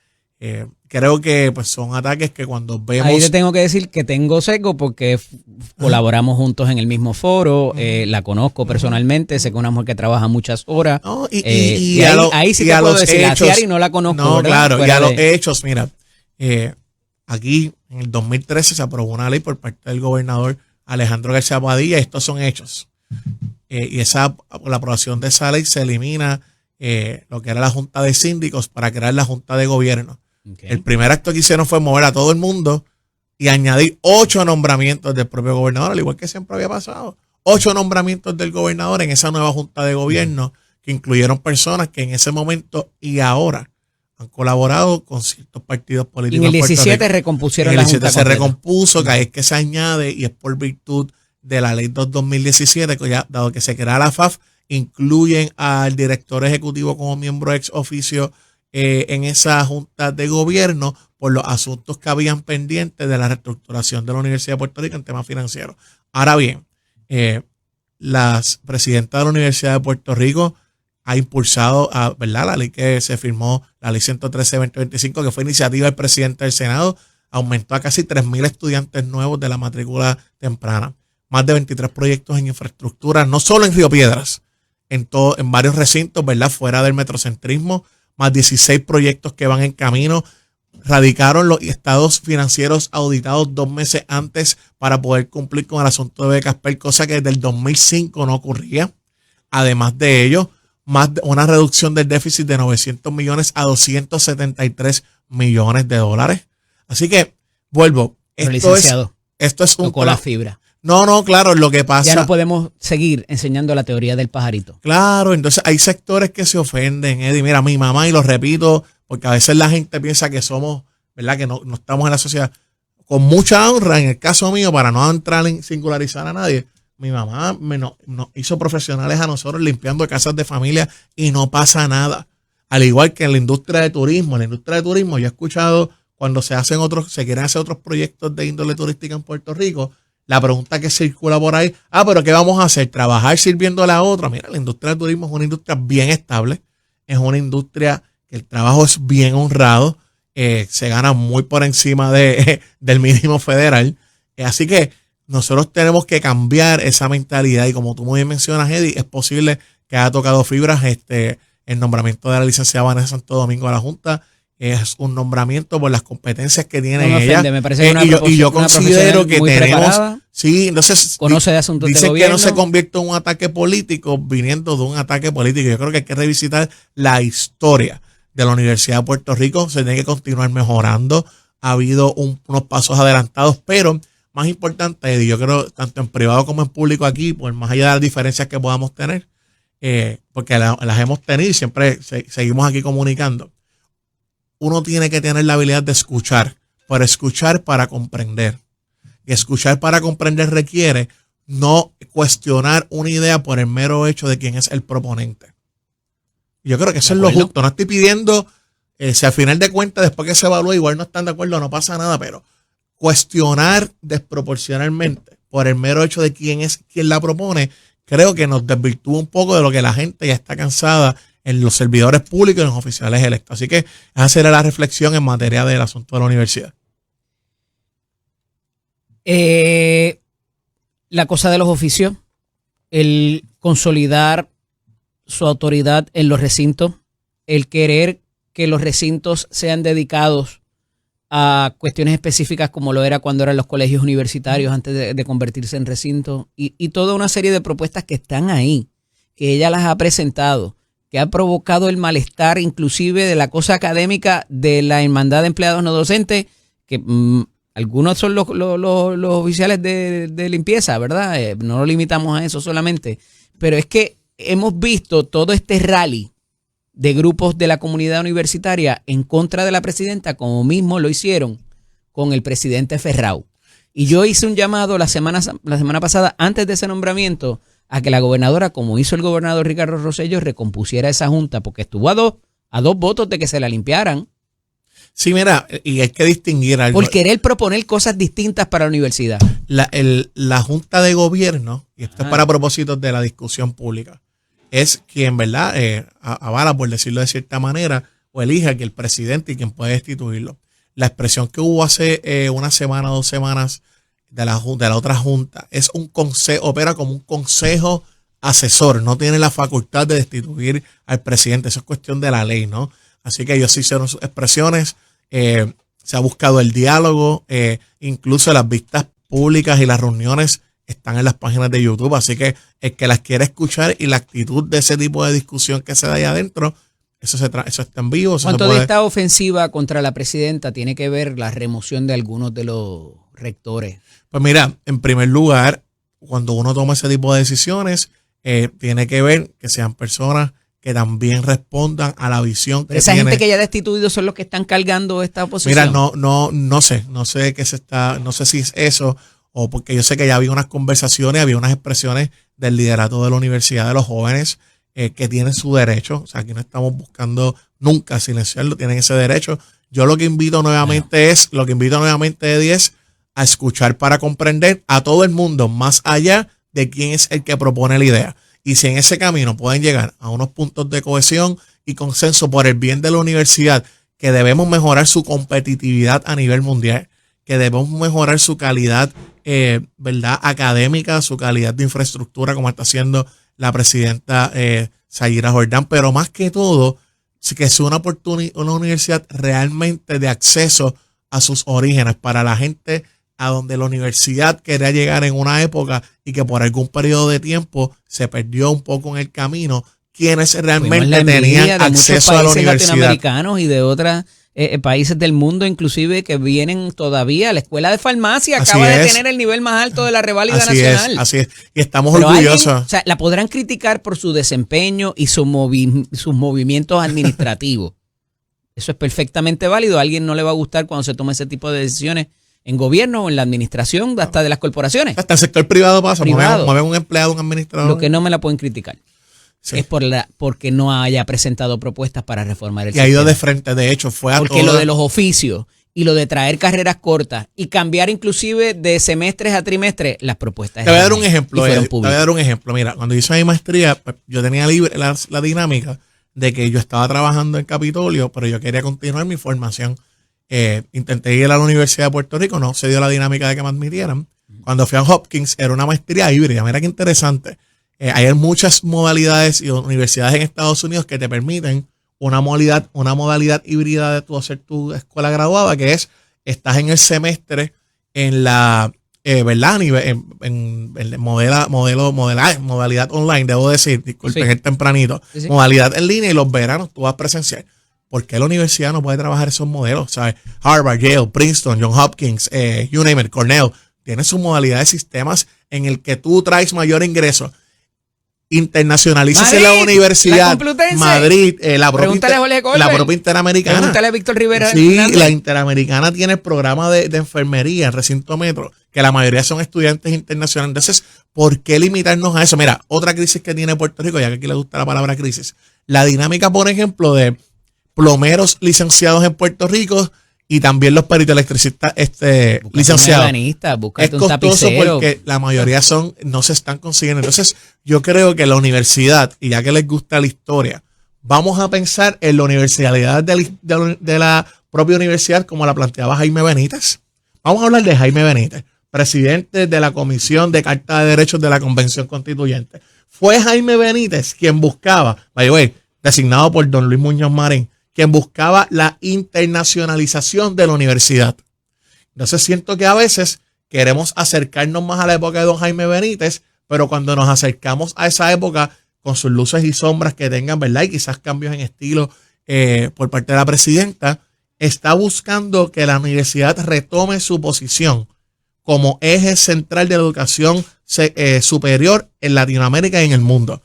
S5: Creo que pues son ataques que cuando vemos...
S1: Ahí te tengo que decir que tengo sesgo porque colaboramos juntos en el mismo foro, la conozco personalmente, sé que es una mujer que trabaja muchas horas.
S5: No,
S1: ahí sí te puedo decir, a Ciari no la conozco,
S5: no,
S1: ¿verdad?
S5: claro,
S1: Fuera
S5: y a los
S1: de-
S5: hechos, mira, aquí en el 2013 se aprobó una ley por parte del gobernador Alejandro García Padilla, estos son hechos. Y la aprobación de esa ley se elimina lo que era la Junta de Síndicos para crear la Junta de Gobierno.
S1: Okay.
S5: El primer acto que hicieron fue mover a todo el mundo y añadir 8 nombramientos del propio gobernador, al igual que siempre había pasado. 8 nombramientos del gobernador en esa nueva Junta de Gobierno que incluyeron personas que en ese momento y ahora han colaborado con ciertos partidos
S1: Y
S5: políticos.
S1: en el
S5: en Puerto
S1: 17
S5: Rico.
S1: recompusieron
S5: En
S1: la
S5: el
S1: Junta
S5: 17 se
S1: completa.
S5: recompuso, que ahí es que se añade y es por virtud de la ley 2/2017, que ya, dado que se crea la FAF, incluyen al director ejecutivo como miembro ex oficio en esa junta de gobierno por los asuntos que habían pendientes de la reestructuración de la Universidad de Puerto Rico en temas financieros. Ahora bien, las presidentas de la Universidad de Puerto Rico ha impulsado, ¿verdad?, la ley que se firmó, la ley 113-2025, que fue iniciativa del presidente del Senado, aumentó a casi 3,000 estudiantes nuevos de la matrícula temprana. Más de 23 proyectos en infraestructura, no solo en Río Piedras, en varios recintos, ¿verdad?, fuera del metrocentrismo, más 16 proyectos que van en camino. Radicaron los estados financieros auditados 2 meses antes para poder cumplir con el asunto de becas PEL, cosa que desde el 2005 no ocurría. Además de ello, una reducción del déficit de 900 millones a 273 millones de dólares. Así que, vuelvo, esto es un...
S1: Tocó la fibra.
S5: No, claro, lo que pasa...
S1: Ya no podemos seguir enseñando la teoría del pajarito.
S5: Claro, entonces hay sectores que se ofenden, Eddie. Mira, mi mamá, y lo repito, porque a veces la gente piensa que somos, ¿verdad?, que no estamos en la sociedad. Con mucha honra, en el caso mío, para no entrar en singularizar a nadie, mi mamá nos hizo profesionales a nosotros limpiando casas de familia y no pasa nada. Al igual que en la industria de turismo. En la industria de turismo yo he escuchado cuando se quieren hacer otros proyectos de índole turística en Puerto Rico, la pregunta que circula por ahí, pero ¿qué vamos a hacer? ¿Trabajar sirviendo a la otra? Mira, la industria del turismo es una industria bien estable, es una industria que el trabajo es bien honrado, se gana muy por encima del mínimo federal. Así que nosotros tenemos que cambiar esa mentalidad y como tú muy bien mencionas, Eddie, es posible que haya tocado fibras el nombramiento de la licenciada Vanessa Santo Domingo a la Junta. Es un nombramiento por las competencias que tiene ella.
S1: Me parece
S5: y yo considero que tenemos...
S1: Preparada,
S5: sí, entonces...
S1: Conoce de asuntos de gobierno.
S5: Dice que no se convierte en un ataque político viniendo de un ataque político. Yo creo que hay que revisitar la historia de la Universidad de Puerto Rico. Se tiene que continuar mejorando. Ha habido unos pasos adelantados, pero más importante, Eddie, yo creo, tanto en privado como en público aquí, pues más allá de las diferencias que podamos tener, porque las hemos tenido y siempre seguimos aquí comunicando. Uno tiene que tener la habilidad de escuchar, pero escuchar para comprender. Y escuchar para comprender requiere no cuestionar una idea por el mero hecho de quién es el proponente. Yo creo que eso es lo justo. No estoy pidiendo, si al final de cuentas, después que se evalúa, igual no están de acuerdo, no pasa nada, pero cuestionar desproporcionalmente por el mero hecho de quién la propone, creo que nos desvirtúa un poco de lo que la gente ya está cansada en los servidores públicos y en los oficiales electos. Así que esa será la reflexión en materia del asunto de la universidad.
S1: La cosa de los oficios, el consolidar su autoridad en los recintos, el querer que los recintos sean dedicados a cuestiones específicas como lo era cuando eran los colegios universitarios antes de convertirse en recintos y toda una serie de propuestas que están ahí, que ella las ha presentado, que ha provocado el malestar inclusive de la cosa académica de la Hermandad de Empleados No Docentes, que algunos son los oficiales de limpieza, ¿verdad? No lo limitamos a eso solamente, pero es que hemos visto todo este rally de grupos de la comunidad universitaria en contra de la presidenta, como mismo lo hicieron con el presidente Ferrao. Y yo hice un llamado la semana pasada, antes de ese nombramiento, a que la gobernadora, como hizo el gobernador Ricardo Rosselló, recompusiera esa junta, porque estuvo a dos votos de que se la limpiaran.
S5: Sí, mira, y hay que distinguir algo.
S1: Por querer proponer cosas distintas para la universidad.
S5: La Junta de Gobierno, y esto es para propósitos de la discusión pública, es quien, ¿verdad?, avala, por decirlo de cierta manera, o elija que el presidente y quien puede destituirlo. La expresión que hubo hace una semana, 2 semanas, de la otra junta, es un consejo, opera como un consejo asesor, no tiene la facultad de destituir al presidente, eso es cuestión de la ley, ¿no? Así que ellos hicieron sus expresiones, se ha buscado el diálogo, incluso las vistas públicas y las reuniones están en las páginas de YouTube, así que el que las quiere escuchar y la actitud de ese tipo de discusión que se da ahí adentro, eso está en vivo.
S1: ¿Cuánto de esta ofensiva contra la presidenta tiene que ver la remoción de algunos de los rectores?
S5: Pues mira, en primer lugar, cuando uno toma ese tipo de decisiones, tiene que ver que sean personas que también respondan a la visión
S1: pero que esa gente que ya ha destituido son los que están cargando esta oposición.
S5: Mira, no sé qué no sé si es eso, o porque yo sé que ya había unas conversaciones, había unas expresiones del liderato de la Universidad de los Jóvenes que tienen su derecho. O sea, aquí no estamos buscando nunca silenciarlo, tienen ese derecho. Yo lo que invito nuevamente Eddie, es a escuchar para comprender a todo el mundo, más allá de quién es el que propone la idea. Y si en ese camino pueden llegar a unos puntos de cohesión y consenso por el bien de la universidad, que debemos mejorar su competitividad a nivel mundial, que debemos mejorar su calidad, ¿verdad?, académica, su calidad de infraestructura, como está haciendo la presidenta Sayira Jordán, pero más que todo, que sea una universidad realmente de acceso a sus orígenes para la gente a donde la universidad quería llegar en una época y que por algún periodo de tiempo se perdió un poco en el camino, quienes realmente tenían acceso a la universidad.
S1: Latinoamericanos y de otros países del mundo, inclusive, que vienen todavía. La escuela de farmacia acaba de tener el nivel más alto de la reválida nacional.
S5: Así es. Y estamos orgullosos.
S1: O sea, la podrán criticar por su desempeño y sus movimientos administrativos. Eso es perfectamente válido. A alguien no le va a gustar cuando se toma ese tipo de decisiones en gobierno o en la administración, hasta de las corporaciones.
S5: Hasta el sector privado pasa. Mueven un empleado, un administrador.
S1: Lo que no me la pueden criticar. Sí. Es porque no haya presentado propuestas para reformar el
S5: sistema. Y ha ido de frente, de hecho, fue a
S1: porque lo de los oficios y lo de traer carreras cortas y cambiar inclusive de semestres a trimestres, las propuestas.
S5: Te voy a dar un ejemplo. Mira, cuando hice mi maestría, pues, yo tenía libre la dinámica de que yo estaba trabajando en Capitolio, pero yo quería continuar mi formación. Intenté ir a la Universidad de Puerto Rico, no se dio la dinámica de que me admitieran. Cuando fui a Hopkins, era una maestría híbrida. Mira qué interesante. Hay muchas modalidades y universidades en Estados Unidos que te permiten una modalidad híbrida de tu hacer tu escuela graduada, que es, estás en el semestre en la, ¿verdad? En modalidad online, debo decir, disculpen, sí. Es tempranito. Sí. Modalidad en línea y los veranos tú vas presencial. ¿Por qué la universidad no puede trabajar esos modelos? ¿Sabes? Harvard, Yale, Princeton, Johns Hopkins, you name it, Cornell, tienen su modalidad de sistemas en el que tú traes mayor ingreso. Internacionalizas en la universidad. Madrid, la propia Interamericana.
S1: Pregúntale a Víctor Rivera.
S5: Sí, la Interamericana tiene el programa de enfermería en recinto metro, que la mayoría son estudiantes internacionales. Entonces, ¿por qué limitarnos a eso? Mira, otra crisis que tiene Puerto Rico, ya que aquí le gusta la palabra crisis. La dinámica, por ejemplo, de plomeros licenciados en Puerto Rico y también los peritoelectricistas licenciados. Es costoso porque la mayoría no se están consiguiendo. Entonces, yo creo que la universidad, y ya que les gusta la historia, vamos a pensar en la universalidad de la propia universidad como la planteaba Jaime Benítez. Vamos a hablar de Jaime Benítez, presidente de la Comisión de Carta de Derechos de la Convención Constituyente. Fue Jaime Benítez quien buscaba, designado por don Luis Muñoz Marín, quien buscaba la internacionalización de la universidad. Entonces siento que a veces queremos acercarnos más a la época de don Jaime Benítez, pero cuando nos acercamos a esa época con sus luces y sombras que tengan, ¿verdad? Y quizás cambios en estilo por parte de la presidenta, está buscando que la universidad retome su posición como eje central de la educación superior en Latinoamérica y en el mundo.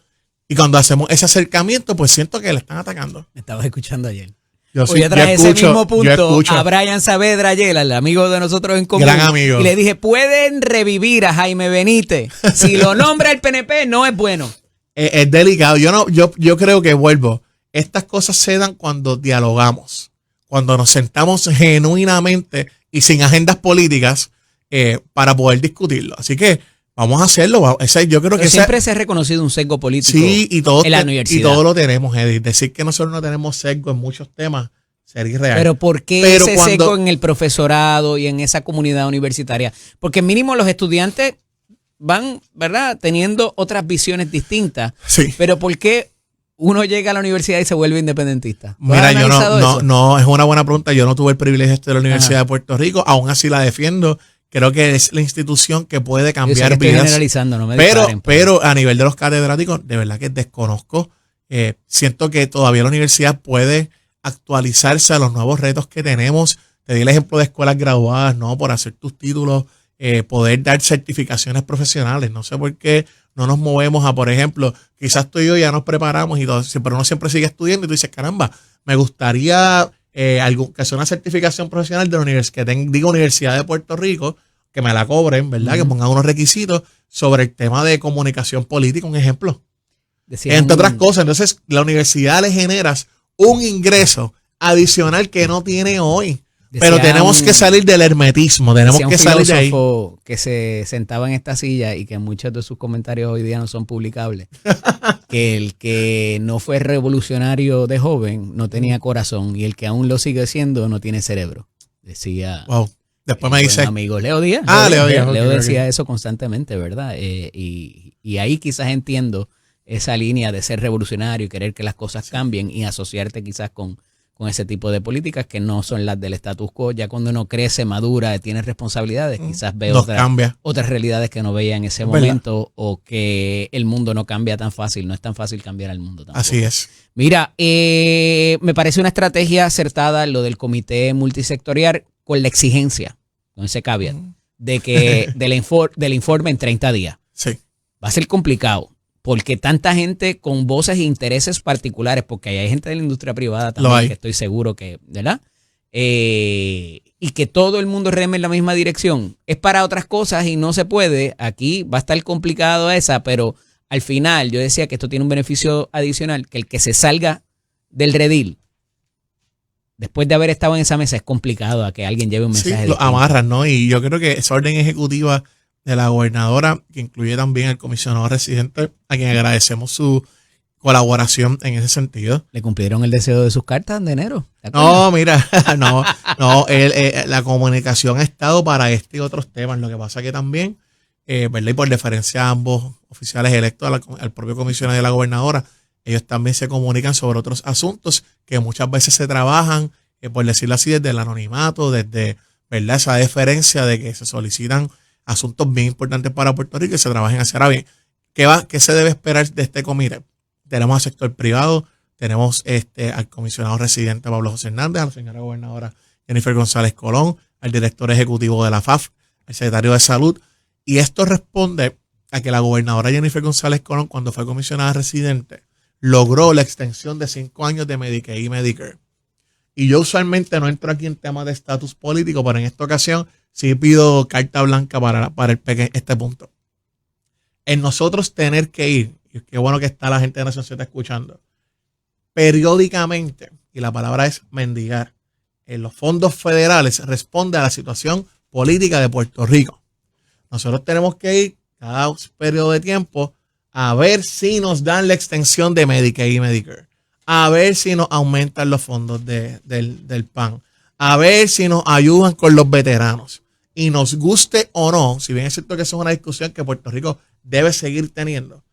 S5: Y cuando hacemos ese acercamiento, pues siento que le están atacando.
S1: Me estabas escuchando ayer.
S5: Yo
S1: traje ese mismo punto a Brian Saavedra ayer, el amigo de nosotros en común.
S5: Gran amigo.
S1: Y le dije, pueden revivir a Jaime Benítez. Si lo nombra el PNP, no es bueno.
S5: Es delicado. Yo creo que vuelvo. Estas cosas se dan cuando dialogamos. Cuando nos sentamos genuinamente y sin agendas políticas para poder discutirlo. Así que vamos a hacerlo. Yo creo que
S1: siempre se ha reconocido un sesgo político en la universidad.
S5: Y todo lo tenemos, Eddie. Decir que nosotros no tenemos sesgo en muchos temas sería irreal.
S1: Pero ¿por qué ese sesgo en el profesorado y en esa comunidad universitaria? Porque mínimo los estudiantes van, ¿verdad?, teniendo otras visiones distintas.
S5: Sí.
S1: Pero ¿por qué uno llega a la universidad y se vuelve independentista?
S5: Mira, yo no, es una buena pregunta. Yo no tuve el privilegio de la Universidad de Puerto Rico. Aún así la defiendo. Creo que es la institución que puede cambiar vidas.
S1: Generalizando, no me
S5: pero a nivel de los catedráticos, de verdad que desconozco. Siento que todavía la universidad puede actualizarse a los nuevos retos que tenemos. Te di el ejemplo de escuelas graduadas, ¿no? Por hacer tus títulos, poder dar certificaciones profesionales. No sé por qué no nos movemos a, por ejemplo, quizás tú y yo ya nos preparamos y todo, pero uno siempre sigue estudiando y tú dices, caramba, me gustaría que sea una certificación profesional de la universidad, que diga Universidad de Puerto Rico, que me la cobren, ¿verdad? Que pongan unos requisitos sobre el tema de comunicación política, un ejemplo. Entre otras cosas. Entonces, la universidad le generas un ingreso adicional que no tiene hoy. Pero tenemos que salir del hermetismo, tenemos que salir de ahí.
S1: Que se sentaba en esta silla y que muchos de sus comentarios hoy día no son publicables. Que el que no fue revolucionario de joven no tenía corazón y el que aún lo sigue siendo no tiene cerebro. Decía...
S5: Wow. Después me dice...
S1: amigo Leo Díaz.
S5: Leo Díaz.
S1: Leo decía eso constantemente, ¿verdad? Y ahí quizás entiendo esa línea de ser revolucionario y querer que las cosas cambien y asociarte quizás con ese tipo de políticas que no son las del status quo. Ya cuando uno crece, madura, tiene responsabilidades, quizás ve otras realidades que no veía en ese momento, o que el mundo no cambia tan fácil. No es tan fácil cambiar el mundo tampoco.
S5: Así es.
S1: Mira, me parece una estrategia acertada lo del comité multisectorial con la exigencia, con ese caveat, de que del informe en 30 días.
S5: Sí.
S1: Va a ser complicado. Porque tanta gente con voces e intereses particulares, porque hay gente de la industria privada también que estoy seguro que, ¿verdad? Y que todo el mundo reme en la misma dirección. Es para otras cosas y no se puede. Aquí va a estar complicado esa, pero al final yo decía que esto tiene un beneficio adicional, que el que se salga del redil, después de haber estado en esa mesa, es complicado a que alguien lleve un mensaje.
S5: Sí, lo amarran, ¿no? Y yo creo que esa orden ejecutiva de la gobernadora, que incluye también al comisionado residente, a quien agradecemos su colaboración en ese sentido.
S1: ¿Le cumplieron el deseo de sus cartas de enero?
S5: No, mira, no, la comunicación ha estado para este y otros temas. Lo que pasa que también, ¿verdad? Y por deferencia a ambos oficiales electos, al propio comisionado de la gobernadora, ellos también se comunican sobre otros asuntos que muchas veces se trabajan, por decirlo así, desde el anonimato, desde, ¿verdad? Esa deferencia de que se solicitan asuntos bien importantes para Puerto Rico y se trabajen hacia ahora bien. ¿Qué se debe esperar de este comité? Tenemos al sector privado, tenemos al comisionado residente Pablo José Hernández, a la señora gobernadora Jennifer González Colón, al director ejecutivo de la FAF, al secretario de Salud. Y esto responde a que la gobernadora Jennifer González Colón, cuando fue comisionada residente, logró la extensión de 5 años de Medicaid y Medicare. Y yo usualmente no entro aquí en temas de estatus político, pero en esta ocasión sí pido carta blanca para este punto. En nosotros tener que ir, y qué bueno que está la gente de Nación Z escuchando, periódicamente, y la palabra es mendigar, en los fondos federales responde a la situación política de Puerto Rico. Nosotros tenemos que ir cada periodo de tiempo a ver si nos dan la extensión de Medicaid y Medicare, a ver si nos aumentan los fondos del PAN, a ver si nos ayudan con los veteranos. Y nos guste o no, si bien es cierto que eso es una discusión que Puerto Rico debe seguir teniendo,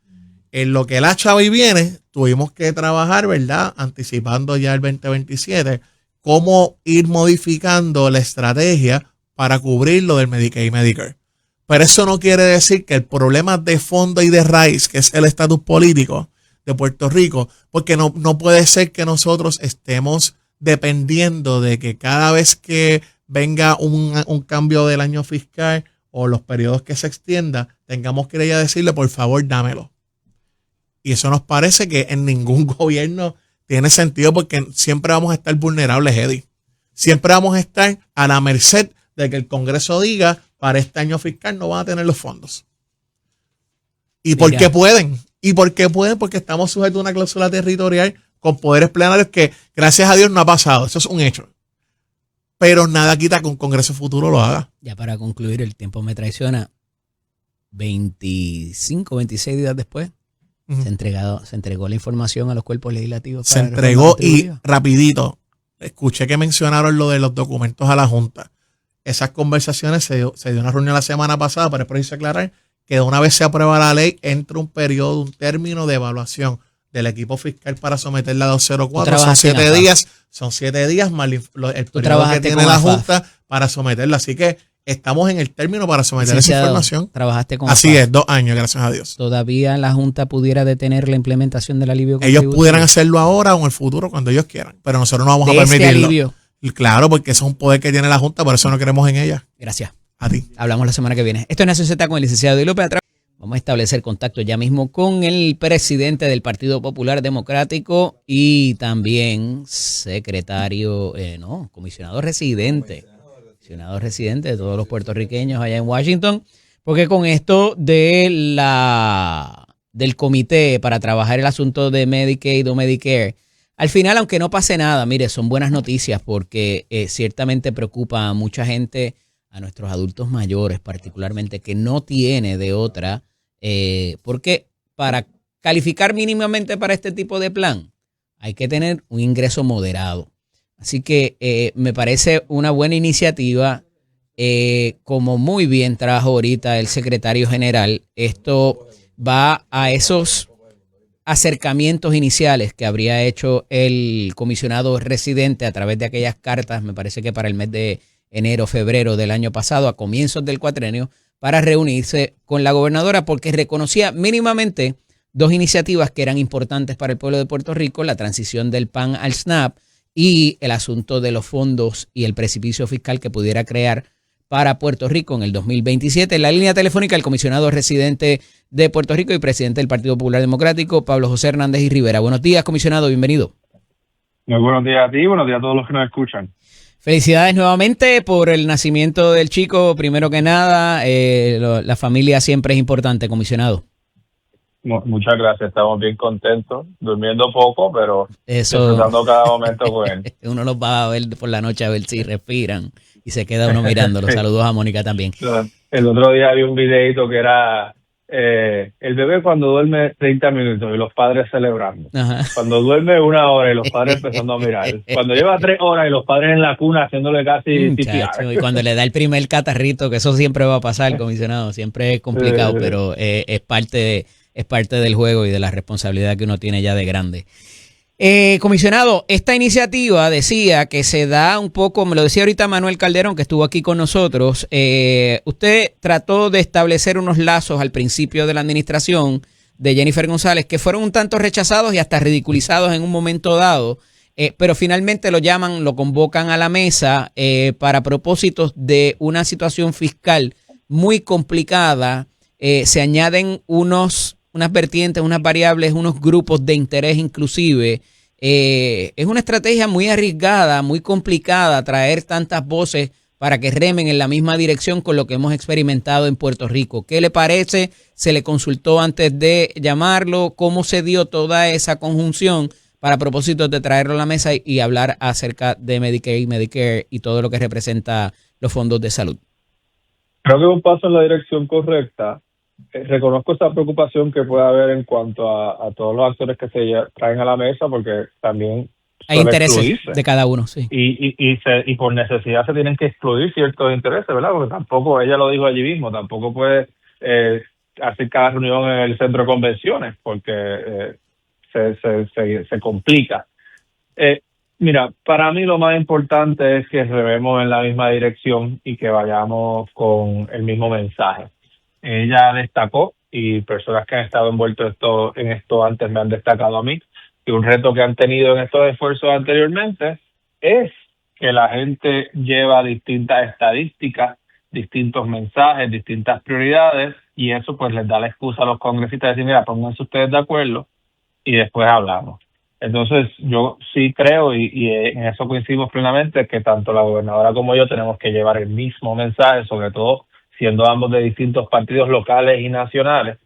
S5: en lo que la chava y viene, tuvimos que trabajar, ¿verdad? Anticipando ya el 2027, cómo ir modificando la estrategia para cubrir lo del Medicaid y Medicare. Pero eso no quiere decir que el problema de fondo y de raíz, que es el estatus político de Puerto Rico, porque no puede ser que nosotros estemos dependiendo de que cada vez que venga un cambio del año fiscal o los periodos que se extienda, tengamos que ir a decirle, por favor, dámelo. Y eso nos parece que en ningún gobierno tiene sentido, porque siempre vamos a estar vulnerables, Eddie. Siempre vamos a estar a la merced de que el Congreso diga, para este año fiscal no van a tener los fondos. ¿Y por qué pueden? ¿Y por qué pueden? Porque estamos sujetos a una cláusula territorial con poderes plenarios que, gracias a Dios, no ha pasado. Eso es un hecho. Pero nada quita que un Congreso futuro lo haga.
S1: Ya para concluir, el tiempo me traiciona. 25, 26 días después, se entregó la información a los cuerpos legislativos.
S5: Se entregó y rapidito, escuché que mencionaron lo de los documentos a la Junta. Esas conversaciones se dio una reunión la semana pasada, pero es preciso aclarar que una vez se aprueba la ley, entra un periodo, un término de evaluación del equipo fiscal para someterla a 204. Son 7 días. Son 7 días más el periodo que tiene la Junta para someterla. Así que estamos en el término para someter esa información.
S1: Trabajaste con
S5: Así es, 2 años, gracias a Dios.
S1: ¿Todavía la Junta pudiera detener la implementación del alivio contributivo?
S5: Ellos pudieran hacerlo ahora o en el futuro cuando ellos quieran, pero nosotros no vamos a permitirlo. Alivio. Claro, porque eso es un poder que tiene la Junta, por eso no queremos en ella.
S1: Gracias.
S5: A ti.
S1: Hablamos la semana que viene. Esto es Nación Z con el licenciado Eddie López. Vamos a establecer contacto ya mismo con el presidente del Partido Popular Democrático y también comisionado residente de todos los puertorriqueños allá en Washington, porque con esto del comité para trabajar el asunto de Medicaid o Medicare, al final, aunque no pase nada, mire, son buenas noticias porque ciertamente preocupa a mucha gente, a nuestros adultos mayores particularmente, que no tiene de otra, porque para calificar mínimamente para este tipo de plan hay que tener un ingreso moderado. Así que me parece una buena iniciativa. Como muy bien trajo ahorita el secretario general, esto va a esos acercamientos iniciales que habría hecho el comisionado residente a través de aquellas cartas, me parece que para el mes de enero, febrero del año pasado, a comienzos del cuatrenio, para reunirse con la gobernadora porque reconocía mínimamente dos iniciativas que eran importantes para el pueblo de Puerto Rico, la transición del PAN al SNAP y el asunto de los fondos y el precipicio fiscal que pudiera crear para Puerto Rico en el 2027. En la línea telefónica, el comisionado residente de Puerto Rico y presidente del Partido Popular Democrático, Pablo José Hernández y Rivera. Buenos días, comisionado, bienvenido.
S6: Muy buenos días a ti, buenos días a todos los que nos escuchan.
S1: Felicidades nuevamente por el nacimiento del chico, primero que nada. La familia siempre es importante, comisionado.
S6: Muchas gracias, estamos bien contentos, durmiendo poco, pero
S1: eso,
S6: disfrutando cada momento con él.
S1: Uno los va a ver por la noche a ver si respiran y se queda uno mirándolos. Saludos a Mónica también.
S6: El otro día vi un videito que era el bebé cuando duerme 30 minutos y los padres celebrando.
S1: Ajá.
S6: Cuando duerme 1 hora y los padres empezando a mirar. Cuando lleva 3 horas y los padres en la cuna haciéndole casi
S1: CPR. Y cuando le da el primer catarrito, que eso siempre va a pasar, comisionado, siempre es complicado, pero es parte del juego y de la responsabilidad que uno tiene ya de grande. Comisionado, esta iniciativa decía que se da un poco, me lo decía ahorita Manuel Calderón, que estuvo aquí con nosotros, usted trató de establecer unos lazos al principio de la administración de Jennifer González que fueron un tanto rechazados y hasta ridiculizados en un momento dado, pero finalmente lo llaman, lo convocan a la mesa para propósitos de una situación fiscal muy complicada. Se añaden unas vertientes, unas variables, unos grupos de interés inclusive. Es una estrategia muy arriesgada, muy complicada traer tantas voces para que remen en la misma dirección con lo que hemos experimentado en Puerto Rico. ¿Qué le parece? ¿Se le consultó antes de llamarlo? ¿Cómo se dio toda esa conjunción para propósitos de traerlo a la mesa y hablar acerca de Medicaid, Medicare y todo lo que representa los fondos de salud?
S6: Creo que es un paso en la dirección correcta. Reconozco esa preocupación que puede haber en cuanto a todos los actores que se traen a la mesa, porque también
S1: hay intereses de cada uno, sí.
S6: Y por necesidad se tienen que excluir ciertos intereses, ¿verdad? Porque tampoco, ella lo dijo allí mismo, tampoco puede hacer cada reunión en el centro de convenciones, porque se complica. Mira, para mí lo más importante es que rememos en la misma dirección y que vayamos con el mismo mensaje. Ella destacó, y personas que han estado envueltos en esto antes me han destacado a mí, que un reto que han tenido en estos esfuerzos anteriormente es que la gente lleva distintas estadísticas, distintos mensajes, distintas prioridades, y eso pues les da la excusa a los congresistas de decir, mira, pónganse ustedes de acuerdo y después hablamos. Entonces yo sí creo, y en eso coincidimos plenamente, que tanto la gobernadora como yo tenemos que llevar el mismo mensaje, sobre todo siendo ambos de distintos partidos locales y nacionales,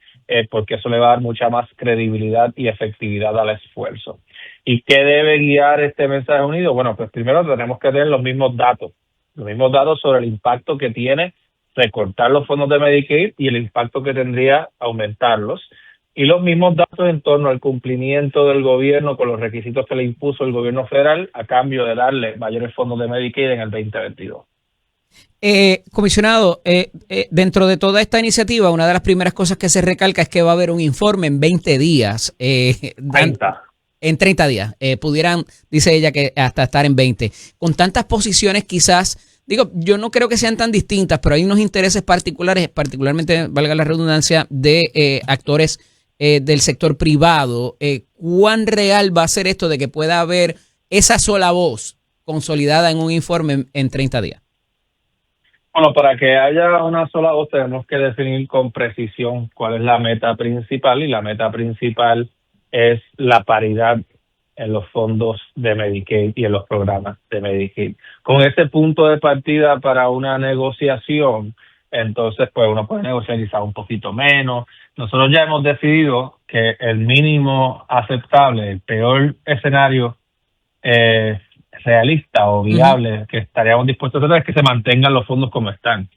S6: porque eso le va a dar mucha más credibilidad y efectividad al esfuerzo. ¿Y qué debe guiar este mensaje unido? Bueno, pues primero tenemos que tener los mismos datos sobre el impacto que tiene recortar los fondos de Medicaid y el impacto que tendría aumentarlos, y los mismos datos en torno al cumplimiento del gobierno con los requisitos que le impuso el gobierno federal a cambio de darle mayores fondos de Medicaid en el 2022.
S1: Comisionado, dentro de toda esta iniciativa, una de las primeras cosas que se recalca es que va a haber un informe en 20 días.
S6: 30.
S1: En 30 días. Pudieran, dice ella, que hasta estar en 20. Con tantas posiciones quizás, digo, yo no creo que sean tan distintas, pero hay unos intereses particulares, particularmente, valga la redundancia, de actores del sector privado. ¿Cuán real va a ser esto de que pueda haber esa sola voz consolidada en un informe en 30 días?
S6: Bueno, para que haya una sola voz tenemos que definir con precisión cuál es la meta principal, y la meta principal es la paridad en los fondos de Medicaid y en los programas de Medicaid. Con ese punto de partida para una negociación, entonces pues uno puede negociar quizás un poquito menos. Nosotros ya hemos decidido que el mínimo aceptable, el peor escenario realista o viable que estaríamos dispuestos a hacer es que se mantengan los fondos como están.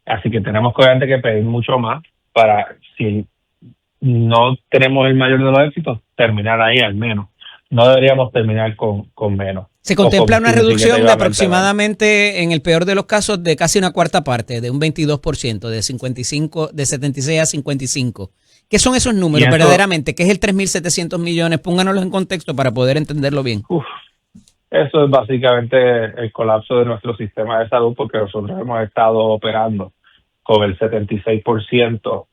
S6: Así que tenemos obviamente que pedir mucho más para, si no tenemos el mayor de los éxitos, terminar ahí al menos. No deberíamos terminar con menos.
S1: Se contempla una reducción de aproximadamente, en el peor de los casos, de casi una cuarta parte, de un 22%, de 76 a 55. ¿Qué son esos números verdaderamente? ¿Qué es el 3.700 millones? Pónganoslos en contexto para poder entenderlo bien.
S6: Eso es básicamente el colapso de nuestro sistema de salud, porque nosotros hemos estado operando con el 76%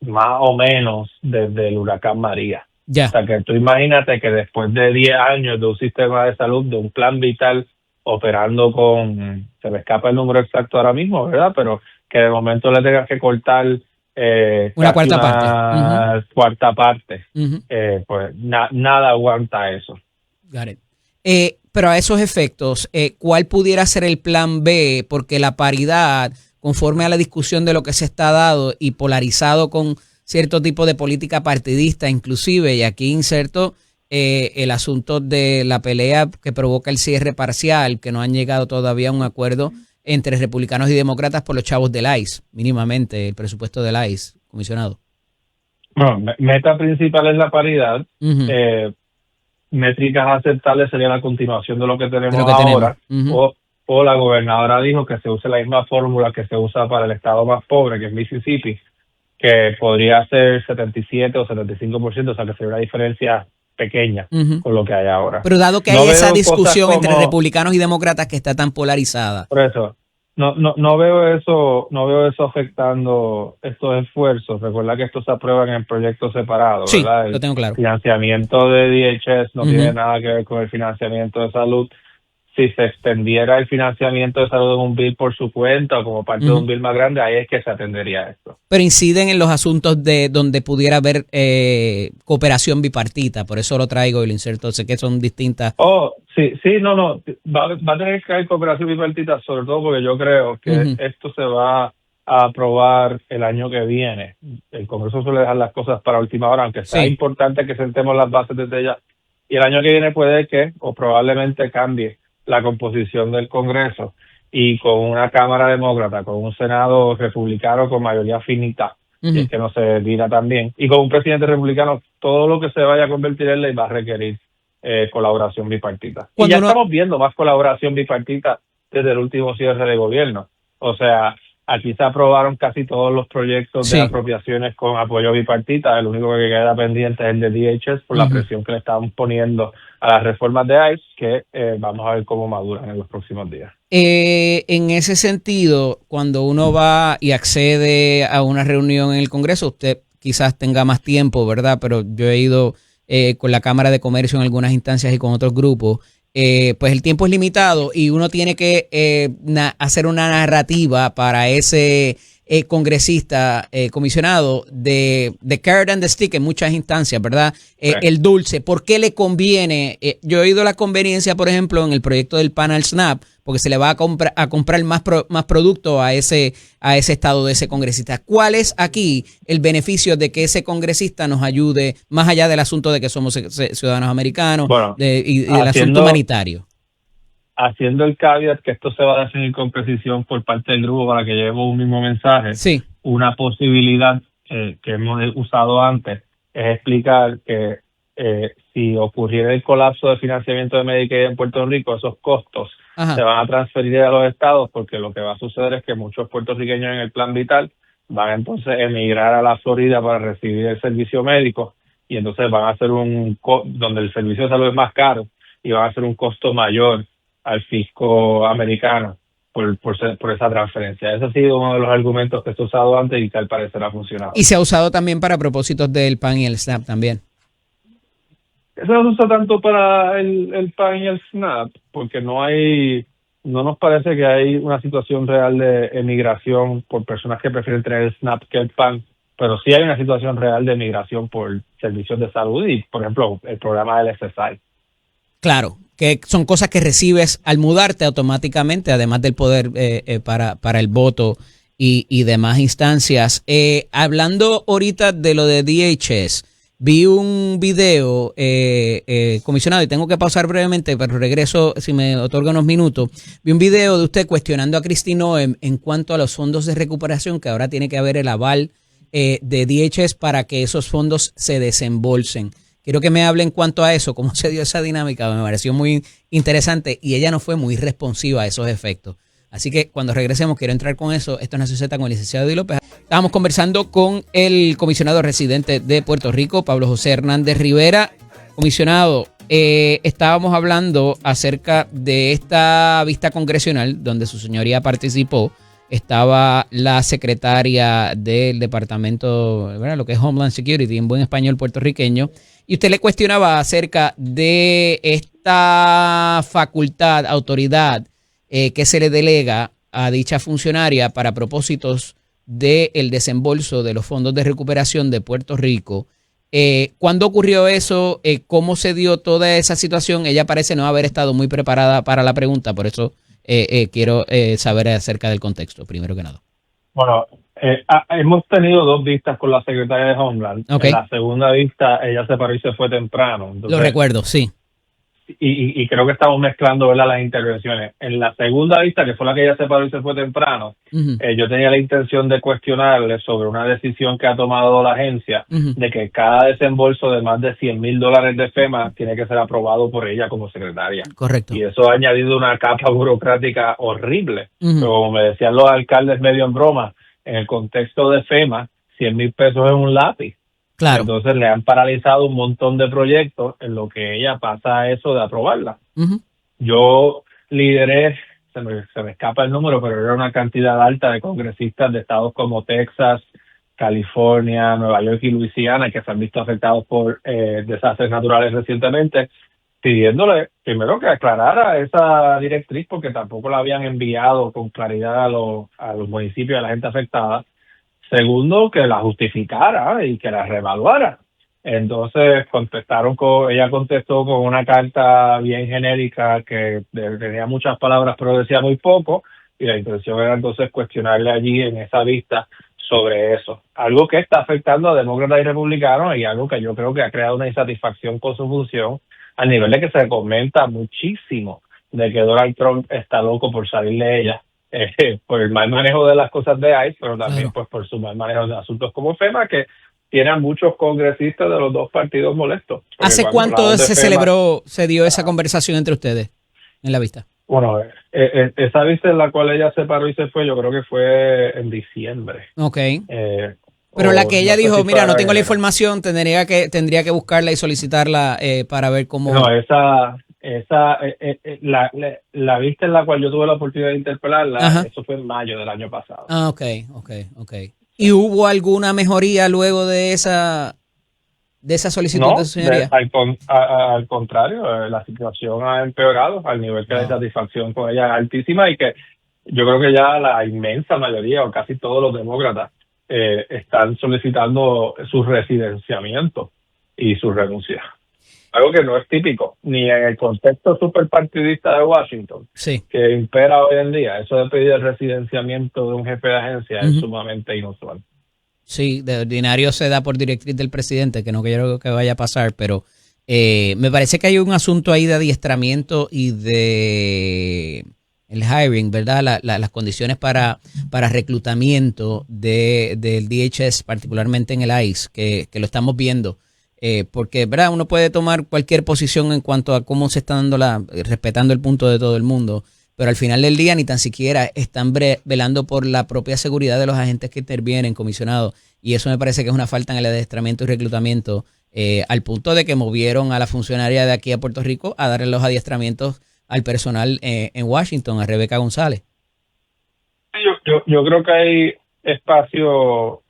S6: más o menos desde el huracán María.
S1: Ya.
S6: O sea, que tú imagínate que después de 10 años de un sistema de salud, de un plan vital operando con, se me escapa el número exacto ahora mismo, ¿verdad? Pero que de momento le tengas que cortar
S1: una cuarta parte.
S6: Cuarta parte. Pues nada aguanta eso.
S1: Got it. Pero a esos efectos, ¿cuál pudiera ser el plan B? Porque la paridad, conforme a la discusión de lo que se está dado y polarizado con cierto tipo de política partidista inclusive, y aquí inserto el asunto de la pelea que provoca el cierre parcial, que no han llegado todavía a un acuerdo entre republicanos y demócratas por los chavos del ICE, mínimamente el presupuesto del ICE, comisionado.
S6: Bueno, meta principal es la paridad. Métricas aceptables sería la continuación de lo que tenemos ahora. O la gobernadora dijo que se use la misma fórmula que se usa para el estado más pobre, que es Mississippi, que podría ser 77 o 75%, o sea que sería una diferencia pequeña con lo que hay ahora.
S1: Pero dado que hay esa discusión entre republicanos y demócratas que está tan polarizada.
S6: Por eso, no veo eso afectando estos esfuerzos. Recuerda que esto se aprueba en proyectos separados,
S1: sí,
S6: ¿verdad?
S1: Lo tengo claro.
S6: El financiamiento de DHS no tiene nada que ver con el financiamiento de salud. Si se extendiera el financiamiento de salud en un bill por su cuenta o como parte de un bill más grande, ahí es que se atendería esto.
S1: Pero inciden en los asuntos de donde pudiera haber cooperación bipartita, por eso lo traigo y lo inserto, sé que son distintas.
S6: Sí, no, va a tener que haber cooperación bipartita, sobre todo porque yo creo que esto se va a aprobar el año que viene. El Congreso suele dejar las cosas para última hora, aunque sea importante que sentemos las bases desde ya. Y el año que viene puede que, o probablemente cambie la composición del Congreso, y con una Cámara Demócrata, con un Senado republicano con mayoría finita, y es que no se defina también, y con un presidente republicano, todo lo que se vaya a convertir en ley va a requerir colaboración bipartita. Y ya estamos viendo más colaboración bipartita desde el último cierre de gobierno. O sea, aquí se aprobaron casi todos los proyectos de apropiaciones con apoyo bipartita. El único que queda pendiente es el de DHS por la presión que le estamos poniendo a las reformas de ICE, que vamos a ver cómo maduran en los próximos días.
S1: En ese sentido, cuando uno va y accede a una reunión en el Congreso, usted quizás tenga más tiempo, ¿verdad? Pero yo he ido con la Cámara de Comercio en algunas instancias y con otros grupos. Pues el tiempo es limitado y uno tiene que hacer una narrativa para ese congresista comisionado de carrot and the stick en muchas instancias, ¿verdad? El dulce, ¿por qué le conviene? Yo he oído la conveniencia, por ejemplo, en el proyecto del Panel SNAP, porque se le va a comprar más producto a ese estado de ese congresista. ¿Cuál es aquí el beneficio de que ese congresista nos ayude, más allá del asunto de que somos ciudadanos americanos y del asunto humanitario?
S6: Haciendo el caveat que esto se va a definir con precisión por parte del grupo para que llevemos un mismo mensaje, una posibilidad que hemos usado antes es explicar que si ocurriera el colapso de financiamiento de Medicaid en Puerto Rico, esos costos se van a transferir a los estados, porque lo que va a suceder es que muchos puertorriqueños en el plan vital van entonces a emigrar a la Florida para recibir el servicio médico, y entonces van a hacer donde el servicio de salud es más caro, y van a hacer un costo mayor al fisco americano por esa transferencia. Ese ha sido uno de los argumentos que se ha usado antes y que al parecer ha funcionado.
S1: Y se ha usado también para propósitos del PAN y el SNAP también.
S6: Eso no se usa tanto para el PAN y el SNAP, porque no nos parece que hay una situación real de emigración por personas que prefieren tener el SNAP que el PAN, pero sí hay una situación real de emigración por servicios de salud y, por ejemplo, el programa del SSI.
S1: Claro, que son cosas que recibes al mudarte automáticamente, además del poder para el voto y demás instancias. Hablando ahorita de lo de DHS, Vi un video, comisionado, y tengo que pausar brevemente, pero regreso si me otorga unos minutos. Vi un video de usted cuestionando a Kristi Noem en cuanto a los fondos de recuperación, que ahora tiene que haber el aval de DHS para que esos fondos se desembolsen. Quiero que me hable en cuanto a eso, cómo se dio esa dinámica, me pareció muy interesante y ella no fue muy responsiva a esos efectos. Así que cuando regresemos quiero entrar con eso. Esto es Nación Z con el licenciado Eddie López. Estábamos conversando con el comisionado residente de Puerto Rico, Pablo José Hernández Rivera. Comisionado, estábamos hablando acerca de esta vista congresional donde su señoría participó. Estaba la secretaria del departamento, ¿verdad?, lo que es Homeland Security en buen español puertorriqueño, y usted le cuestionaba acerca de esta facultad, autoridad que se le delega a dicha funcionaria para propósitos del desembolso de los fondos de recuperación de Puerto Rico. ¿Cuándo ocurrió eso? ¿Cómo se dio toda esa situación? Ella parece no haber estado muy preparada para la pregunta, por eso quiero saber acerca del contexto, primero que nada.
S6: Bueno, hemos tenido 2 vistas con la secretaria de Homeland.
S1: Okay.
S6: En la segunda vista ella se paró y se fue temprano. Entonces,
S1: lo recuerdo, sí.
S6: Y creo que estamos mezclando, ¿verdad?, las intervenciones. En la segunda vista, que fue la que ella se paró y se fue temprano, yo tenía la intención de cuestionarle sobre una decisión que ha tomado la agencia de que cada desembolso de más de $100,000 de FEMA tiene que ser aprobado por ella como secretaria.
S1: Correcto.
S6: Y eso ha añadido una capa burocrática horrible. Pero como me decían los alcaldes medio en broma, en el contexto de FEMA, $100,000 es un lápiz.
S1: Claro.
S6: Entonces le han paralizado un montón de proyectos en lo que ella pasa a eso de aprobarla. Yo lideré, se me escapa el número, pero era una cantidad alta de congresistas de estados como Texas, California, Nueva York y Luisiana que se han visto afectados por desastres naturales recientemente, pidiéndole primero que aclarara esa directriz porque tampoco la habían enviado con claridad a los municipios y a la gente afectada. Segundo, que la justificara y que la reevaluara. Entonces ella contestó con una carta bien genérica que tenía muchas palabras pero decía muy poco, y la intención era entonces cuestionarle allí en esa vista sobre eso. Algo que está afectando a demócratas y republicanos y algo que yo creo que ha creado una insatisfacción con su función al nivel de que se comenta muchísimo de que Donald Trump está loco por salir de ella. Por el mal manejo de las cosas de ICE, pero también pues por su mal manejo de asuntos como FEMA, que tiene a muchos congresistas de los 2 partidos molestos.
S1: ¿Hace cuánto se dio esa conversación entre ustedes en la vista?
S6: Bueno, esa vista en la cual ella se paró y se fue, yo creo que fue en diciembre.
S1: Ok. Pero la que ella dijo, mira, no tengo la información, tendría que buscarla y solicitarla para ver cómo...
S6: No, la vista en la cual yo tuve la oportunidad de interpelarla, eso fue en mayo del año pasado.
S1: Ah, ok. ¿Y hubo alguna mejoría luego de esa solicitud de su señoría?
S6: Al contrario, la situación ha empeorado al nivel que la insatisfacción con ella es altísima y que yo creo que ya la inmensa mayoría o casi todos los demócratas están solicitando su residenciamiento y su renuncia. Algo que no es típico, ni en el contexto superpartidista de Washington, que impera hoy en día. Eso de pedir el residenciamiento de un jefe de agencia es sumamente inusual.
S1: Sí, de ordinario se da por directriz del presidente, que no quiero que vaya a pasar, pero me parece que hay un asunto ahí de adiestramiento y de el hiring, ¿verdad? Las condiciones para reclutamiento del DHS, particularmente en el ICE, que lo estamos viendo. Porque, ¿verdad?, uno puede tomar cualquier posición en cuanto a cómo se está dando respetando el punto de todo el mundo, pero al final del día ni tan siquiera están velando por la propia seguridad de los agentes que intervienen, comisionado, y eso me parece que es una falta en el adiestramiento y reclutamiento, al punto de que movieron a la funcionaria de aquí a Puerto Rico a darle los adiestramientos al personal en Washington, a Rebeca González.
S6: Yo creo que hay espacio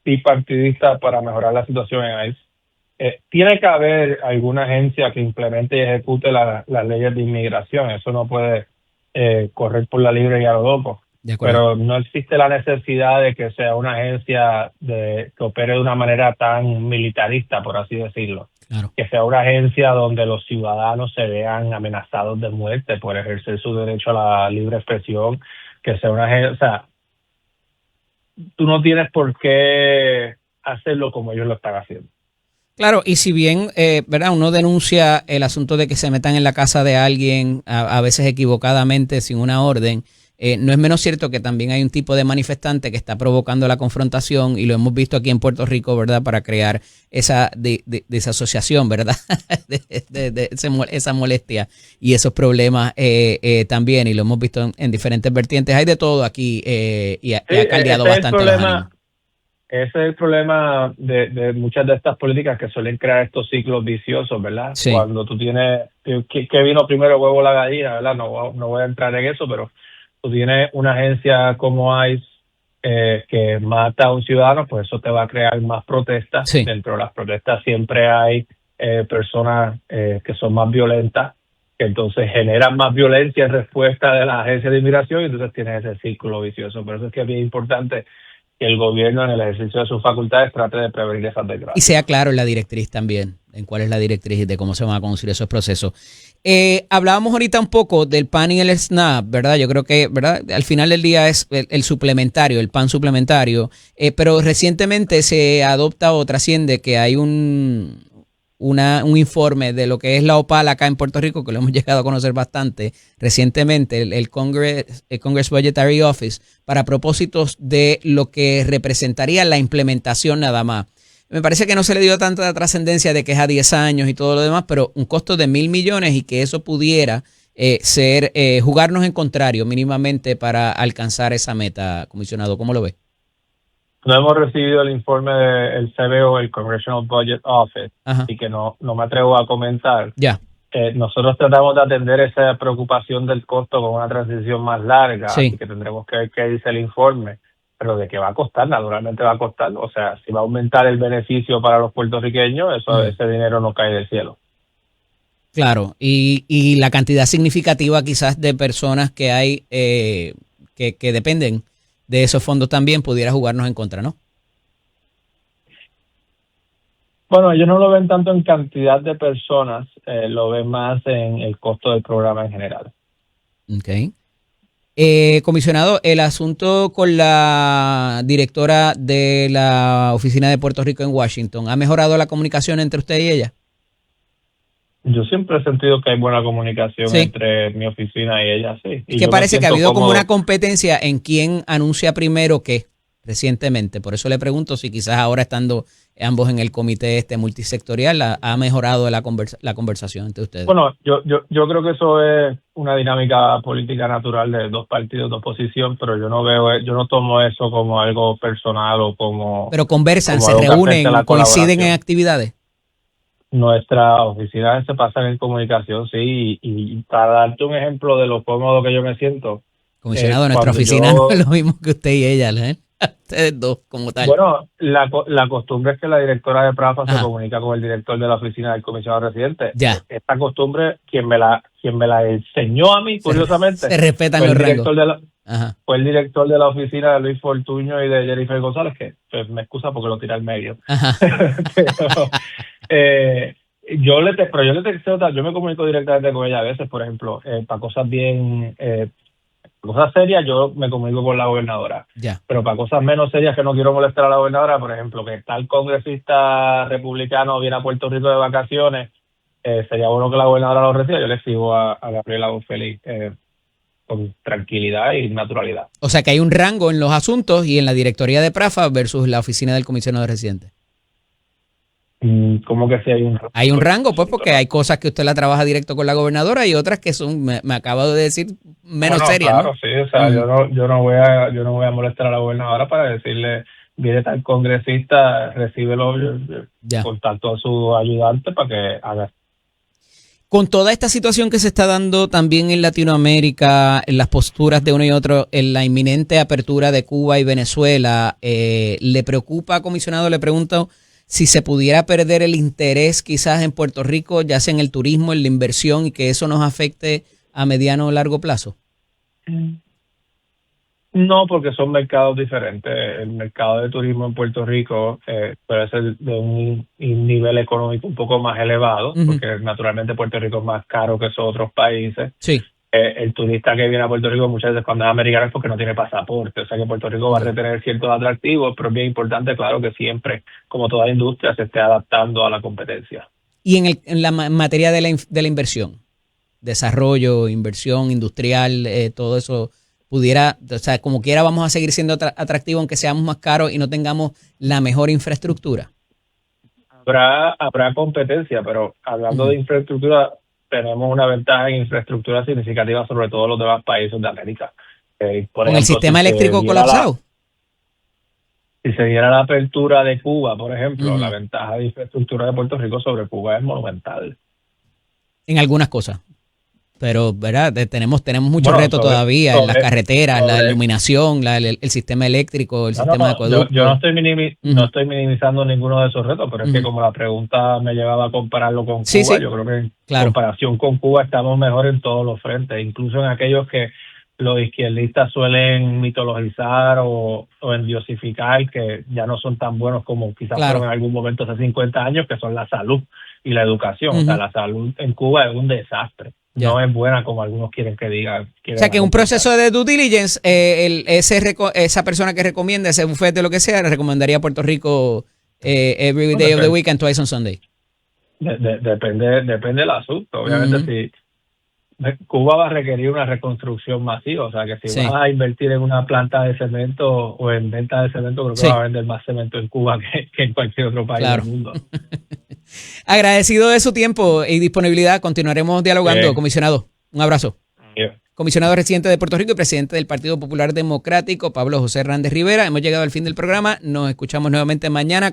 S6: bipartidista para mejorar la situación en ICE. Tiene que haber alguna agencia que implemente y ejecute las leyes de inmigración. Eso no puede correr por la libre y a lo loco. Pero no existe la necesidad de que sea una agencia que opere de una manera tan militarista, por así decirlo.
S1: Claro.
S6: Que sea una agencia donde los ciudadanos se vean amenazados de muerte por ejercer su derecho a la libre expresión. Que sea una agencia... O sea, tú no tienes por qué hacerlo como ellos lo están haciendo.
S1: Claro, y si bien, ¿verdad? Uno denuncia el asunto de que se metan en la casa de alguien, a veces equivocadamente, sin una orden, no es menos cierto que también hay un tipo de manifestante que está provocando la confrontación, y lo hemos visto aquí en Puerto Rico, ¿verdad? Para crear esa desasociación, ¿verdad? de esa molestia y esos problemas también, y lo hemos visto en diferentes vertientes. Hay de todo aquí y ha caldeado bastante los ánimos.
S6: Ese es el problema de muchas de estas políticas que suelen crear estos ciclos viciosos, ¿verdad?
S1: Sí.
S6: Cuando tú tienes, ¿qué vino primero, huevo o la gallina, ¿verdad? No voy a entrar en eso, pero tú tienes una agencia como ICE que mata a un ciudadano, pues eso te va a crear más protestas.
S1: Sí.
S6: Dentro de las protestas siempre hay personas que son más violentas, que entonces generan más violencia en respuesta de la agencia de inmigración, y entonces tienes ese círculo vicioso. Por eso es que es bien importante que el gobierno, en el ejercicio de sus facultades, trate de prevenir esas desgracias.
S1: Y sea claro en la directriz también, en cuál es la directriz de cómo se van a conducir esos procesos. Hablábamos ahorita un poco del PAN y el SNAP, ¿verdad? Yo creo que, ¿verdad? Al final del día es el suplementario, el PAN suplementario, pero recientemente se adopta o trasciende que hay un informe de lo que es la OPAL acá en Puerto Rico, que lo hemos llegado a conocer bastante recientemente, el Congress Budgetary Office, para propósitos de lo que representaría la implementación nada más. Me parece que no se le dio tanta trascendencia de que es a 10 años y todo lo demás, pero un costo de $1,000 millones, y que eso pudiera ser jugarnos en contrario mínimamente para alcanzar esa meta, comisionado. ¿Cómo lo ve?
S6: No hemos recibido el informe del CBO, el Congressional Budget Office, y que no me atrevo a comentar.
S1: Ya.
S6: Nosotros tratamos de atender esa preocupación del costo con una transición más larga,
S1: Sí.
S6: así que tendremos que ver qué dice el informe, pero de qué va a costar, naturalmente va a costar. O sea, si va a aumentar el beneficio para los puertorriqueños, ese dinero no cae del cielo.
S1: Claro, y la cantidad significativa quizás de personas que hay que dependen de esos fondos también pudiera jugarnos en contra, ¿no?
S6: Bueno, ellos no lo ven tanto en cantidad de personas, lo ven más en el costo del programa en general.
S1: Ok. Comisionado, el asunto con la directora de la oficina de Puerto Rico en Washington, ¿ha mejorado la comunicación entre usted y ella?
S6: Yo siempre he sentido que hay buena comunicación entre mi oficina y ella, sí.
S1: Es que parece que ha habido como una competencia en quién anuncia primero qué recientemente. Por eso le pregunto si quizás ahora, estando ambos en el comité multisectorial, ha mejorado la conversación entre ustedes.
S6: Bueno, yo creo que eso es una dinámica política natural de dos partidos de oposición, pero yo no tomo eso como algo personal o como...
S1: Pero conversan, se reúnen, coinciden en actividades.
S6: Nuestra oficina se pasa en comunicación, sí, y para darte un ejemplo de lo cómodo que yo me siento.
S1: Comisionado, nuestra oficina no es lo mismo que usted y ella, ¿eh? Ustedes dos como tal.
S6: Bueno, la costumbre es que la directora de PRAFA se comunica con el director de la oficina del comisionado residente.
S1: Ya.
S6: Esta costumbre, quien me la enseñó a mí, curiosamente,
S1: se respetan los rangos.
S6: Fue el director de la oficina de Luis Fortuño y de Jennifer González, que pues, me excusa porque lo tiré al medio. Yo le texteo, yo me comunico directamente con ella a veces, por ejemplo, para cosas bien, cosas serias yo me comunico con la gobernadora, pero para cosas menos serias que no quiero molestar a la gobernadora, por ejemplo, que tal congresista republicano viene a Puerto Rico de vacaciones, sería bueno que la gobernadora lo reciba. Yo le escribo a Gabriela Bonfeliz con tranquilidad y naturalidad.
S1: O sea que hay un rango en los asuntos y en la directoría de PRAFA versus la oficina del comisionado residente.
S6: ¿Cómo que sí hay un rango?
S1: Hay un rango, pues, porque hay cosas que usted la trabaja directo con la gobernadora y otras que son, me acabo de decir, menos serias.
S6: Claro,
S1: ¿no?
S6: Sí, o sea, yo no voy a molestar a la gobernadora para decirle, viene tal congresista, recíbelo, contacto a su ayudante para que haga.
S1: Con toda esta situación que se está dando también en Latinoamérica, en las posturas de uno y otro, en la inminente apertura de Cuba y Venezuela, ¿le preocupa, comisionado? Le pregunto si se pudiera perder el interés quizás en Puerto Rico, ya sea en el turismo, en la inversión, y que eso nos afecte a mediano o largo plazo.
S6: No, porque son mercados diferentes. El mercado de turismo en Puerto Rico puede ser de un nivel económico un poco más elevado, porque naturalmente Puerto Rico es más caro que esos otros países.
S1: Sí.
S6: el turista que viene a Puerto Rico muchas veces cuando es americano es porque no tiene pasaporte, o sea que Puerto Rico va a retener ciertos atractivos, pero es bien importante, claro, que siempre, como toda industria, se esté adaptando a la competencia.
S1: Y en la materia de la inversión, desarrollo, inversión industrial, todo eso pudiera, o sea, como quiera vamos a seguir siendo atractivos aunque seamos más caros y no tengamos la mejor infraestructura.
S6: Habrá competencia, pero hablando de infraestructura, tenemos una ventaja en infraestructura significativa sobre todo los demás países de América.
S1: Con el sistema eléctrico colapsado.
S6: Si se diera la apertura de Cuba, por ejemplo, la ventaja de infraestructura de Puerto Rico sobre Cuba es monumental.
S1: En algunas cosas. Pero, ¿verdad? Tenemos muchos retos todavía en las carreteras, la iluminación, el sistema eléctrico, el sistema de acueducto.
S6: Yo no estoy minimizando ninguno de esos retos, pero es que como la pregunta me llevaba a compararlo con Cuba, yo creo que en comparación con Cuba estamos mejor en todos los frentes, incluso en aquellos que los izquierdistas suelen mitologizar o endiosificar, que ya no son tan buenos como quizás fueron en algún momento hace 50 años, que son la salud y la educación. O sea, la salud en Cuba es un desastre. No es buena como algunos quieren que digan.
S1: O sea, que un proceso de due diligence, esa persona que recomienda ese bufete o lo que sea, le recomendaría a Puerto Rico every day of the week and twice on Sunday.
S6: Depende del asunto. Obviamente, si Cuba va a requerir una reconstrucción masiva, o sea, que si vas a invertir en una planta de cemento o en venta de cemento, creo que va a vender más cemento en Cuba que en cualquier otro país del mundo.
S1: Agradecido de su tiempo y disponibilidad. Continuaremos dialogando, comisionado. Un abrazo. Comisionado residente de Puerto Rico y presidente del Partido Popular Democrático, Pablo José Hernández Rivera. Hemos llegado al fin del programa. Nos escuchamos nuevamente mañana.